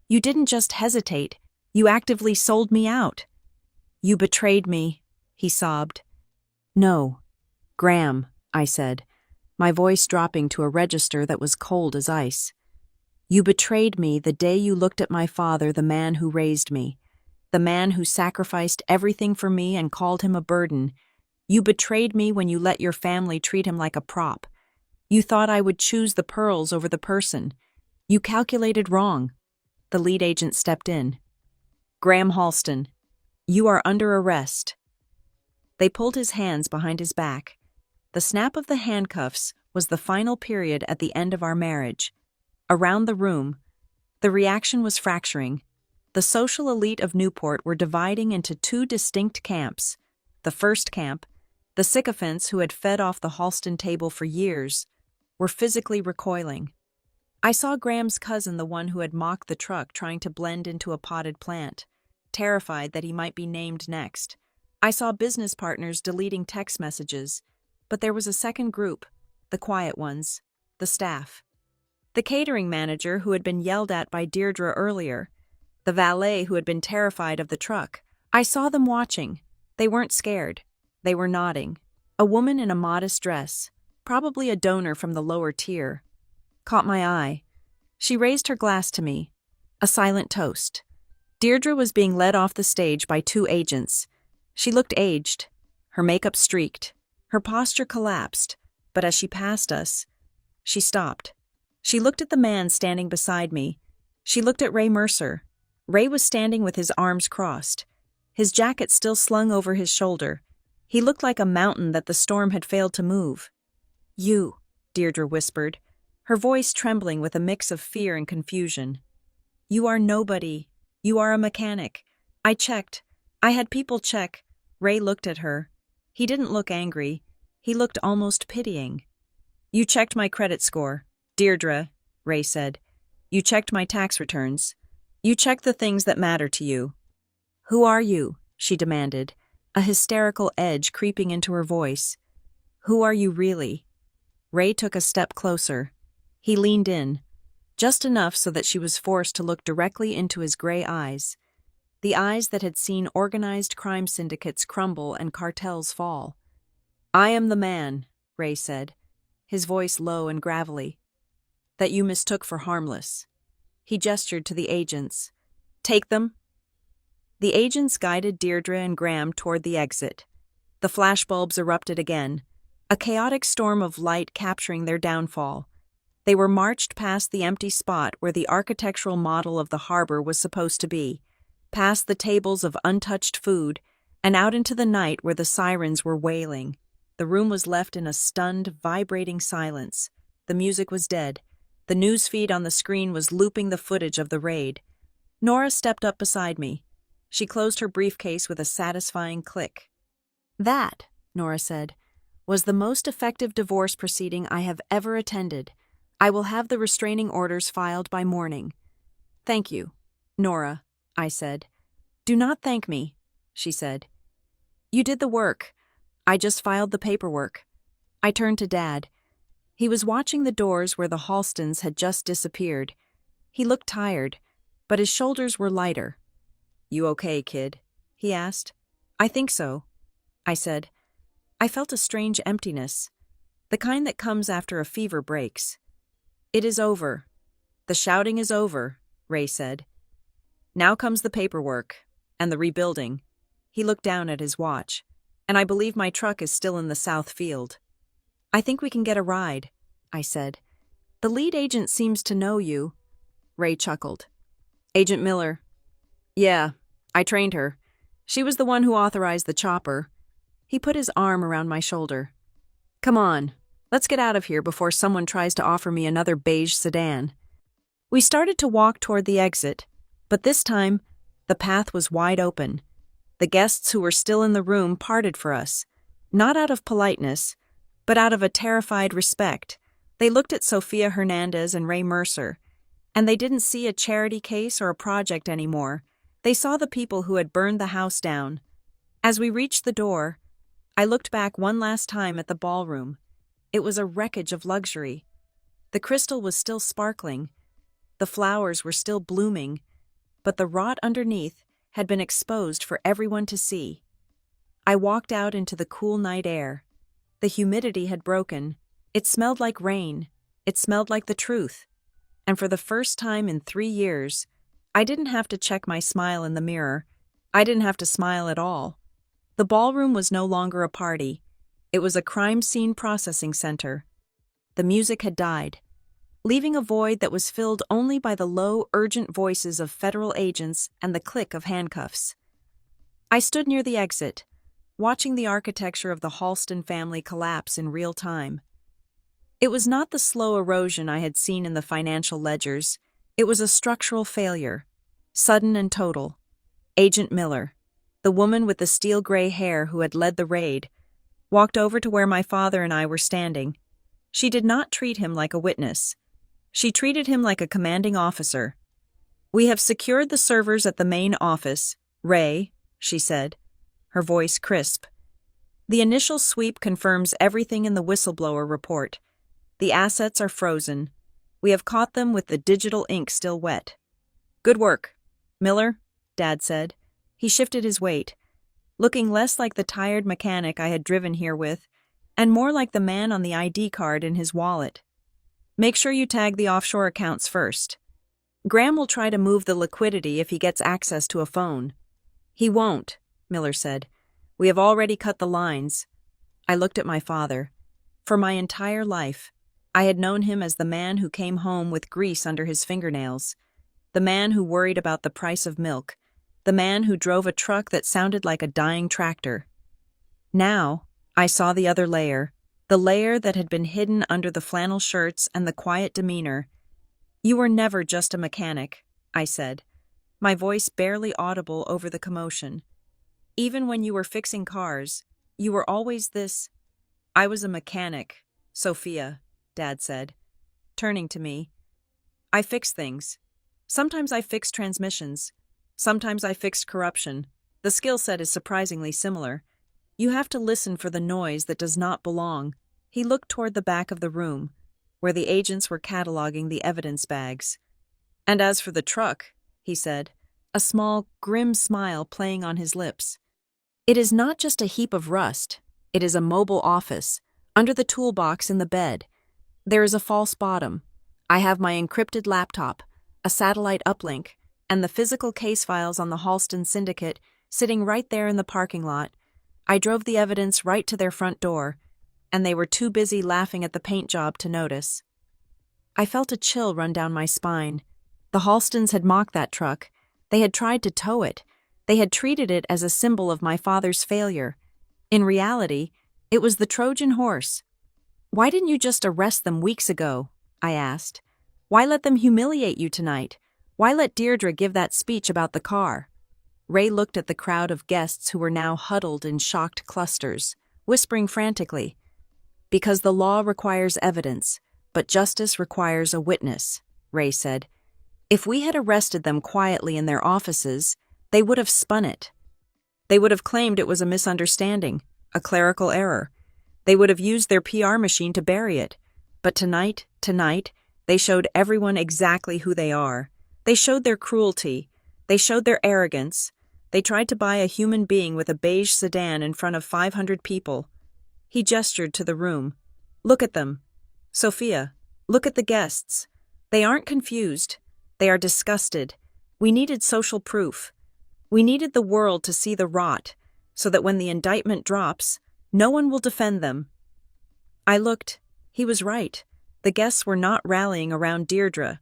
you didn't just hesitate, you actively sold me out." "You betrayed me," he sobbed. "No, Graham," I said, my voice dropping to a register that was cold as ice. "You betrayed me the day you looked at my father, the man who raised me, the man who sacrificed everything for me and called him a burden. You betrayed me when you let your family treat him like a prop. You thought I would choose the pearls over the person. You calculated wrong." The lead agent stepped in. "Graham Halston, you are under arrest." They pulled his hands behind his back. The snap of the handcuffs was the final period at the end of our marriage. Around the room, the reaction was fracturing. The social elite of Newport were dividing into two distinct camps. The first camp, the sycophants who had fed off the Halston table for years, were physically recoiling. I saw Graham's cousin, the one who had mocked the truck, trying to blend into a potted plant, terrified that he might be named next. I saw business partners deleting text messages, but there was a second group, the quiet ones, the staff. The catering manager who had been yelled at by Deirdre earlier, the valet who had been terrified of the truck. I saw them watching. They weren't scared. They were nodding. A woman in a modest dress, probably a donor from the lower tier, caught my eye. She raised her glass to me, a silent toast. Deirdre was being led off the stage by two agents. She looked aged, her makeup streaked, her posture collapsed, but as she passed us, she stopped. She looked at the man standing beside me. She looked at Ray Mercer. Ray was standing with his arms crossed, his jacket still slung over his shoulder. He looked like a mountain that the storm had failed to move. "You," Deirdre whispered, her voice trembling with a mix of fear and confusion. "You are nobody. You are a mechanic. I checked. I had people check." Ray looked at her. He didn't look angry. He looked almost pitying. "You checked my credit score, Deirdre," Ray said. "You checked my tax returns. You checked the things that matter to you." "Who are you?" she demanded, a hysterical edge creeping into her voice. "Who are you really?" Ray took a step closer. He leaned in, just enough so that she was forced to look directly into his gray eyes, the eyes that had seen organized crime syndicates crumble and cartels fall. "I am the man," Ray said, his voice low and gravelly, "that you mistook for harmless." He gestured to the agents. "Take them." The agents guided Deirdre and Graham toward the exit. The flashbulbs erupted again, a chaotic storm of light capturing their downfall. They were marched past the empty spot where the architectural model of the harbor was supposed to be, past the tables of untouched food, and out into the night where the sirens were wailing. The room was left in a stunned, vibrating silence. The music was dead. The news feed on the screen was looping the footage of the raid. Nora stepped up beside me. She closed her briefcase with a satisfying click. "That," Nora said, "was the most effective divorce proceeding I have ever attended. I will have the restraining orders filed by morning. Thank you, Nora, I said. Do not thank me, she said. You did the work. I just filed the paperwork. I turned to Dad. He was watching the doors where the Halstons had just disappeared. He looked tired, but his shoulders were lighter. You okay, kid? He asked. I think so, I said. I felt a strange emptiness, the kind that comes after a fever breaks. It is over. The shouting is over, Ray said. Now comes the paperwork, and the rebuilding. He looked down at his watch, and I believe my truck is still in the south field. I think we can get a ride, I said. The lead agent seems to know you. Ray chuckled. Agent Miller. Yeah, I trained her. She was the one who authorized the chopper. He put his arm around my shoulder. Come on, let's get out of here before someone tries to offer me another beige sedan. We started to walk toward the exit, but this time, the path was wide open. The guests who were still in the room parted for us, not out of politeness, but out of a terrified respect. They looked at Sofia Hernandez and Ray Mercer, and they didn't see a charity case or a project anymore. They saw the people who had burned the house down. As we reached the door, I looked back one last time at the ballroom. It was a wreckage of luxury. The crystal was still sparkling. The flowers were still blooming, but the rot underneath had been exposed for everyone to see. I walked out into the cool night air. The humidity had broken. It smelled like rain. It smelled like the truth. And for the first time in 3 years, I didn't have to check my smile in the mirror. I didn't have to smile at all. The ballroom was no longer a party. It was a crime scene processing center. The music had died, leaving a void that was filled only by the low, urgent voices of federal agents and the click of handcuffs. I stood near the exit, watching the architecture of the Halston family collapse in real time. It was not the slow erosion I had seen in the financial ledgers. It was a structural failure, sudden and total. Agent Miller, the woman with the steel-gray hair who had led the raid, walked over to where my father and I were standing. She did not treat him like a witness. She treated him like a commanding officer. We have secured the servers at the main office, Ray, she said, her voice crisp. The initial sweep confirms everything in the whistleblower report. The assets are frozen. We have caught them with the digital ink still wet. Good work, Miller, Dad said. He shifted his weight, looking less like the tired mechanic I had driven here with, and more like the man on the ID card in his wallet. Make sure you tag the offshore accounts first. Graham will try to move the liquidity if he gets access to a phone. He won't, Miller said. We have already cut the lines. I looked at my father. For my entire life, I had known him as the man who came home with grease under his fingernails, the man who worried about the price of milk, the man who drove a truck that sounded like a dying tractor. Now, I saw the other layer, the layer that had been hidden under the flannel shirts and the quiet demeanor. You were never just a mechanic, I said, my voice barely audible over the commotion. Even when you were fixing cars, you were always this. I was a mechanic, Sophia, Dad said, turning to me. I fix things. Sometimes I fix transmissions. Sometimes I fixed corruption. The skill set is surprisingly similar. You have to listen for the noise that does not belong. He looked toward the back of the room, where the agents were cataloging the evidence bags. And as for the truck, he said, a small, grim smile playing on his lips. It is not just a heap of rust. It is a mobile office, under the toolbox in the bed. There is a false bottom. I have my encrypted laptop, a satellite uplink, and the physical case files on the Halston Syndicate sitting right there in the parking lot. I drove the evidence right to their front door, and they were too busy laughing at the paint job to notice. I felt a chill run down my spine. The Halstons had mocked that truck. They had tried to tow it. They had treated it as a symbol of my father's failure. In reality, it was the Trojan horse. Why didn't you just arrest them weeks ago? I asked. Why let them humiliate you tonight? Why let Deirdre give that speech about the car? Ray looked at the crowd of guests who were now huddled in shocked clusters, whispering frantically. Because the law requires evidence. But justice requires a witness, Ray said. If we had arrested them quietly in their offices, they would have spun it. They would have claimed it was a misunderstanding, a clerical error. They would have used their PR machine to bury it. But tonight, they showed everyone exactly who they are. They showed their cruelty. They showed their arrogance. They tried to buy a human being with a beige sedan in front of 500 people. He gestured to the room. Look at them. Sophia, look at the guests. They aren't confused. They are disgusted. We needed social proof. We needed the world to see the rot, so that when the indictment drops, no one will defend them. I looked. He was right. The guests were not rallying around Deirdre.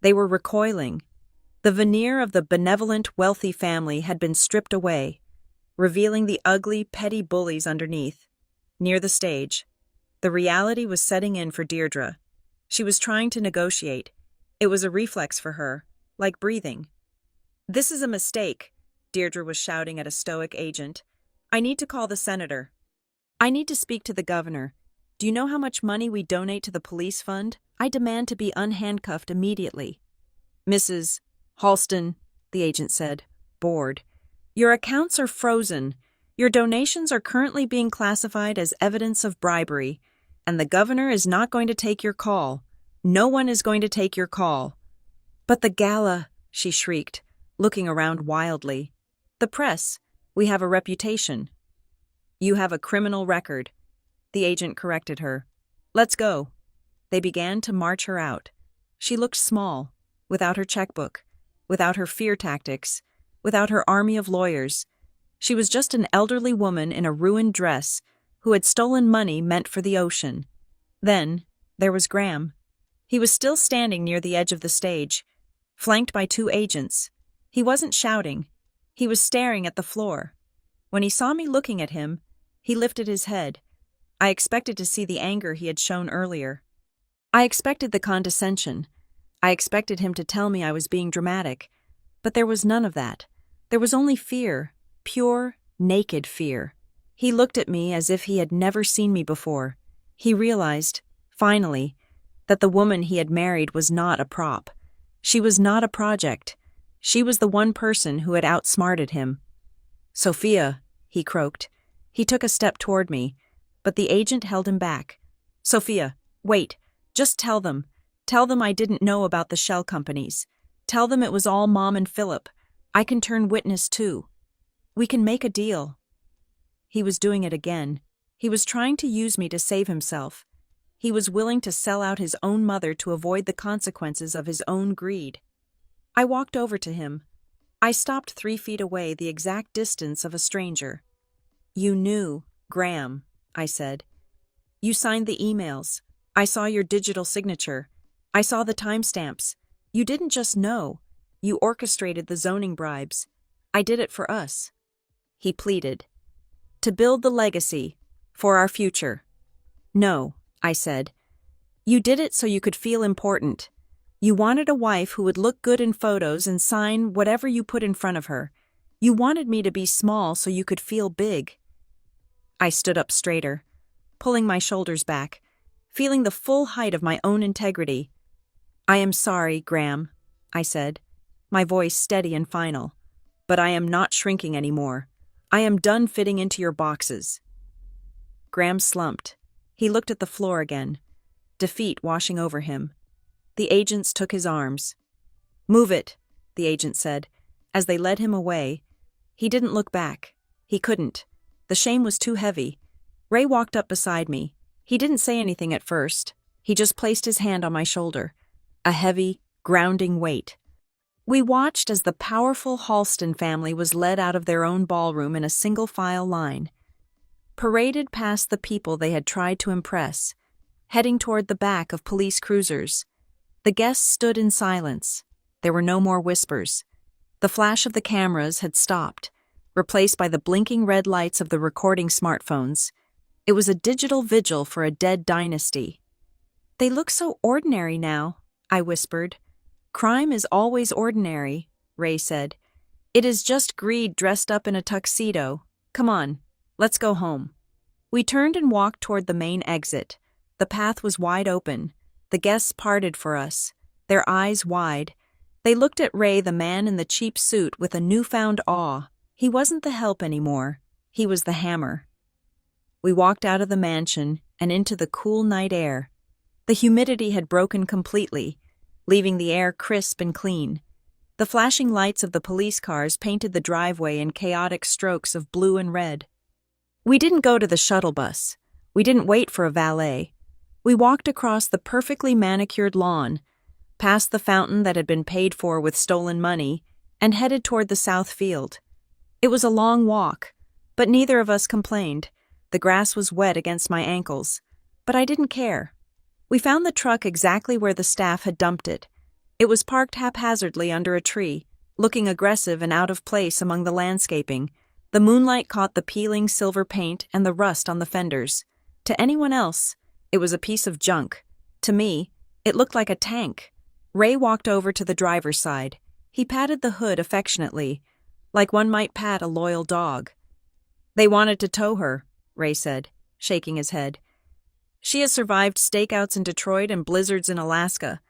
They were recoiling. The veneer of the benevolent, wealthy family had been stripped away, revealing the ugly, petty bullies underneath. Near the stage, the reality was setting in for Deirdre. She was trying to negotiate. It was a reflex for her, like breathing. "This is a mistake," Deirdre was shouting at a stoic agent. "I need to call the senator. I need to speak to the governor. Do you know how much money we donate to the police fund? I demand to be unhandcuffed immediately." "Mrs. Halston," the agent said, bored, "your accounts are frozen. Your donations are currently being classified as evidence of bribery, and the governor is not going to take your call. No one is going to take your call." "But the gala," she shrieked, looking around wildly. "The press. We have a reputation." "You have a criminal record," the agent corrected her. "Let's go." They began to march her out. She looked small, without her checkbook, without her fear tactics, without her army of lawyers. She was just an elderly woman in a ruined dress who had stolen money meant for the ocean. Then, there was Graham. He was still standing near the edge of the stage, flanked by 2 agents. He wasn't shouting. He was staring at the floor. When he saw me looking at him, he lifted his head. I expected to see the anger he had shown earlier. I expected the condescension. I expected him to tell me I was being dramatic. But there was none of that. There was only fear, pure, naked fear. He looked at me as if he had never seen me before. He realized, finally, that the woman he had married was not a prop. She was not a project. She was the one person who had outsmarted him. "Sophia," he croaked. He took a step toward me, but the agent held him back. "Sophia, wait. Just tell them. Tell them I didn't know about the shell companies. Tell them it was all Mom and Philip. I can turn witness too. We can make a deal." He was doing it again. He was trying to use me to save himself. He was willing to sell out his own mother to avoid the consequences of his own greed. I walked over to him. I stopped 3 feet away, the exact distance of a stranger. "You knew, Graham," I said. "You signed the emails. I saw your digital signature. I saw the timestamps. You didn't just know. You orchestrated the zoning bribes. I did it for us." He pleaded. "To build the legacy. For our future." "No," I said. "You did it so you could feel important. You wanted a wife who would look good in photos and sign whatever you put in front of her. You wanted me to be small so you could feel big." I stood up straighter, pulling my shoulders back, feeling the full height of my own integrity. "I am sorry, Graham," I said, my voice steady and final. "But I am not shrinking anymore. I am done fitting into your boxes." Graham slumped. He looked at the floor again, defeat washing over him. The agents took his arms. "Move it," the agent said, as they led him away. He didn't look back. He couldn't. The shame was too heavy. Ray walked up beside me. He didn't say anything at first. He just placed his hand on my shoulder. A heavy, grounding weight. We watched as the powerful Halston family was led out of their own ballroom in a single-file line, paraded past the people they had tried to impress, heading toward the back of police cruisers. The guests stood in silence. There were no more whispers. The flash of the cameras had stopped, replaced by the blinking red lights of the recording smartphones. It was a digital vigil for a dead dynasty. "They look so ordinary now," I whispered. "Crime is always ordinary," Ray said. "It is just greed dressed up in a tuxedo. Come on, let's go home." We turned and walked toward the main exit. The path was wide open. The guests parted for us, their eyes wide. They looked at Ray, the man in the cheap suit, with a newfound awe. He wasn't the help anymore. He was the hammer. We walked out of the mansion and into the cool night air. The humidity had broken completely, leaving the air crisp and clean. The flashing lights of the police cars painted the driveway in chaotic strokes of blue and red. We didn't go to the shuttle bus. We didn't wait for a valet. We walked across the perfectly manicured lawn, past the fountain that had been paid for with stolen money, and headed toward the south field. It was a long walk, but neither of us complained. The grass was wet against my ankles, but I didn't care. We found the truck exactly where the staff had dumped it. It was parked haphazardly under a tree, looking aggressive and out of place among the landscaping. The moonlight caught the peeling silver paint and the rust on the fenders. To anyone else, it was a piece of junk. To me, it looked like a tank. Ray walked over to the driver's side. He patted the hood affectionately, like one might pat a loyal dog. "They wanted to tow her," Ray said, shaking his head. "She has survived stakeouts in Detroit and blizzards in Alaska.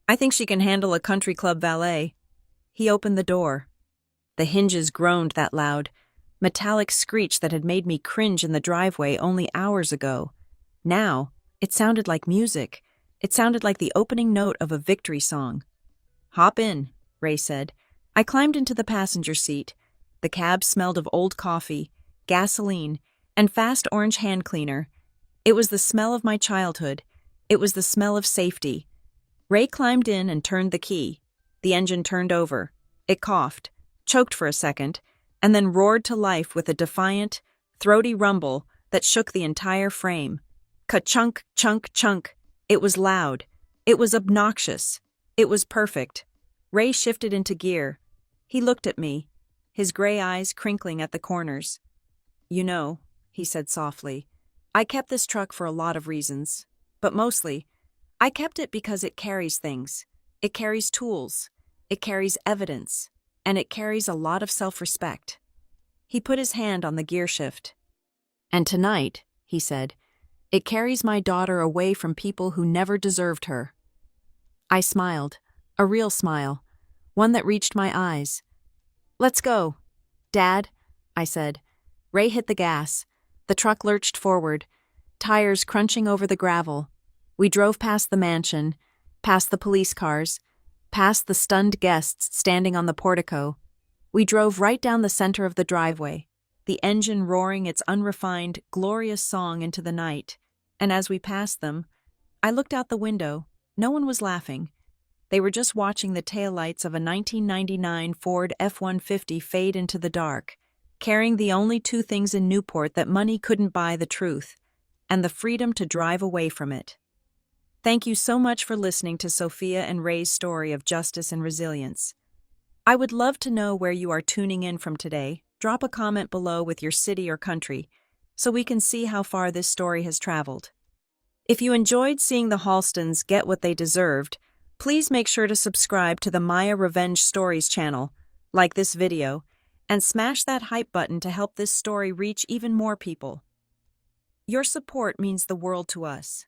I think she can handle a country club valet." He opened the door. The hinges groaned that loud, metallic screech that had made me cringe in the driveway only hours ago. Now, it sounded like music. It sounded like the opening note of a victory song. "Hop in," Ray said. I climbed into the passenger seat. The cab smelled of old coffee, gasoline, and fast orange hand cleaner. It was the smell of my childhood. It was the smell of safety. Ray climbed in and turned the key. The engine turned over. It coughed, choked for a second, and then roared to life with a defiant, throaty rumble that shook the entire frame. Ka-chunk, chunk, chunk. It was loud. It was obnoxious. It was perfect. Ray shifted into gear. He looked at me, his gray eyes crinkling at the corners. "You know," he said softly, "I kept this truck for a lot of reasons, but mostly, I kept it because it carries things. It carries tools. It carries evidence. And it carries a lot of self-respect." He put his hand on the gear shift. "And tonight," he said, "it carries my daughter away from people who never deserved her." I smiled, a real smile, one that reached my eyes. "Let's go, Dad," I said. Ray hit the gas. The truck lurched forward, tires crunching over the gravel. We drove past the mansion, past the police cars, past the stunned guests standing on the portico. We drove right down the center of the driveway, the engine roaring its unrefined, glorious song into the night. And as we passed them, I looked out the window. No one was laughing. They were just watching the taillights of a 1999 Ford F-150 fade into the dark, carrying the only two things in Newport that money couldn't buy: the truth, and the freedom to drive away from it. Thank you so much for listening to Sophia and Ray's story of justice and resilience. I would love to know where you are tuning in from today. Drop a comment below with your city or country, so we can see how far this story has traveled. If you enjoyed seeing the Halstons get what they deserved, please make sure to subscribe to the Maya Revenge Stories channel, like this video, and smash that hype button to help this story reach even more people. Your support means the world to us.